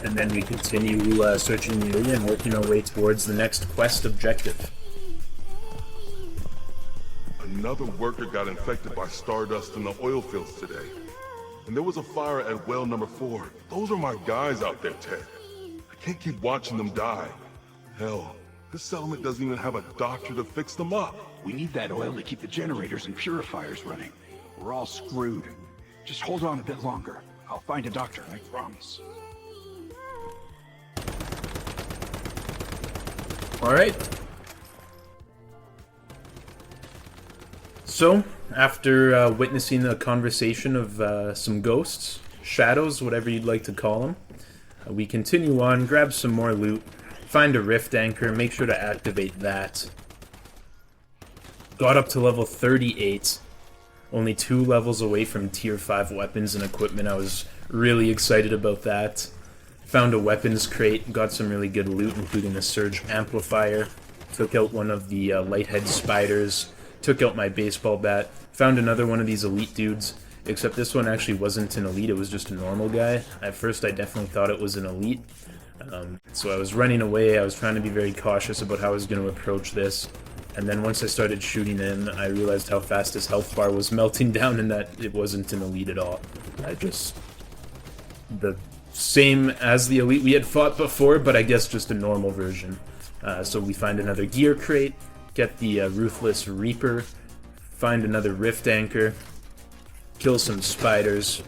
and then we continue searching the area and working our way towards the next quest objective. Another worker got infected by Stardust in the oil fields today. And there was a fire at well number 4. Those are my guys out there, Ted. I can't keep watching them die. Hell, this settlement doesn't even have a doctor to fix them up. We need that oil to keep the generators and purifiers running. We're all screwed. Just hold on a bit longer. I'll find a doctor, I promise. Alright. So, after witnessing a conversation of some ghosts, shadows, whatever you'd like to call them, We continue on, grab some more loot, find a rift anchor, make sure to activate that. Got up to level 38, only 2 levels away from tier 5 weapons and equipment. I was really excited about that. Found a weapons crate, got some really good loot, including a surge amplifier. Took out one of the lighthead spiders, took out my baseball bat, found another one of these elite dudes, except this one actually wasn't an elite, it was just a normal guy. At first I definitely thought it was an elite. So I was running away, I was trying to be very cautious about how I was going to approach this. And then once I started shooting in, I realized how fast his health bar was melting down and that it wasn't an elite at all. The same as the elite we had fought before, but I guess just a normal version. So we find another gear crate, get the Ruthless Reaper, find another rift anchor, kill some spiders,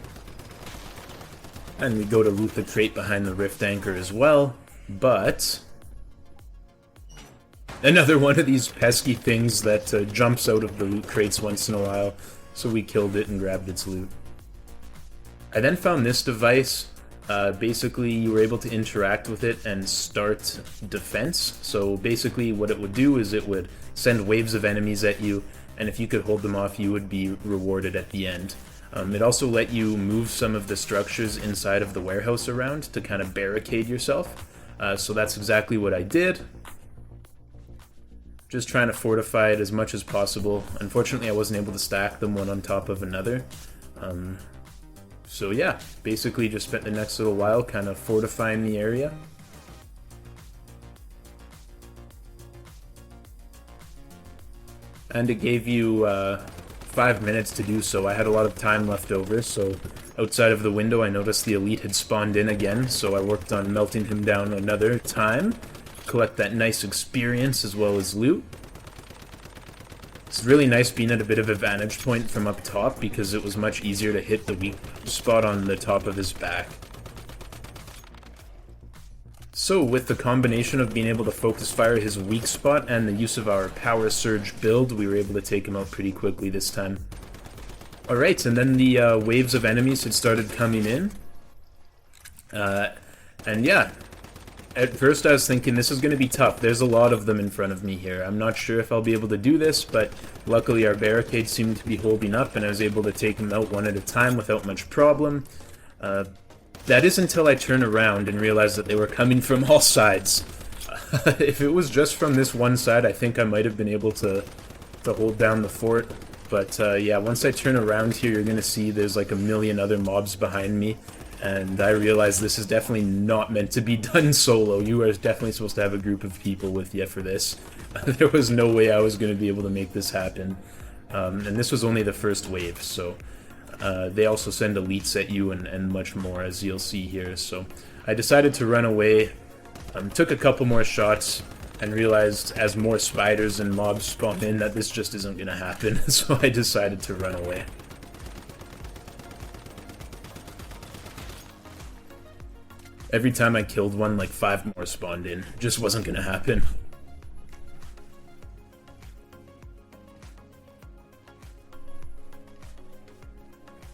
and we go to loot the crate behind the rift anchor as well, but another one of these pesky things that jumps out of the loot crates once in a while, so we killed it and grabbed its loot. I then found this device. Basically, you were able to interact with it and start defense. So basically what it would do is it would send waves of enemies at you, and if you could hold them off, you would be rewarded at the end. It also let you move some of the structures inside of the warehouse around to kind of barricade yourself. So that's exactly what I did. Just trying to fortify it as much as possible. Unfortunately, I wasn't able to stack them one on top of another. So yeah, basically just spent the next little while kind of fortifying the area. And it gave you 5 minutes to do so. I had a lot of time left over, so outside of the window I noticed the elite had spawned in again, so I worked on melting him down another time. Collect that nice experience as well as loot. It's really nice being at a bit of a vantage point from up top because it was much easier to hit the weak spot on the top of his back. So with the combination of being able to focus fire his weak spot and the use of our power surge build, we were able to take him out pretty quickly this time. Alright, and then the waves of enemies had started coming in. And yeah, at first I was thinking this is going to be tough. There's a lot of them in front of me here. I'm not sure if I'll be able to do this, but luckily our barricades seemed to be holding up and I was able to take them out one at a time without much problem. That is until I turn around and realize that they were coming from all sides. If it was just from this one side, I think I might have been able to hold down the fort. But yeah, once I turn around here, you're going to see there's like a million other mobs behind me. And I realize this is definitely not meant to be done solo. You are definitely supposed to have a group of people with you for this. There was no way I was going to be able to make this happen. And this was only the first wave, so they also send elites at you and much more, as you'll see here. So I decided to run away, took a couple more shots, and realized as more spiders and mobs spawn in that this just isn't going to happen. So I decided to run away. Every time I killed one, like 5 more spawned in. Just wasn't gonna happen.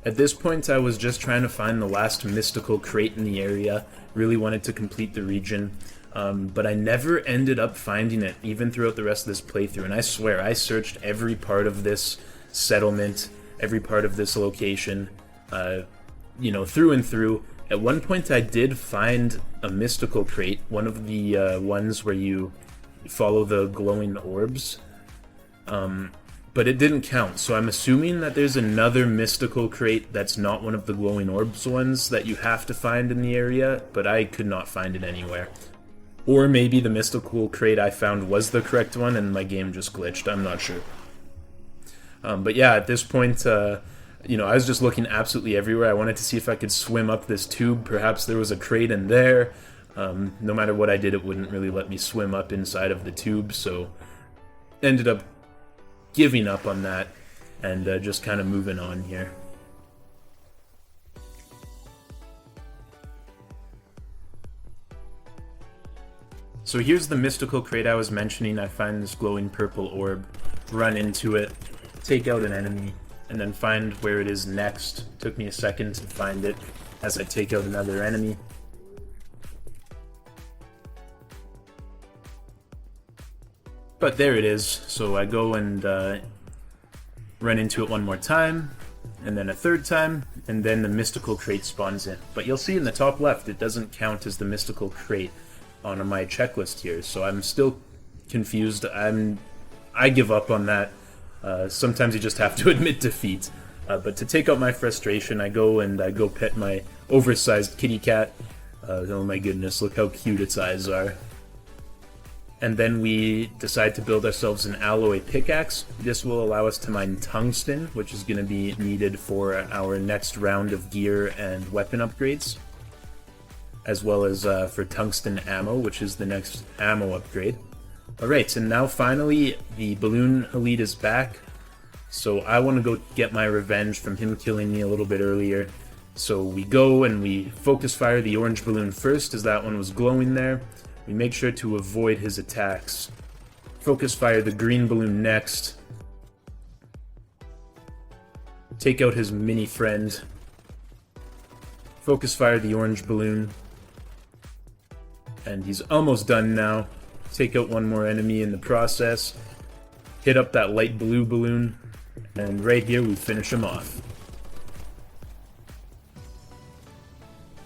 At this point, I was just trying to find the last mystical crate in the area. Really wanted to complete the region. But I never ended up finding it, even throughout the rest of this playthrough. And I swear, I searched every part of this settlement, every part of this location, you know, through and through. At one point I did find a mystical crate, one of the ones where you follow the glowing orbs, but it didn't count, so I'm assuming that there's another mystical crate that's not one of the glowing orbs ones that you have to find in the area, but I could not find it anywhere. Or maybe the mystical crate I found was the correct one and my game just glitched, I'm not sure. But yeah, at this point, you know, I was just looking absolutely everywhere. I wanted to see if I could swim up this tube. Perhaps there was a crate in there. No matter what I did, it wouldn't really let me swim up inside of the tube, so ended up giving up on that and just kind of moving on here. So here's the mystical crate I was mentioning. I find this glowing purple orb, run into it, take out an enemy, and then find where it is next. Took me a second to find it as I take out another enemy. But there it is. So I go and run into it one more time, and then a third time, and then the mystical crate spawns in. But you'll see in the top left, it doesn't count as the mystical crate on my checklist here, so I'm still confused. I give up on that. Sometimes you just have to admit defeat. But to take out my frustration, I go pet my oversized kitty cat. Oh my goodness, look how cute its eyes are. And then we decide to build ourselves an alloy pickaxe. This will allow us to mine tungsten, which is going to be needed for our next round of gear and weapon upgrades, as well as for tungsten ammo, which is the next ammo upgrade. Alright, and now finally the balloon elite is back, so I want to go get my revenge from him killing me a little bit earlier. So we go and we focus fire the orange balloon first, as that one was glowing there. We make sure to avoid his attacks. Focus fire the green balloon next. Take out his mini friend. Focus fire the orange balloon. And he's almost done now. Take out one more enemy in the process. Hit up that light blue balloon. And right here we finish him off.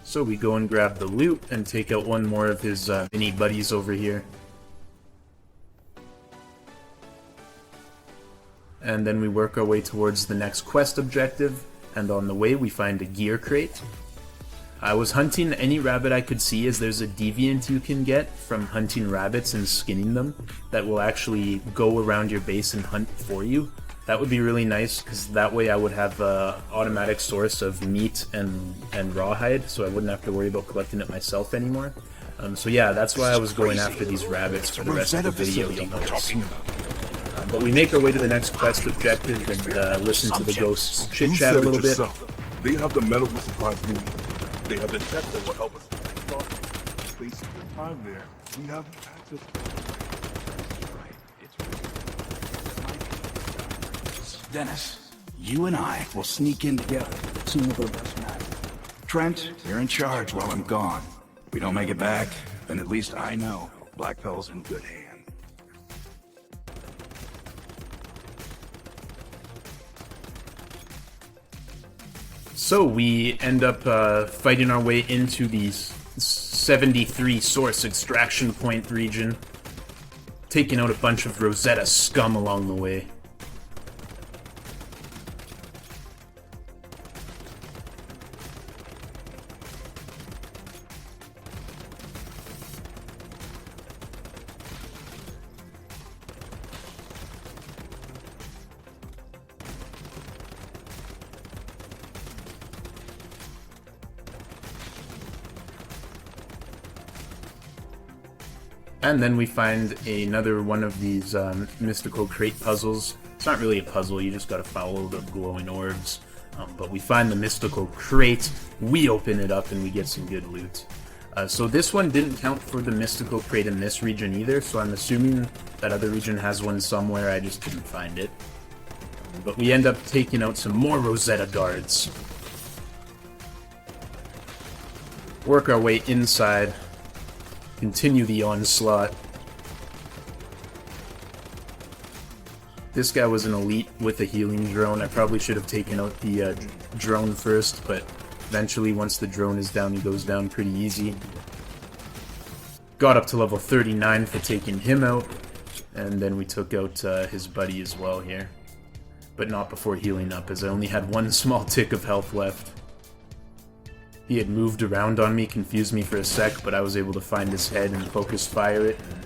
So we go and grab the loot and take out one more of his mini buddies over here. And then we work our way towards the next quest objective, and on the way we find a gear crate. I was hunting any rabbit I could see, as there's a deviant you can get from hunting rabbits and skinning them that will actually go around your base and hunt for you. That would be really nice, because that way I would have an automatic source of meat and rawhide, so I wouldn't have to worry about collecting it myself anymore. So yeah, that's why I was going after these rabbits for the rest of the video, you'll notice. But we make our way to the next quest objective and listen to the ghosts chit-chat a little bit. They have the metal supplies we need. They have the tech that will help us. Wasting your time there. We have access. Dennis, you and I will sneak in together. Soon we'll go best man. Trent, you're in charge while I'm gone. If we don't make it back, then at least I know Blackfell's in good hands. So we end up fighting our way into the 73 source extraction point region, taking out a bunch of Rosetta scum along the way. And then we find another one of these mystical crate puzzles. It's not really a puzzle, you just gotta follow the glowing orbs. But we find the mystical crate, we open it up, and we get some good loot. So this one didn't count for the mystical crate in this region either, so I'm assuming that other region has one somewhere, I just couldn't find it. But we end up taking out some more Rosetta guards. Work our way inside. Continue the onslaught. This guy was an elite with a healing drone. I probably should have taken out the drone first, but eventually once the drone is down, he goes down pretty easy. Got up to level 39 for taking him out, and then we took out his buddy as well here. But not before healing up, as I only had one small tick of health left. He had moved around on me, confused me for a sec, but I was able to find his head and focus fire it. And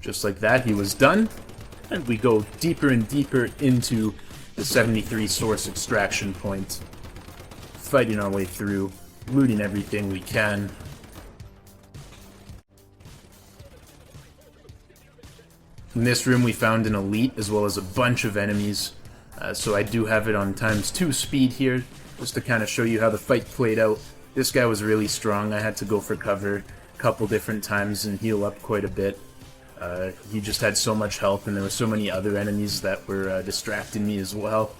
just like that, he was done. And we go deeper and deeper into the 73 source extraction point. Fighting our way through, looting everything we can. In this room we found an elite as well as a bunch of enemies. So I do have it on ×2 speed here, just to kind of show you how the fight played out. This guy was really strong. I had to go for cover a couple different times and heal up quite a bit. He just had so much health, and there were so many other enemies that were distracting me as well.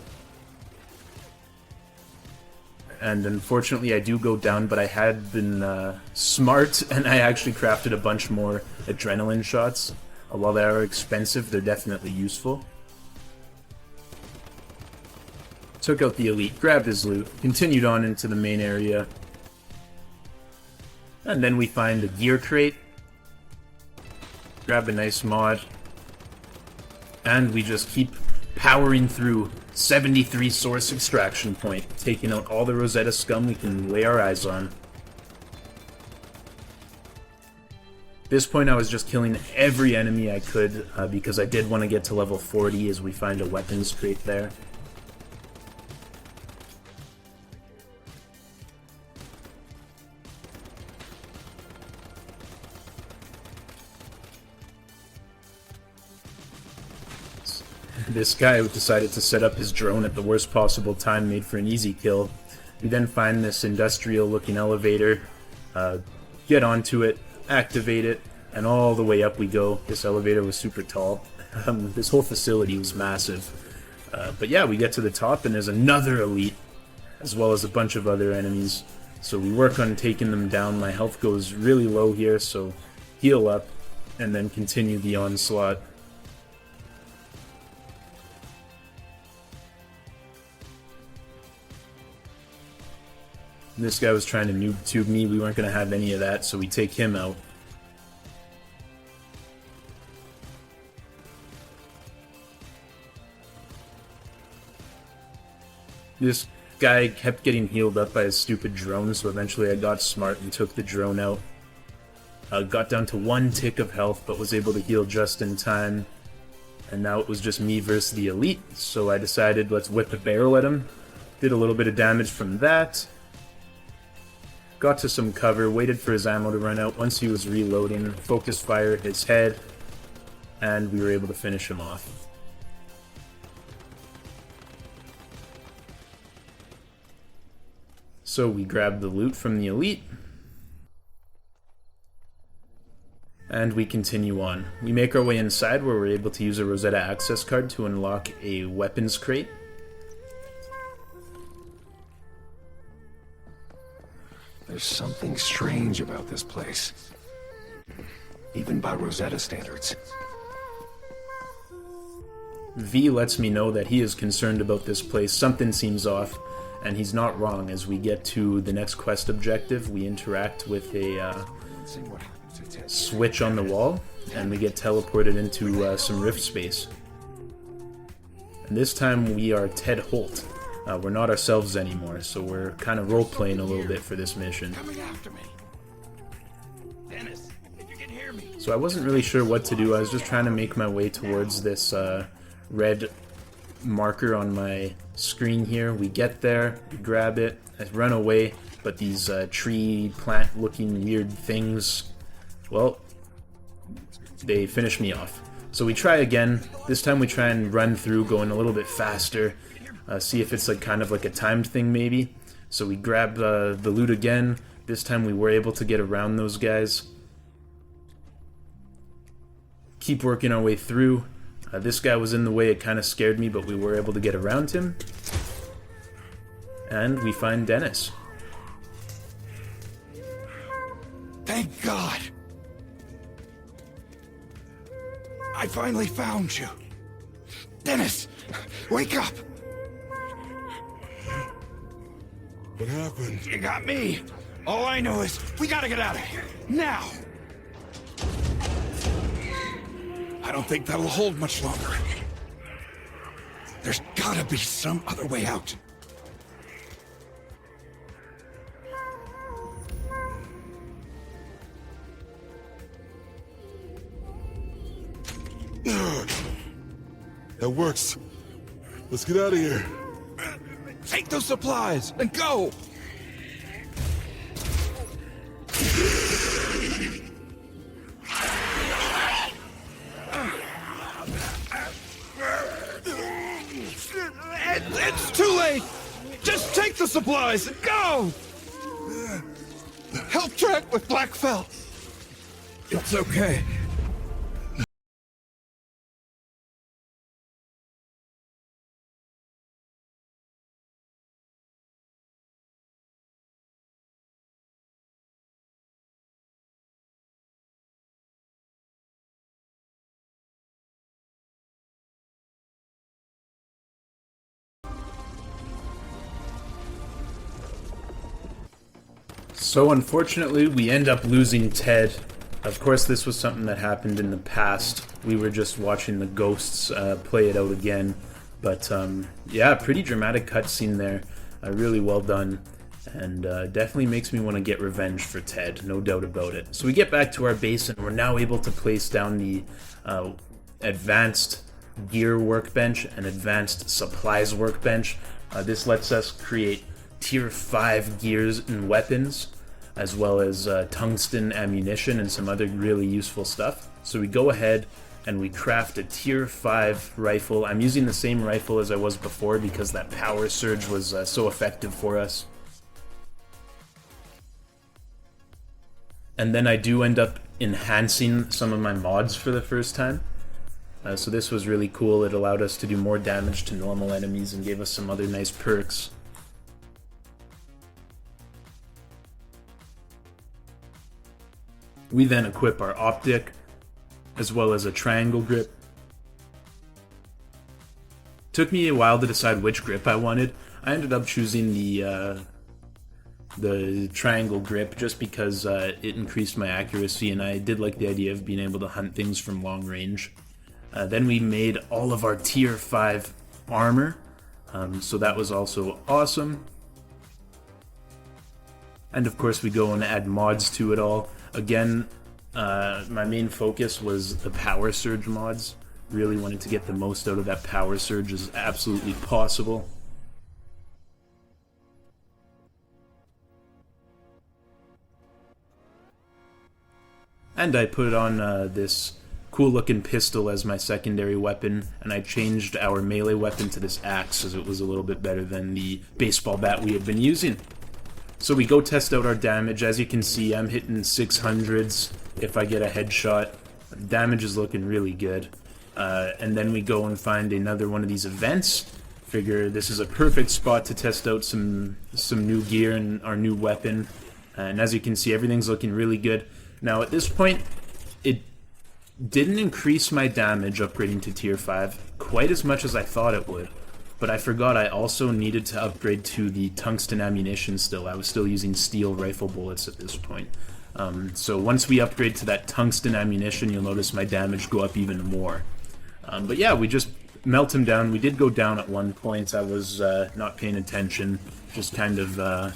And unfortunately I do go down, but I had been smart, and I actually crafted a bunch more adrenaline shots. While they are expensive, they're definitely useful. Took out the elite, grabbed his loot, continued on into the main area. And then we find a gear crate. Grab a nice mod. And we just keep powering through 73 source extraction point, taking out all the Rosetta scum we can lay our eyes on. At this point I was just killing every enemy I could, because I did want to get to level 40 as we find a weapons crate there. This guy decided to set up his drone at the worst possible time, made for an easy kill. We then find this industrial looking elevator, get onto it, activate it, and all the way up we go. This elevator was super tall. This whole facility was massive. But yeah, we get to the top and there's another elite, as well as a bunch of other enemies. So we work on taking them down. My health goes really low here, so heal up and then continue the onslaught. This guy was trying to noob tube me. We weren't going to have any of that, so we take him out. This guy kept getting healed up by his stupid drone, so eventually I got smart and took the drone out. Got down to 1 tick of health, but was able to heal just in time. And now it was just me versus the elite, so I decided let's whip a barrel at him. Did a little bit of damage from that. Got to some cover, waited for his ammo to run out. Once he was reloading, focus fire his head, and we were able to finish him off. So we grabbed the loot from the elite, and we continue on. We make our way inside where we're able to use a Rosetta access card to unlock a weapons crate. There's something strange about this place. Even by Rosetta standards. V lets me know that he is concerned about this place. Something seems off, and he's not wrong. As we get to the next quest objective, we interact with a switch on the wall, and we get teleported into some rift space. And this time we are Ted Holt. We're not ourselves anymore, so we're kind of role-playing a little bit for this mission. So I wasn't really sure what to do. I was just trying to make my way towards this red marker on my screen here. We get there, we grab it, I run away, but these tree plant-looking weird things, well, they finish me off. So we try again. This time we try and run through, going a little bit faster. See if it's like kind of like a timed thing maybe. So we grab the loot again. This time we were able to get around those guys. Keep working our way through. This guy was in the way, it kind of scared me, but we were able to get around him. And we find Dennis. Thank God! I finally found you! Dennis! Wake up! What happened? You got me! All I know is, we gotta get out of here! Now! I don't think that'll hold much longer. There's gotta be some other way out. That works. Let's get out of here. Take those supplies and go! It's too late! Just take the supplies and go! Help track with Blackfell. It's okay. So unfortunately, we end up losing Ted. Of course, this was something that happened in the past. We were just watching the ghosts play it out again. But yeah, pretty dramatic cutscene there. Really well done. And definitely makes me want to get revenge for Ted, no doubt about it. So we get back to our base, and we're now able to place down the advanced gear workbench and advanced supplies workbench. This lets us create tier 5 gears and weapons, as well as tungsten ammunition and some other really useful stuff. So we go ahead and we craft a tier 5 rifle. I'm using the same rifle as I was before because that power surge was so effective for us. And then I do end up enhancing some of my mods for the first time. So this was really cool. It allowed us to do more damage to normal enemies and gave us some other nice perks. We then equip our optic, as well as a triangle grip. Took me a while to decide which grip I wanted. I ended up choosing the triangle grip just because it increased my accuracy, and I did like the idea of being able to hunt things from long range. Then we made all of our tier 5 armor, so that was also awesome. And of course we go and add mods to it all. Again, my main focus was the power surge mods. Really wanted to get the most out of that power surge as absolutely possible. And I put on this cool looking pistol as my secondary weapon, and I changed our melee weapon to this axe as it was a little bit better than the baseball bat we had been using. So we go test out our damage. As you can see, I'm hitting 600s if I get a headshot. The damage is looking really good. And then we go and find another one of these events. Figure this is a perfect spot to test out some new gear and our new weapon. And as you can see, everything's looking really good. Now at this point, it didn't increase my damage upgrading to tier 5 quite as much as I thought it would. But I forgot I also needed to upgrade to the tungsten ammunition still. I was still using steel rifle bullets at this point. So once we upgrade to that tungsten ammunition, you'll notice my damage go up even more. But yeah, we just melt him down. We did go down at one point. I was not paying attention, just kind of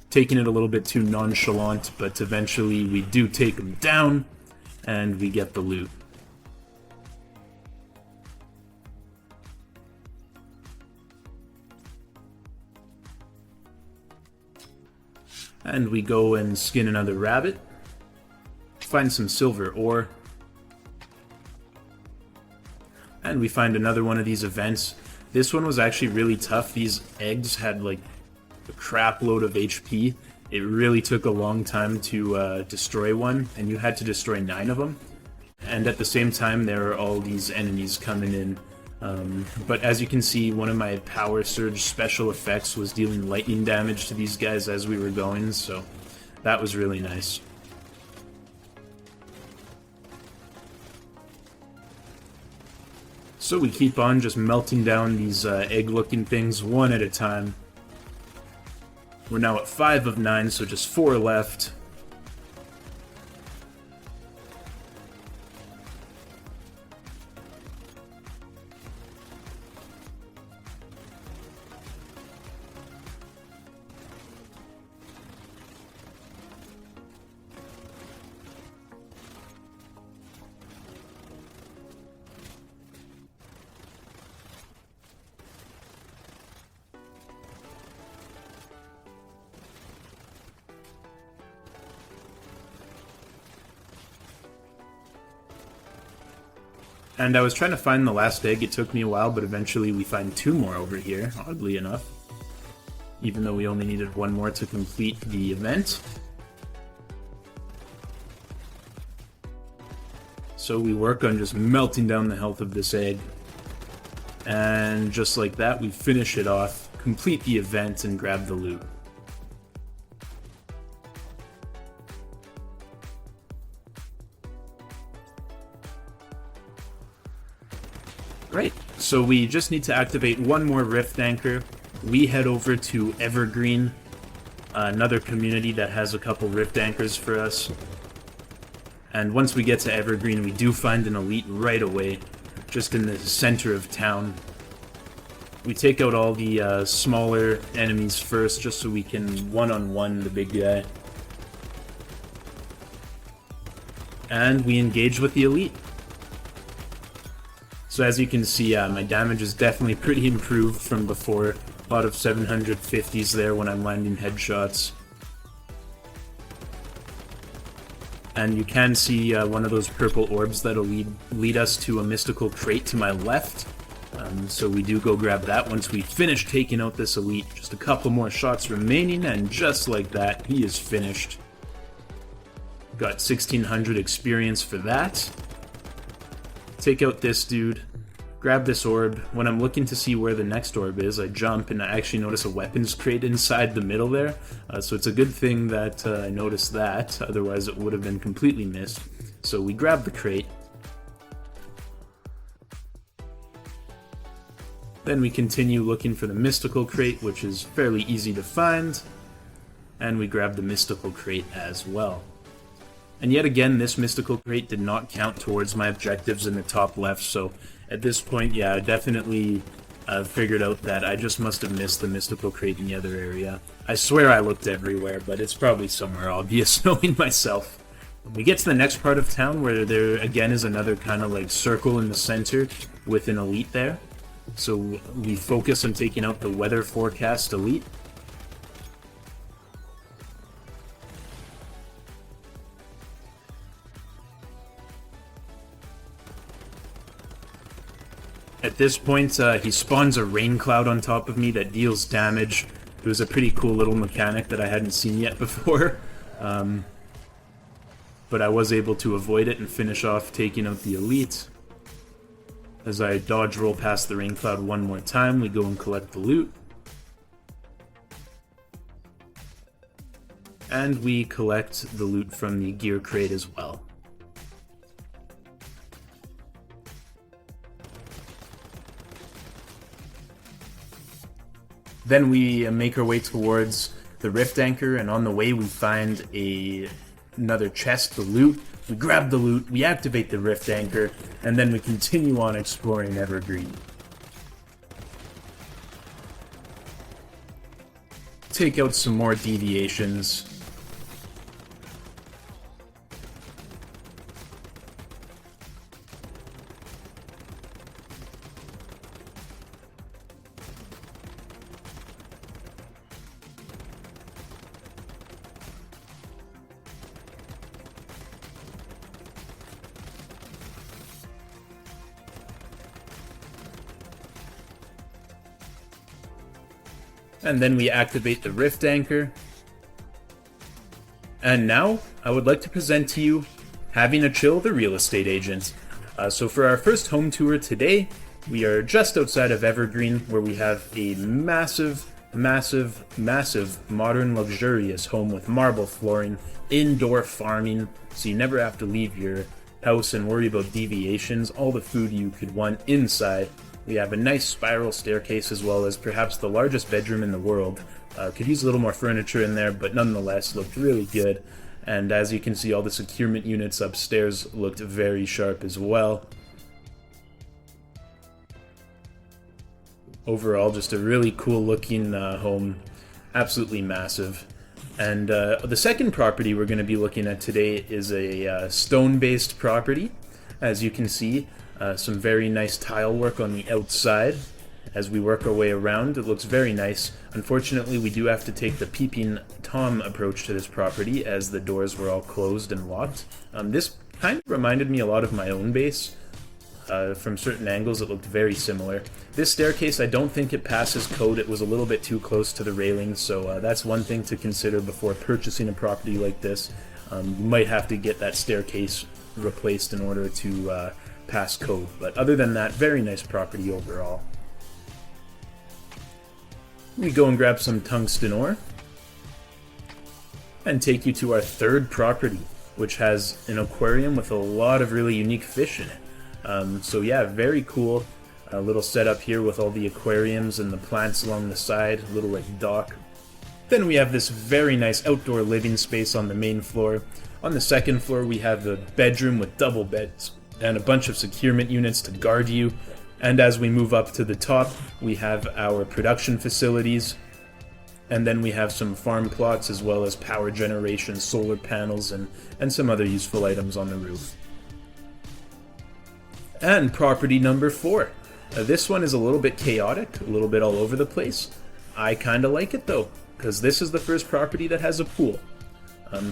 taking it a little bit too nonchalant, but eventually we do take him down, and we get the loot. And we go and skin another rabbit, find some silver ore, and we find another one of these events. This one was actually really tough. These eggs had like a crap load of HP. It really took a long time to destroy one, and you had to destroy 9 of them. And at the same time, there are all these enemies coming in. But as you can see, one of my power surge special effects was dealing lightning damage to these guys as we were going, so that was really nice. So we keep on just melting down these egg-looking things one at a time. We're now at 5 of 9, so just 4 left. And I was trying to find the last egg. It took me a while, but eventually we find 2 more over here, oddly enough. Even though we only needed 1 more to complete the event. So we work on just melting down the health of this egg. And just like that, we finish it off, complete the event, and grab the loot. Right, so we just need to activate 1 more rift anchor. We head over to Evergreen, another community that has a couple rift anchors for us. And once we get to Evergreen, we do find an elite right away, just in the center of town. We take out all the smaller enemies first, just so we can one-on-one the big guy. And we engage with the elite. So as you can see, my damage is definitely pretty improved from before. A lot of 750s there when I'm landing headshots. And you can see one of those purple orbs that'll lead us to a mystical crate to my left. So we do go grab that once we finish taking out this elite. Just a couple more shots remaining, and just like that, he is finished. Got 1600 experience for that. Take out this dude. Grab this orb. When I'm looking to see where the next orb is, I jump and I actually notice a weapons crate inside the middle there. So it's a good thing that I noticed that, otherwise it would have been completely missed. So we grab the crate. Then we continue looking for the mystical crate, which is fairly easy to find. And we grab the mystical crate as well. And yet again, this mystical crate did not count towards my objectives in the top left, so at this point, yeah, I definitely figured out that I just must have missed the mystical crate in the other area. I swear I looked everywhere, but it's probably somewhere obvious, knowing myself. We get to the next part of town, where there again is another kind of like circle in the center with an elite there. So we focus on taking out the weather forecast elite. At this point, he spawns a rain cloud on top of me that deals damage. It was a pretty cool little mechanic that I hadn't seen yet before. But I was able to avoid it and finish off taking out the elite. As I dodge roll past the rain cloud one more time, we go and collect the loot. And we collect the loot from the gear crate as well. Then we make our way towards the rift anchor, and on the way we find another chest to loot. We grab the loot, we activate the rift anchor, and then we continue on exploring Evergreen. Take out some more deviations. And then we activate the rift anchor. And now, I would like to present to you HaveAChill, the real estate agent. So for our first home tour today, we are just outside of Evergreen, where we have a massive, modern, luxurious home with marble flooring, indoor farming, so you never have to leave your house and worry about deviations, all the food you could want inside. We have a nice spiral staircase, as well as perhaps the largest bedroom in the world. Could use a little more furniture in there, but nonetheless looked really good. And as you can see, all the securement units upstairs looked very sharp as well. Overall, just a really cool looking home, absolutely massive. And the second property we're going to be looking at today is a stone-based property. As you can see, some very nice tile work on the outside. As we work our way around, it looks very nice. Unfortunately, we do have to take the peeping Tom approach to this property, as the doors were all closed and locked. This kind of reminded me a lot of my own base. From certain angles, it looked very similar. This staircase, I don't think it passes code. It was a little bit too close to the railings, so that's one thing to consider before purchasing a property like this. You might have to get that staircase replaced in order to pass code. But other than that, very nice property overall. We go and grab some tungsten ore and take you to our third property, which has an aquarium with a lot of really unique fish in it. So yeah, very cool. A little setup here with all the aquariums and the plants along the side, a little like dock. Then we have this very nice outdoor living space on the main floor. On the second floor we have a bedroom with double beds and a bunch of securement units to guard you. And as we move up to the top, we have our production facilities. And then we have some farm plots as well as power generation, solar panels, and some other useful items on the roof. And property number 4. This one is a little bit chaotic, a little bit all over the place. I kind of like it though, because this is the first property that has a pool.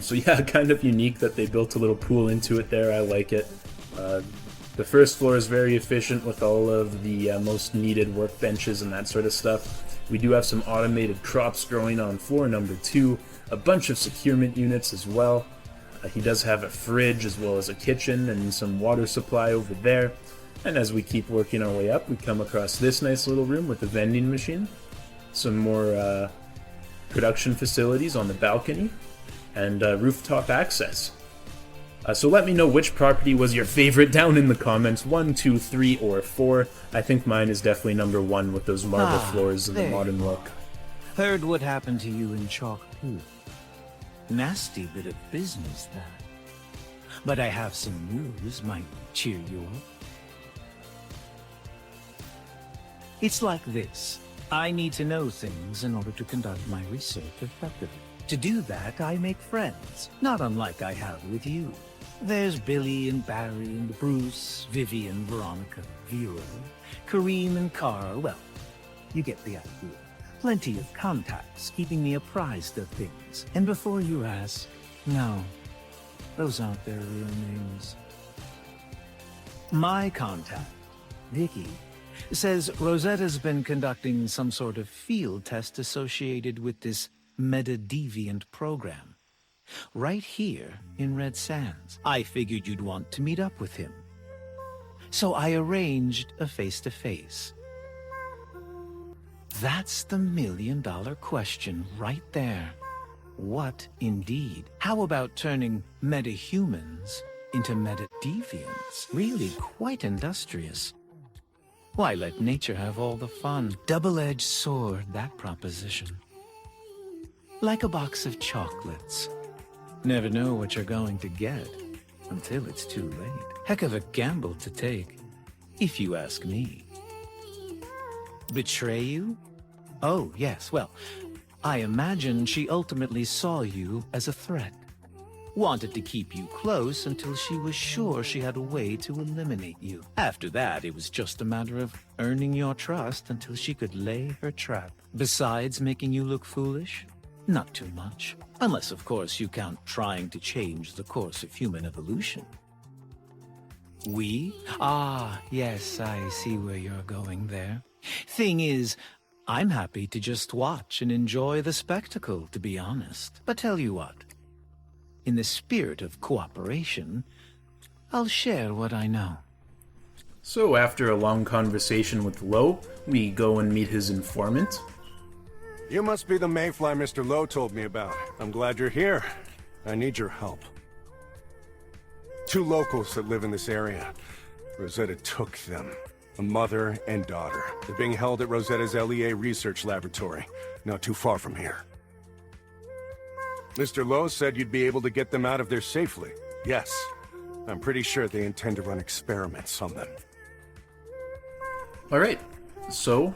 So yeah, kind of unique that they built a little pool into it there. I like it. The first floor is very efficient with all of the most needed workbenches and that sort of stuff. We do have some automated crops growing on floor number 2, a bunch of securement units as well. He does have a fridge as well as a kitchen and some water supply over there. And as we keep working our way up, we come across this nice little room with a vending machine, some more production facilities on the balcony, and rooftop access. So let me know which property was your favorite down in the comments, 1, 2, 3, or 4. I think mine is definitely number 1 with those marble floors and the modern look. Heard what happened to you in Chalk too. Nasty bit of business, that. But I have some news might cheer you up. It's like this. I need to know things in order to conduct my research effectively. To do that, I make friends, not unlike I have with you. There's Billy and Barry and Bruce, Vivian, Veronica, Vera, Kareem and Carl. Well, you get the idea. Plenty of contacts keeping me apprised of things. And before you ask, no, those aren't their real names. My contact, Vicky, says Rosetta's been conducting some sort of field test associated with this meta-deviant program. Right here in Red Sands. I figured you'd want to meet up with him. So I arranged a face-to-face. That's the million-dollar question right there. What indeed? How about turning meta-humans into meta-deviants? Really quite industrious. Why let nature have all the fun? Double-edged sword, that proposition. Like a box of chocolates. Never know what you're going to get until it's too late. Heck of a gamble to take, if you ask me. Betray you? Oh, yes, well, I imagine she ultimately saw you as a threat. Wanted to keep you close until she was sure she had a way to eliminate you. After that, it was just a matter of earning your trust until she could lay her trap. Besides making you look foolish, not too much. Unless, of course, you count trying to change the course of human evolution. We? Ah, yes, I see where you're going there. Thing is, I'm happy to just watch and enjoy the spectacle, to be honest. But tell you what, in the spirit of cooperation, I'll share what I know. So after a long conversation with Lowe, we go and meet his informant. You must be the mayfly Mr. Lowe told me about. I'm glad you're here. I need your help. 2 locals that live in this area. Rosetta took them. A mother and daughter. They're being held at Rosetta's Lea Research Laboratory, not too far from here. Mr. Lowe said you'd be able to get them out of there safely. Yes. I'm pretty sure they intend to run experiments on them. Alright. So,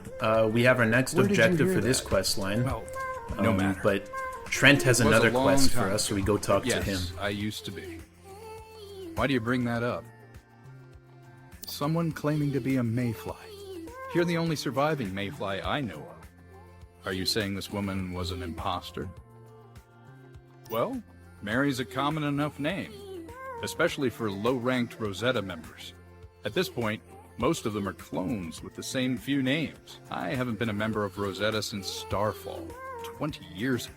we have our next objective for this quest line. Well, no matter. But Trent has another quest for us, so we go talk to him. Yes, I used to be. Why do you bring that up? Someone claiming to be a mayfly. You're the only surviving mayfly I know of. Are you saying this woman was an imposter? Well, Mary's a common enough name, especially for low-ranked Rosetta members. At this point, most of them are clones with the same few names. I haven't been a member of Rosetta since Starfall, 20 years ago.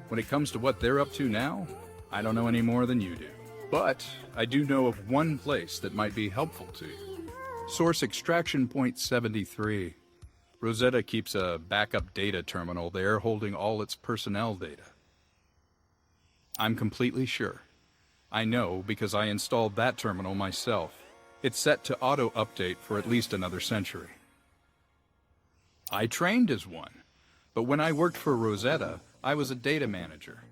When it comes to what they're up to now, I don't know any more than you do. But I do know of one place that might be helpful to you. Source Extraction Point 73. Rosetta keeps a backup data terminal there holding all its personnel data. I'm completely sure. I know because I installed that terminal myself. It's set to auto-update for at least another century. I trained as one, but when I worked for Rosetta, I was a data manager.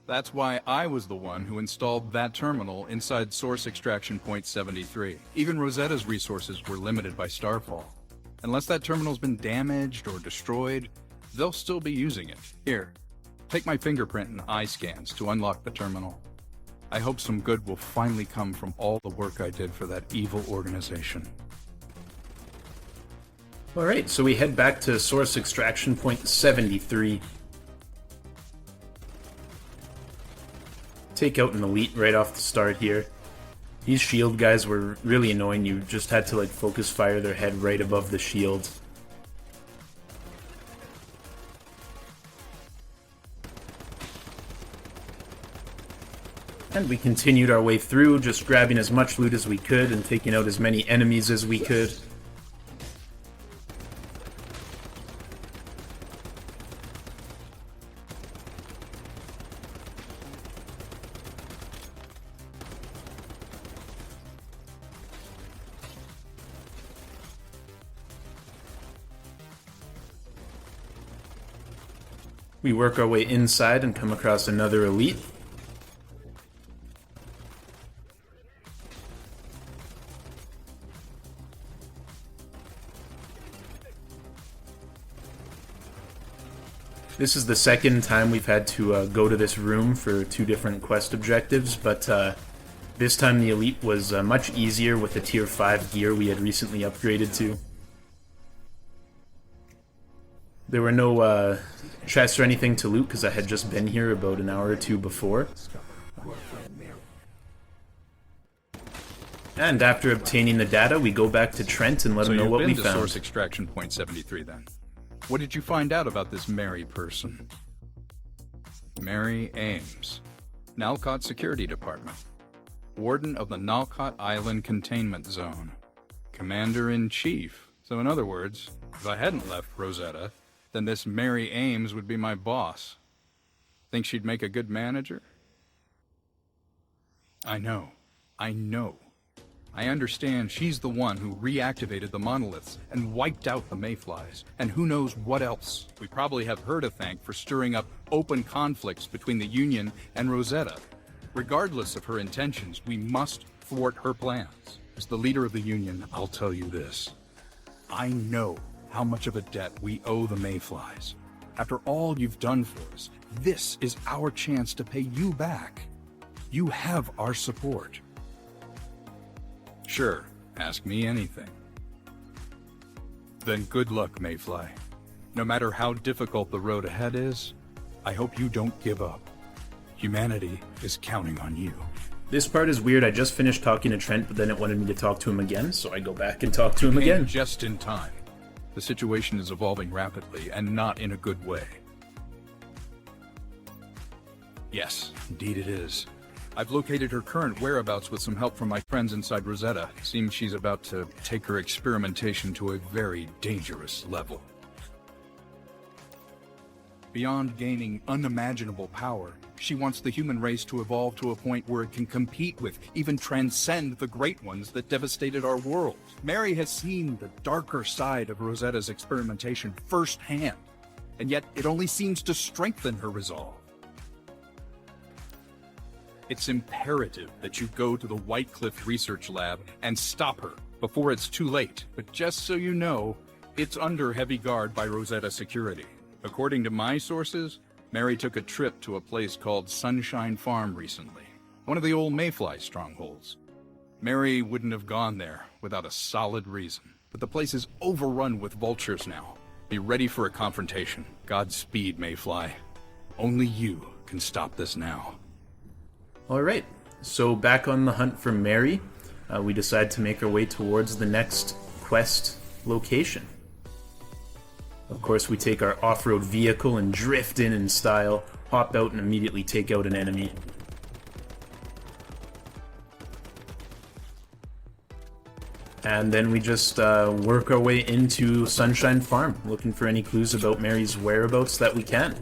That's why I was the one who installed that terminal inside Source Extraction Point 73. Even Rosetta's resources were limited by Starfall. Unless that terminal's been damaged or destroyed, they'll still be using it. Here, take my fingerprint and eye scans to unlock the terminal. I hope some good will finally come from all the work I did for that evil organization. Alright, so we head back to Source Extraction Point 73. Take out an elite right off the start here. These shield guys were really annoying. You just had to like focus fire their head right above the shield. And we continued our way through, just grabbing as much loot as we could and taking out as many enemies as we could. We work our way inside and come across another elite. This is the second time we've had to go to this room for 2 different quest objectives, but this time the elite was much easier with the tier 5 gear we had recently upgraded to. There were no chests or anything to loot because I had just been here about an hour or 2 before. And after obtaining the data, we go back to Trent and let him know what we found. So you've been to Source Extraction Point 73 then? What did you find out about this Mary person? Mary Ames, Nalcott Security Department, Warden of the Nalcott Island Containment Zone, Commander-in-Chief. So in other words, if I hadn't left Rosetta, then this Mary Ames would be my boss. Think she'd make a good manager? I know. I understand she's the one who reactivated the monoliths and wiped out the mayflies, and who knows what else. We probably have her to thank for stirring up open conflicts between the Union and Rosetta. Regardless of her intentions, we must thwart her plans. As the leader of the Union, I'll tell you this. I know how much of a debt we owe the mayflies. After all you've done for us, this is our chance to pay you back. You have our support. Sure, ask me anything. Then good luck, Mayfly. No matter how difficult the road ahead is, I hope you don't give up. Humanity is counting on you. This part is weird. I just finished talking to Trent, but then it wanted me to talk to him again, so I go back and talk to him again. Just in time. The situation is evolving rapidly, and not in a good way. Yes, indeed it is. I've located her current whereabouts with some help from my friends inside Rosetta. Seems she's about to take her experimentation to a very dangerous level. Beyond gaining unimaginable power, she wants the human race to evolve to a point where it can compete with, even transcend the great ones that devastated our world. Mary has seen the darker side of Rosetta's experimentation firsthand, and yet it only seems to strengthen her resolve. It's imperative that you go to the Whitecliff Research Lab and stop her before it's too late. But just so you know, it's under heavy guard by Rosetta Security. According to my sources, Mary took a trip to a place called Sunshine Farm recently, one of the old Mayfly strongholds. Mary wouldn't have gone there without a solid reason. But the place is overrun with vultures now. Be ready for a confrontation. Godspeed, Mayfly. Only you can stop this now. Alright, so back on the hunt for Mary, we decide to make our way towards the next quest location. Of course, we take our off-road vehicle and drift in style, hop out and immediately take out an enemy. And then we just work our way into Sunshine Farm, looking for any clues about Mary's whereabouts that we can.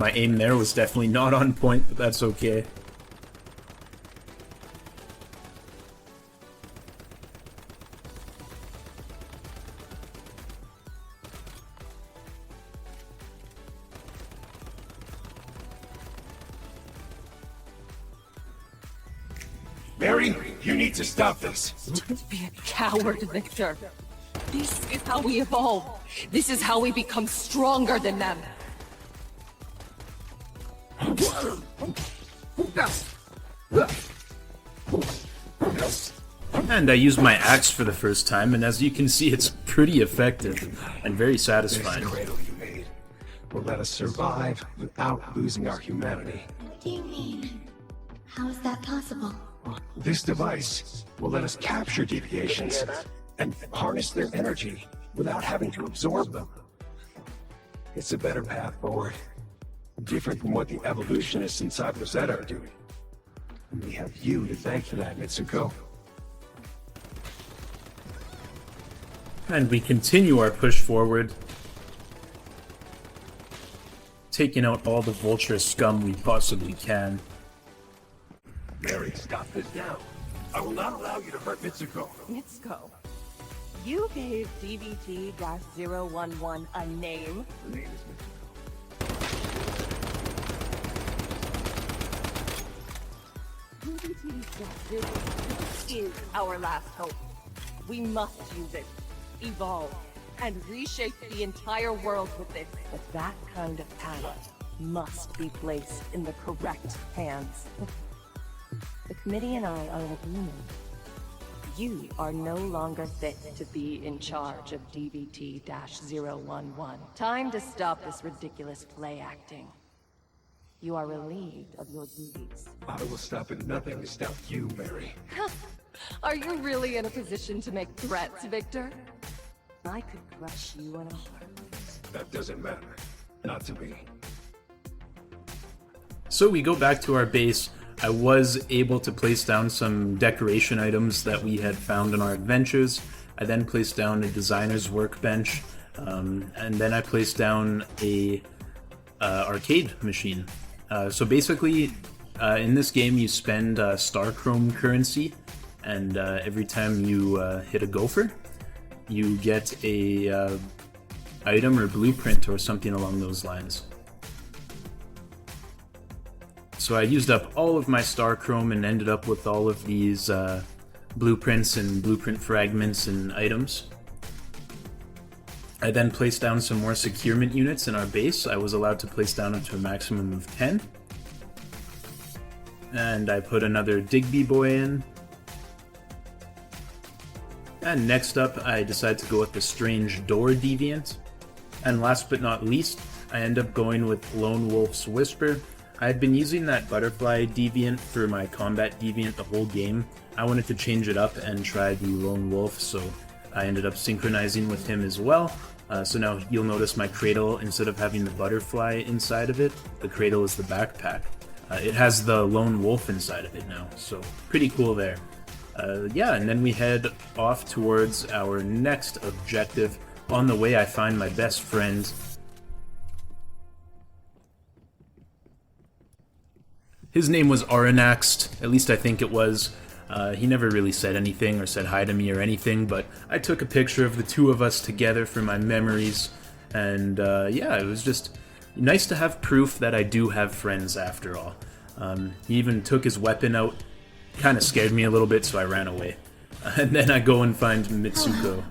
My aim there was definitely not on point, but that's okay. Mary, you need to stop this. Don't be a coward, Victor. This is how we evolve. This is how we become stronger than them. And I used my axe for the first time, and as you can see, it's pretty effective and very satisfying. This cradle you made will let us survive without losing our humanity. What do you mean? How is that possible? This device will let us capture deviations and harness their energy without having to absorb them. It's a better path forward, different from what the evolutionists inside Rosetta are doing. And we have you to thank for that, Mitsuko. And we continue our push forward, taking out all the vulture scum we possibly can. Mary, stop this now. I will not allow you to hurt Mitsuko. Mitsuko, you gave DVT-011 a name? The name is DVT-011 is our last hope. We must use it, evolve, and reshape the entire world with it. But that kind of power must be placed in the correct hands. The committee and I are in agreement. You are no longer fit to be in charge of DVT-011. Time to stop this ridiculous play acting. You are relieved of your duties. I will stop at nothing to stop you, Mary. Are you really in a position to make threats, Victor? I could crush you in a heartbeat. That doesn't matter. Not to me. So we go back to our base. I was able to place down some decoration items that we had found in our adventures. I then placed down a designer's workbench, and then I placed down a arcade machine. So basically, in this game you spend Starchrome currency, and every time you hit a gopher, you get a item or blueprint or something along those lines. So I used up all of my Starchrome and ended up with all of these blueprints and blueprint fragments and items. I then placed down some more securement units in our base. I was allowed to place down up to a maximum of 10. And I put another Digby boy in. And next up, I decided to go with the Strange Door Deviant. And last but not least, I end up going with Lone Wolf's Whisper. I had been using that Butterfly Deviant for my Combat Deviant the whole game. I wanted to change it up and try the Lone Wolf, so I ended up synchronizing with him as well. So now you'll notice my cradle, instead of having the butterfly inside of it, the cradle is the backpack. It has the Lone Wolf inside of it now, so pretty cool there. Yeah, and then we head off towards our next objective. On the way, I find my best friend. His name was Aranaxed, at least I think it was. He never really said anything or said hi to me or anything, but I took a picture of the two of us together for my memories, and yeah, it was just nice to have proof that I do have friends after all. He even took his weapon out, kind of scared me a little bit, so I ran away. And then I go and find Mitsuko.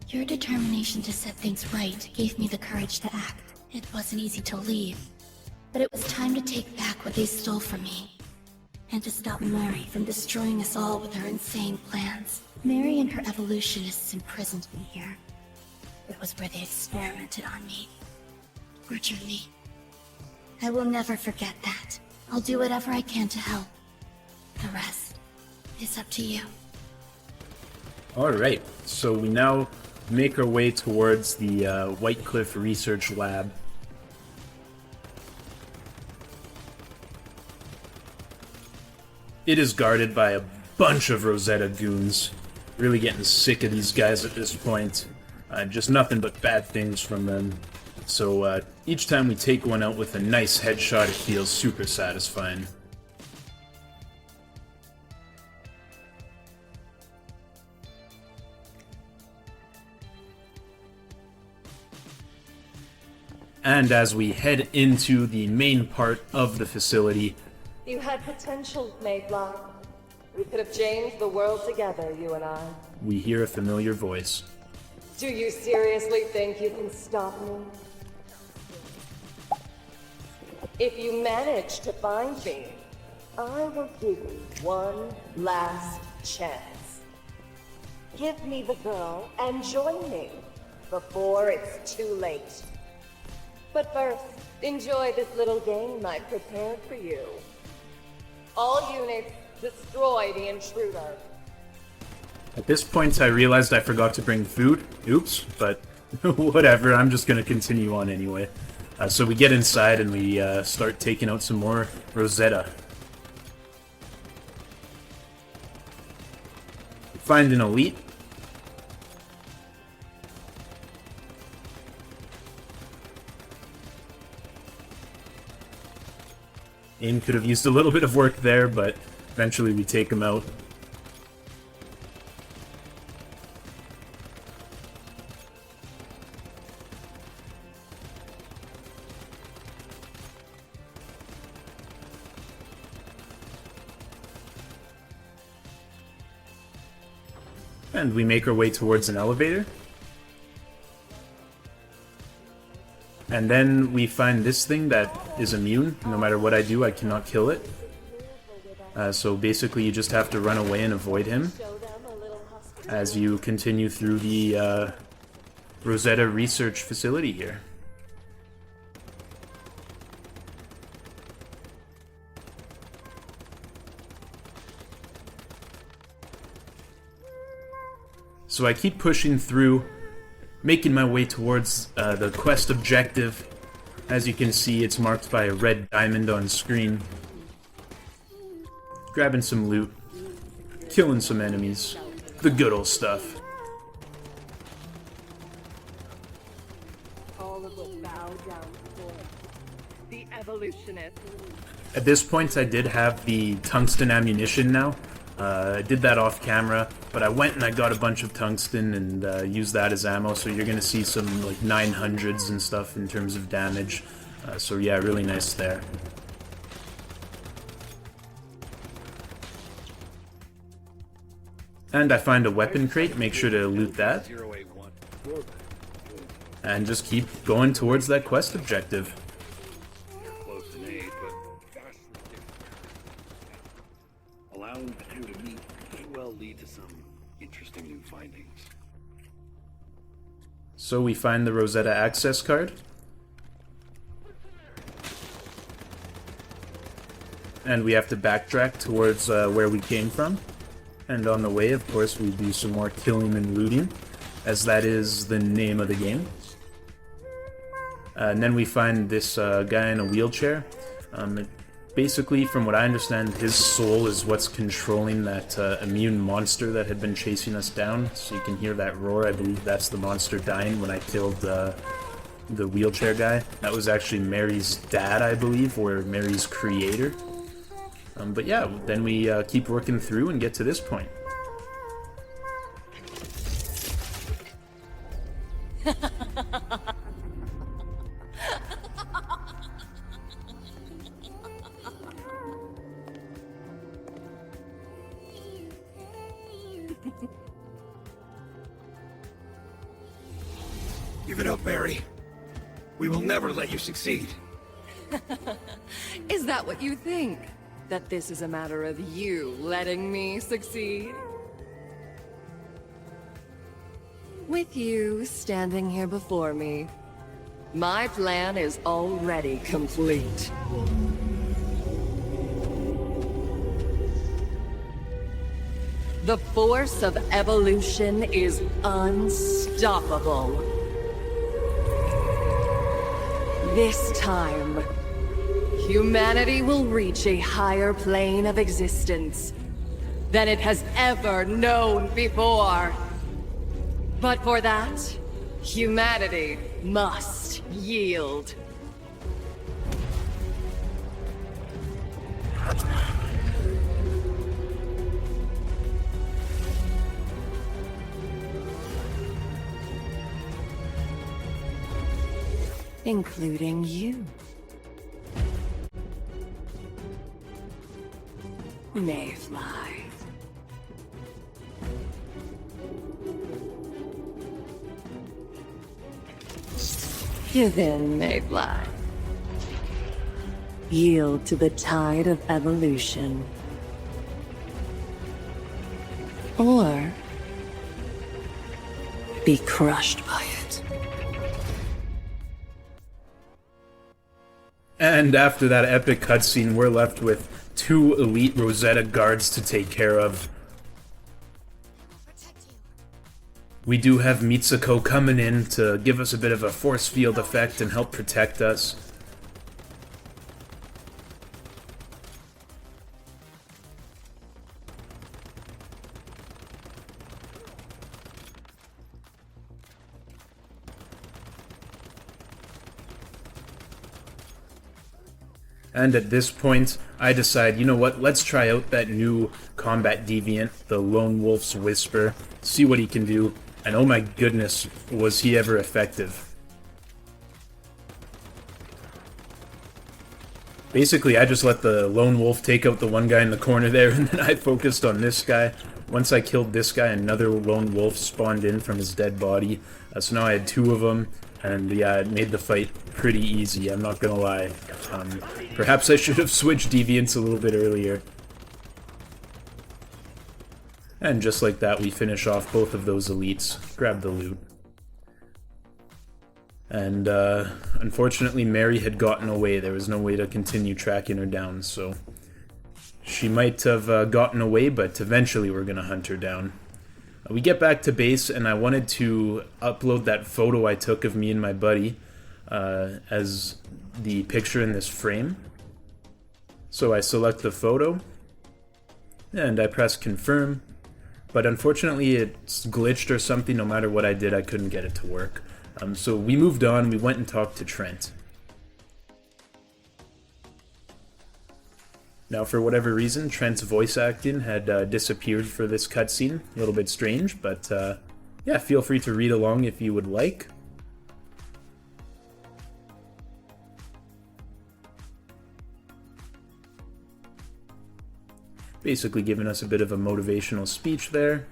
Your determination to set things right gave me the courage to act. It wasn't easy to leave, but it was time to take back what they stole from me, and to stop Mary from destroying us all with her insane plans. Mary and her evolutionists imprisoned me here. It was where they experimented on me, tortured me. I will never forget that. I'll do whatever I can to help. The rest is up to you. Alright, so we now make our way towards the White Cliff Research Lab. It is guarded by a bunch of Rosetta goons. Really getting sick of these guys at this point. Just nothing but bad things from them. So each time we take one out with a nice headshot, it feels super satisfying. And as we head into the main part of the facility, You had potential, Mayfly. We could have changed the world together, you and I. we hear a familiar voice. Do you seriously think you can stop me? If you manage to find me, I will give you one last chance. Give me the girl and join me before it's too late. But first, enjoy this little game I prepared for you. All units, destroy the intruder. At this point, I realized I forgot to bring food. Oops, but whatever, I'm just gonna continue on anyway. So we get inside and we start taking out some more Rosetta. Find an elite. Aim could have used a little bit of work there, but eventually we take him out. And we make our way towards an elevator. And then we find this thing that is immune. No matter what I do, I cannot kill it. So basically you just have to run away and avoid him as you continue through the Rosetta Research facility here. So I keep pushing through, making my way towards the quest objective. As you can see, it's marked by a red diamond on screen. Grabbing some loot, killing some enemies, the good old stuff. All of us bow down before the evolutionist. At this point, I did have the tungsten ammunition now. I did that off camera, but I went and I got a bunch of tungsten and used that as ammo, so you're gonna see some like 900s and stuff in terms of damage. So yeah, really nice there. And I find a weapon crate, make sure to loot that. And just keep going towards that quest objective. Allowing the two to meet may well lead to some interesting new findings. So we find the Rosetta access card. And we have to backtrack towards where we came from. And on the way, of course, we do some more killing and looting, as that is the name of the game. And then we find this guy in a wheelchair. Basically, from what I understand, his soul is what's controlling that immune monster that had been chasing us down. So you can hear that roar. I believe that's the monster dying when I killed the wheelchair guy. That was actually Mary's dad, I believe, or Mary's creator. But yeah, then we keep working through and get to this point. Give it up, Mary. We will never let you succeed. Is that what you think? That this is a matter of you letting me succeed? With you standing here before me, my plan is already complete. The force of evolution is unstoppable. This time, humanity will reach a higher plane of existence than it has ever known before. But for that, Humanity must yield. Including you. Mayfly. Give in, Mayfly. Yield to the tide of evolution. Or be crushed by it. And after that epic cutscene, we're left with 2 elite Rosetta guards to take care of. We do have Mitsuko coming in to give us a bit of a force field effect and help protect us. And at this point, I decide, you know what, let's try out that new combat deviant, the Lone Wolf's Whisper, see what he can do, and oh my goodness, was he ever effective. Basically, I just let the Lone Wolf take out the one guy in the corner there, and then I focused on this guy. Once I killed this guy, another Lone Wolf spawned in from his dead body, so now I had 2 of them. And yeah, it made the fight pretty easy, I'm not gonna lie. Perhaps I should have switched deviants a little bit earlier. And just like that, we finish off both of those elites. Grab the loot. And unfortunately, Mary had gotten away. There was no way to continue tracking her down, so she might have gotten away, but eventually we're gonna hunt her down. We get back to base, and I wanted to upload that photo I took of me and my buddy as the picture in this frame. So I select the photo, and I press confirm, but unfortunately it's glitched or something. No matter what I did, I couldn't get it to work. So we moved on, we went and talked to Trent. Now, for whatever reason, Trent's voice acting had disappeared for this cutscene. A little bit strange, but yeah, feel free to read along if you would like. Basically giving us a bit of a motivational speech there.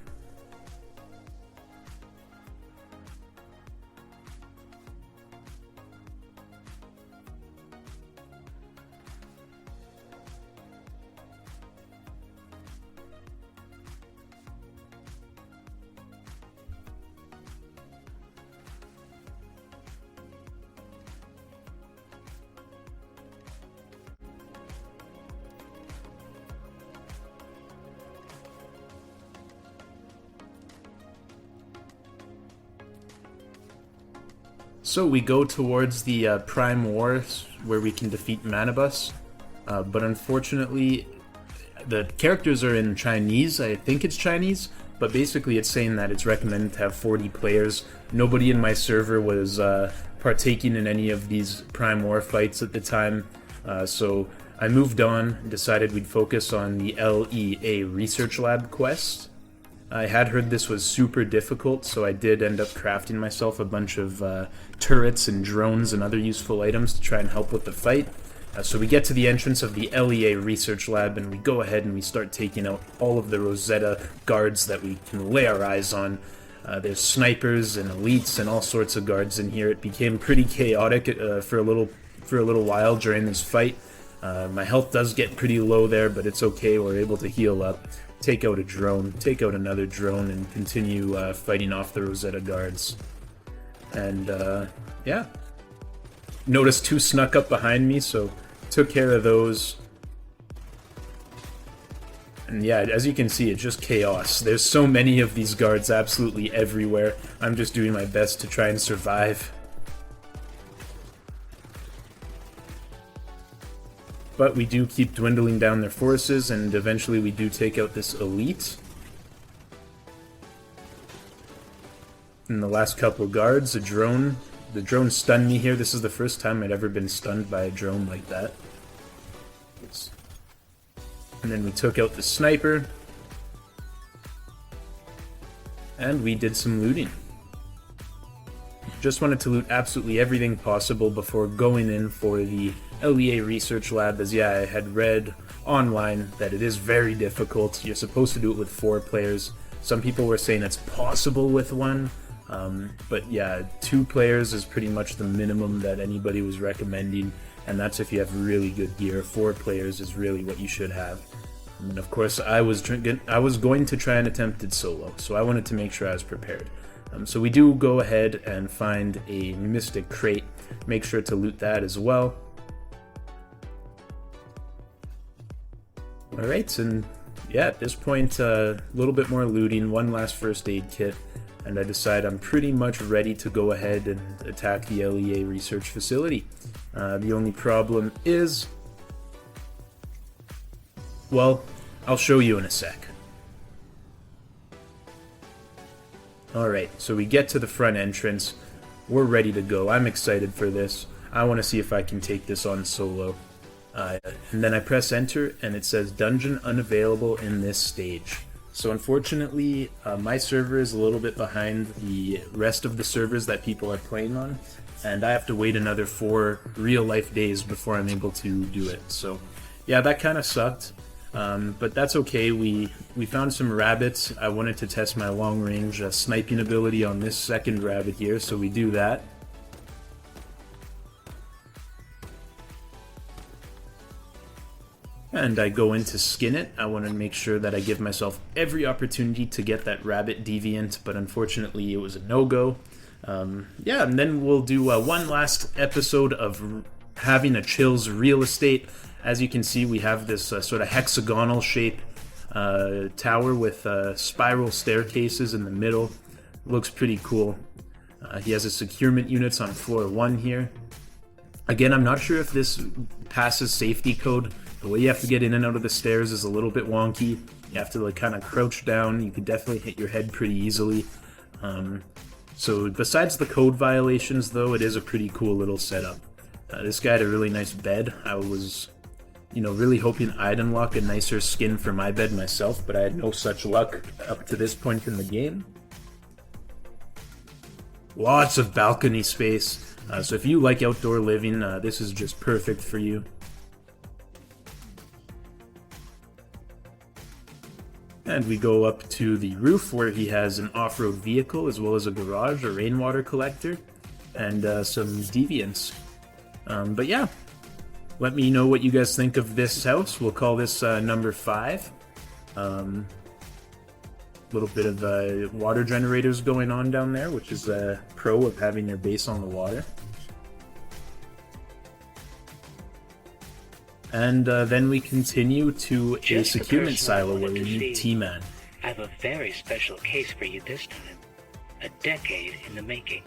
So we go towards the Prime Wars, where we can defeat Manibus, but unfortunately the characters are in Chinese. I think it's Chinese, but basically it's saying that it's recommended to have 40 players. Nobody in my server was partaking in any of these Prime War fights at the time, so I moved on, decided we'd focus on the Lea Research Lab quest. I had heard this was super difficult, so I did end up crafting myself a bunch of turrets and drones and other useful items to try and help with the fight. So we get to the entrance of the Lea Research Lab, and we go ahead and we start taking out all of the Rosetta guards that we can lay our eyes on. There's snipers and elites and all sorts of guards in here. It became pretty chaotic for a little while during this fight. My health does get pretty low there, but it's okay. We're able to heal up. Take out a drone, take out another drone, and continue fighting off the Rosetta guards. And, yeah. Noticed 2 snuck up behind me, so took care of those. And yeah, as you can see, it's just chaos. There's so many of these guards absolutely everywhere. I'm just doing my best to try and survive. But we do keep dwindling down their forces, and eventually we do take out this elite. in the last couple of guards, a drone. The drone stunned me here. This is the first time I'd ever been stunned by a drone like that. And then we took out the sniper. And we did some looting. Just wanted to loot absolutely everything possible before going in for the Lea Research Lab, as I had read online that it is very difficult. You're supposed to do it with 4 players. Some people were saying it's possible with 1, but yeah, 2 players is pretty much the minimum that anybody was recommending, and that's if you have really good gear. 4 players is really what you should have. And of course, I was going to try and attempt it solo, so I wanted to make sure I was prepared. So we do go ahead and find a mystic crate. Make sure to loot that as well. Alright, and yeah, at this point, a little bit more looting, 1 last first aid kit, and I decide I'm pretty much ready to go ahead and attack the Lea research facility. The only problem is, well, I'll show you in a sec. Alright, so we get to the front entrance. We're ready to go. I'm excited for this. I want to see if I can take this on solo. And then I press enter, and it says dungeon unavailable in this stage. So unfortunately, my server is a little bit behind the rest of the servers that people are playing on, and I have to wait another 4 real-life days before I'm able to do it. So yeah, that kind of sucked. But that's okay. We found some rabbits. I wanted to test my long-range sniping ability on this second rabbit here, so we do that. And I go in to skin it. I want to make sure that I give myself every opportunity to get that rabbit deviant, but unfortunately it was a no-go. Yeah, and then we'll do one last episode of HaveAChill's real estate. As you can see, we have this sort of hexagonal shape tower with spiral staircases in the middle. Looks pretty cool. He has his securement units on floor 1 here. Again, I'm not sure if this passes safety code. The way you have to get in and out of the stairs is a little bit wonky. You have to like kind of crouch down. You could definitely hit your head pretty easily. So besides the code violations, though, it is a pretty cool little setup. This guy had a really nice bed. I was, really hoping I'd unlock a nicer skin for my bed myself, but I had no such luck up to this point in the game. Lots of balcony space. So if you like outdoor living, this is just perfect for you. And we go up to the roof where he has an off-road vehicle as well as a garage, a rainwater collector, and some deviants. But yeah, let me know what you guys think of this house. We'll call this number 5. Little bit of water generators going on down there, which is a pro of having your base on the water. And then we continue to a Securement Silo where we meet T-Man. I have a very special case for you this time. A decade in the making.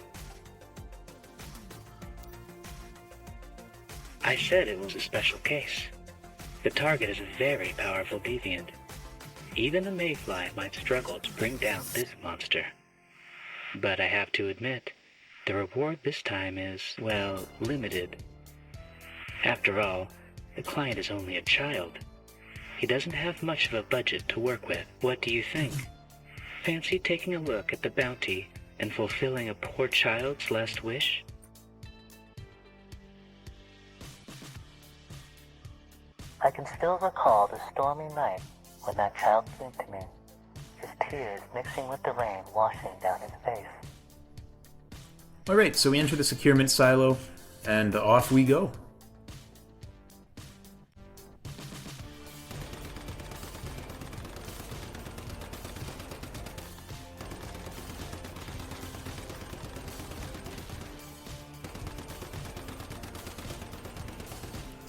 I said it was a special case. The target is a very powerful deviant. Even a mayfly might struggle to bring down this monster. But I have to admit, the reward this time is, well, limited. After all, the client is only a child. He doesn't have much of a budget to work with. What do you think? Fancy taking a look at the bounty and fulfilling a poor child's last wish? I can still recall the stormy night when that child came to me, his tears mixing with the rain washing down his face. Alright, so we enter the Securement Silo, and off we go.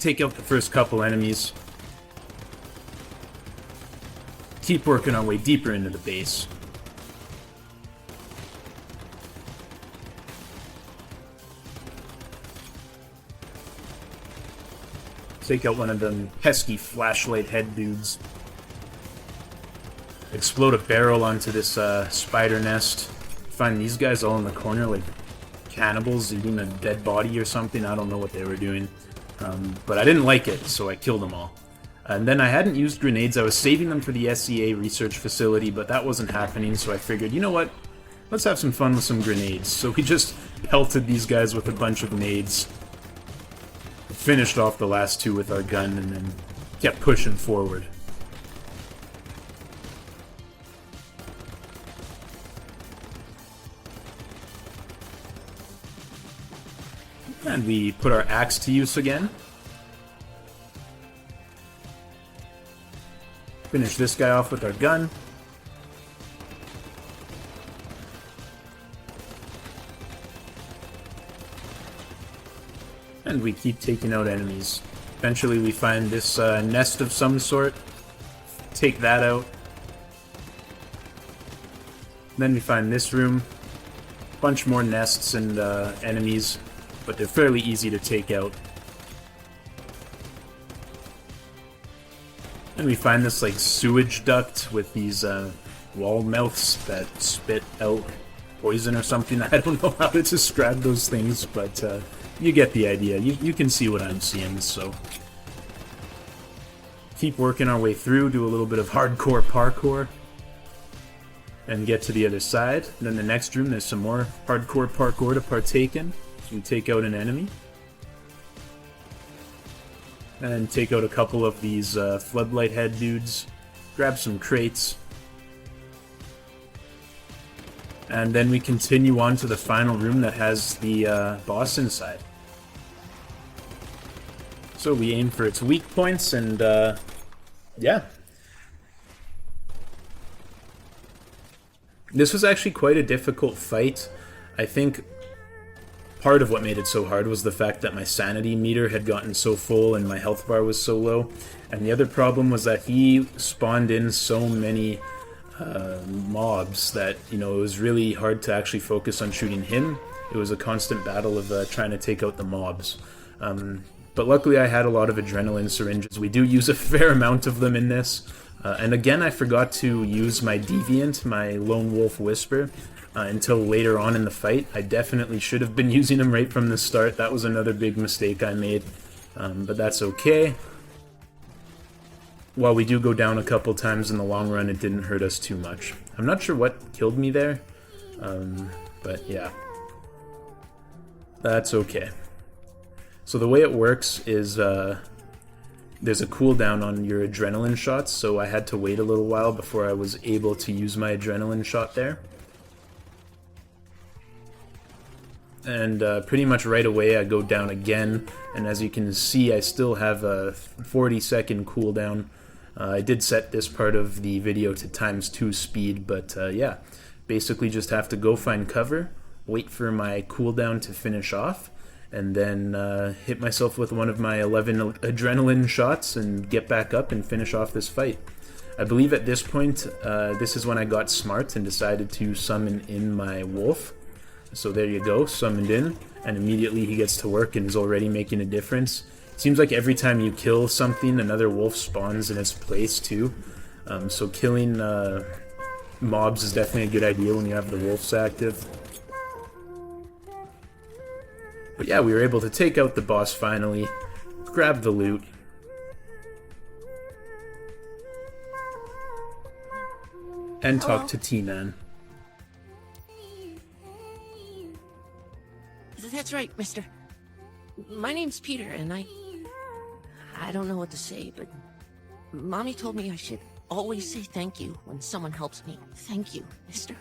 Take out the first couple enemies. Keep working our way deeper into the base. Take out one of them pesky flashlight head dudes. Explode a barrel onto this spider nest. Find these guys all in the corner like cannibals eating a dead body or something. I don't know what they were doing. But I didn't like it, so I killed them all. And then I hadn't used grenades. I was saving them for the SEA research facility, but that wasn't happening, so I figured, you know what? Let's have some fun with some grenades. So we just pelted these guys with a bunch of nades. Finished off the last two with our gun, and then kept pushing forward. And we put our axe to use again. Finish this guy off with our gun. And we keep taking out enemies. Eventually we find this nest of some sort. Take that out. Then we find this room. Bunch more nests and enemies, but they're fairly easy to take out. And we find this like sewage duct with these wall mouths that spit out poison or something. I don't know how to describe those things, but you get the idea. You can see what I'm seeing, so keep working our way through, do a little bit of hardcore parkour, and get to the other side. And then the next room, there's some more hardcore parkour to partake in. So we take out an enemy. And take out a couple of these floodlight head dudes. Grab some crates. And then we continue on to the final room that has the boss inside. So we aim for its weak points, and yeah. This was actually quite a difficult fight. I think part of what made it so hard was the fact that my sanity meter had gotten so full and my health bar was so low. And the other problem was that he spawned in so many mobs that, you know, it was really hard to actually focus on shooting him. It was a constant battle of trying to take out the mobs. But luckily I had a lot of adrenaline syringes. We do use a fair amount of them in this. And again, I forgot to use my deviant, my Lone Wolf Whisper, until later on in the fight. I definitely should have been using him right from the start. That was another big mistake I made. But that's okay. While we do go down a couple times in the long run, it didn't hurt us too much. I'm not sure what killed me there, but yeah. That's okay. So the way it works is there's a cooldown on your adrenaline shots, so I had to wait a little while before I was able to use my adrenaline shot there. And pretty much right away I go down again, and as you can see I still have a 40-second cooldown. I did set this part of the video to ×2 speed, but yeah, basically just have to go find cover, wait for my cooldown to finish off, and then hit myself with one of my 11 adrenaline shots and get back up and finish off this fight. I believe at this point, this is when I got smart and decided to summon in my wolf. So there you go, summoned in, and immediately he gets to work and is already making a difference. It seems like every time you kill something, another wolf spawns in its place too. So killing mobs is definitely a good idea when you have the wolves active. But yeah, we were able to take out the boss finally, grab the loot. And talk to T-Man. That's right, mister. My name's Peter, and I don't know what to say, but Mommy told me I should always say thank you when someone helps me. Thank you, mister.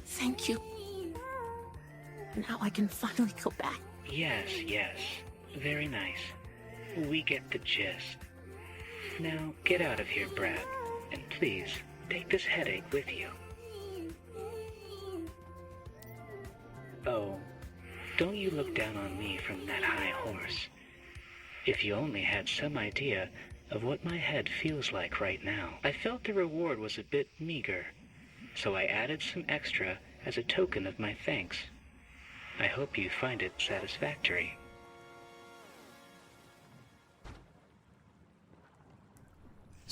Thank you. Now I can finally go back. Yes, yes. Very nice. We get the gist. Now get out of here, Brad, and please take this headache with you. Oh, don't you look down on me from that high horse. If you only had some idea of what my head feels like right now. I felt the reward was a bit meager, so I added some extra as a token of my thanks. I hope you find it satisfactory.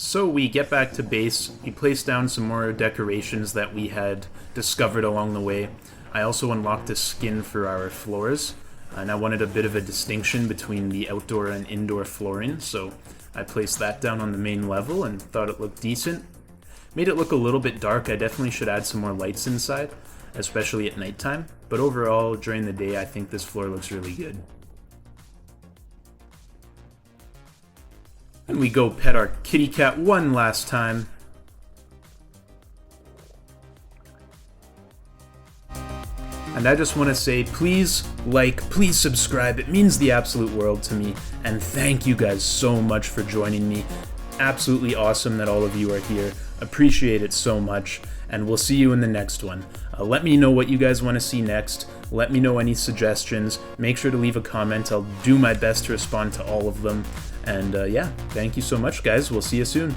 So we get back to base, we place down some more decorations that we had discovered along the way. I also unlocked a skin for our floors, and I wanted a bit of a distinction between the outdoor and indoor flooring, so I placed that down on the main level and thought it looked decent. Made it look a little bit dark. I definitely should add some more lights inside, especially at nighttime, but overall, during the day, I think this floor looks really good. And we go pet our kitty cat one last time. And I just want to say, please like, please subscribe. It means the absolute world to me. And thank you guys so much for joining me. Absolutely awesome that all of you are here. Appreciate it so much. And we'll see you in the next one. Let me know what you guys want to see next. Let me know any suggestions. Make sure to leave a comment. I'll do my best to respond to all of them. And yeah, thank you so much, guys. We'll see you soon.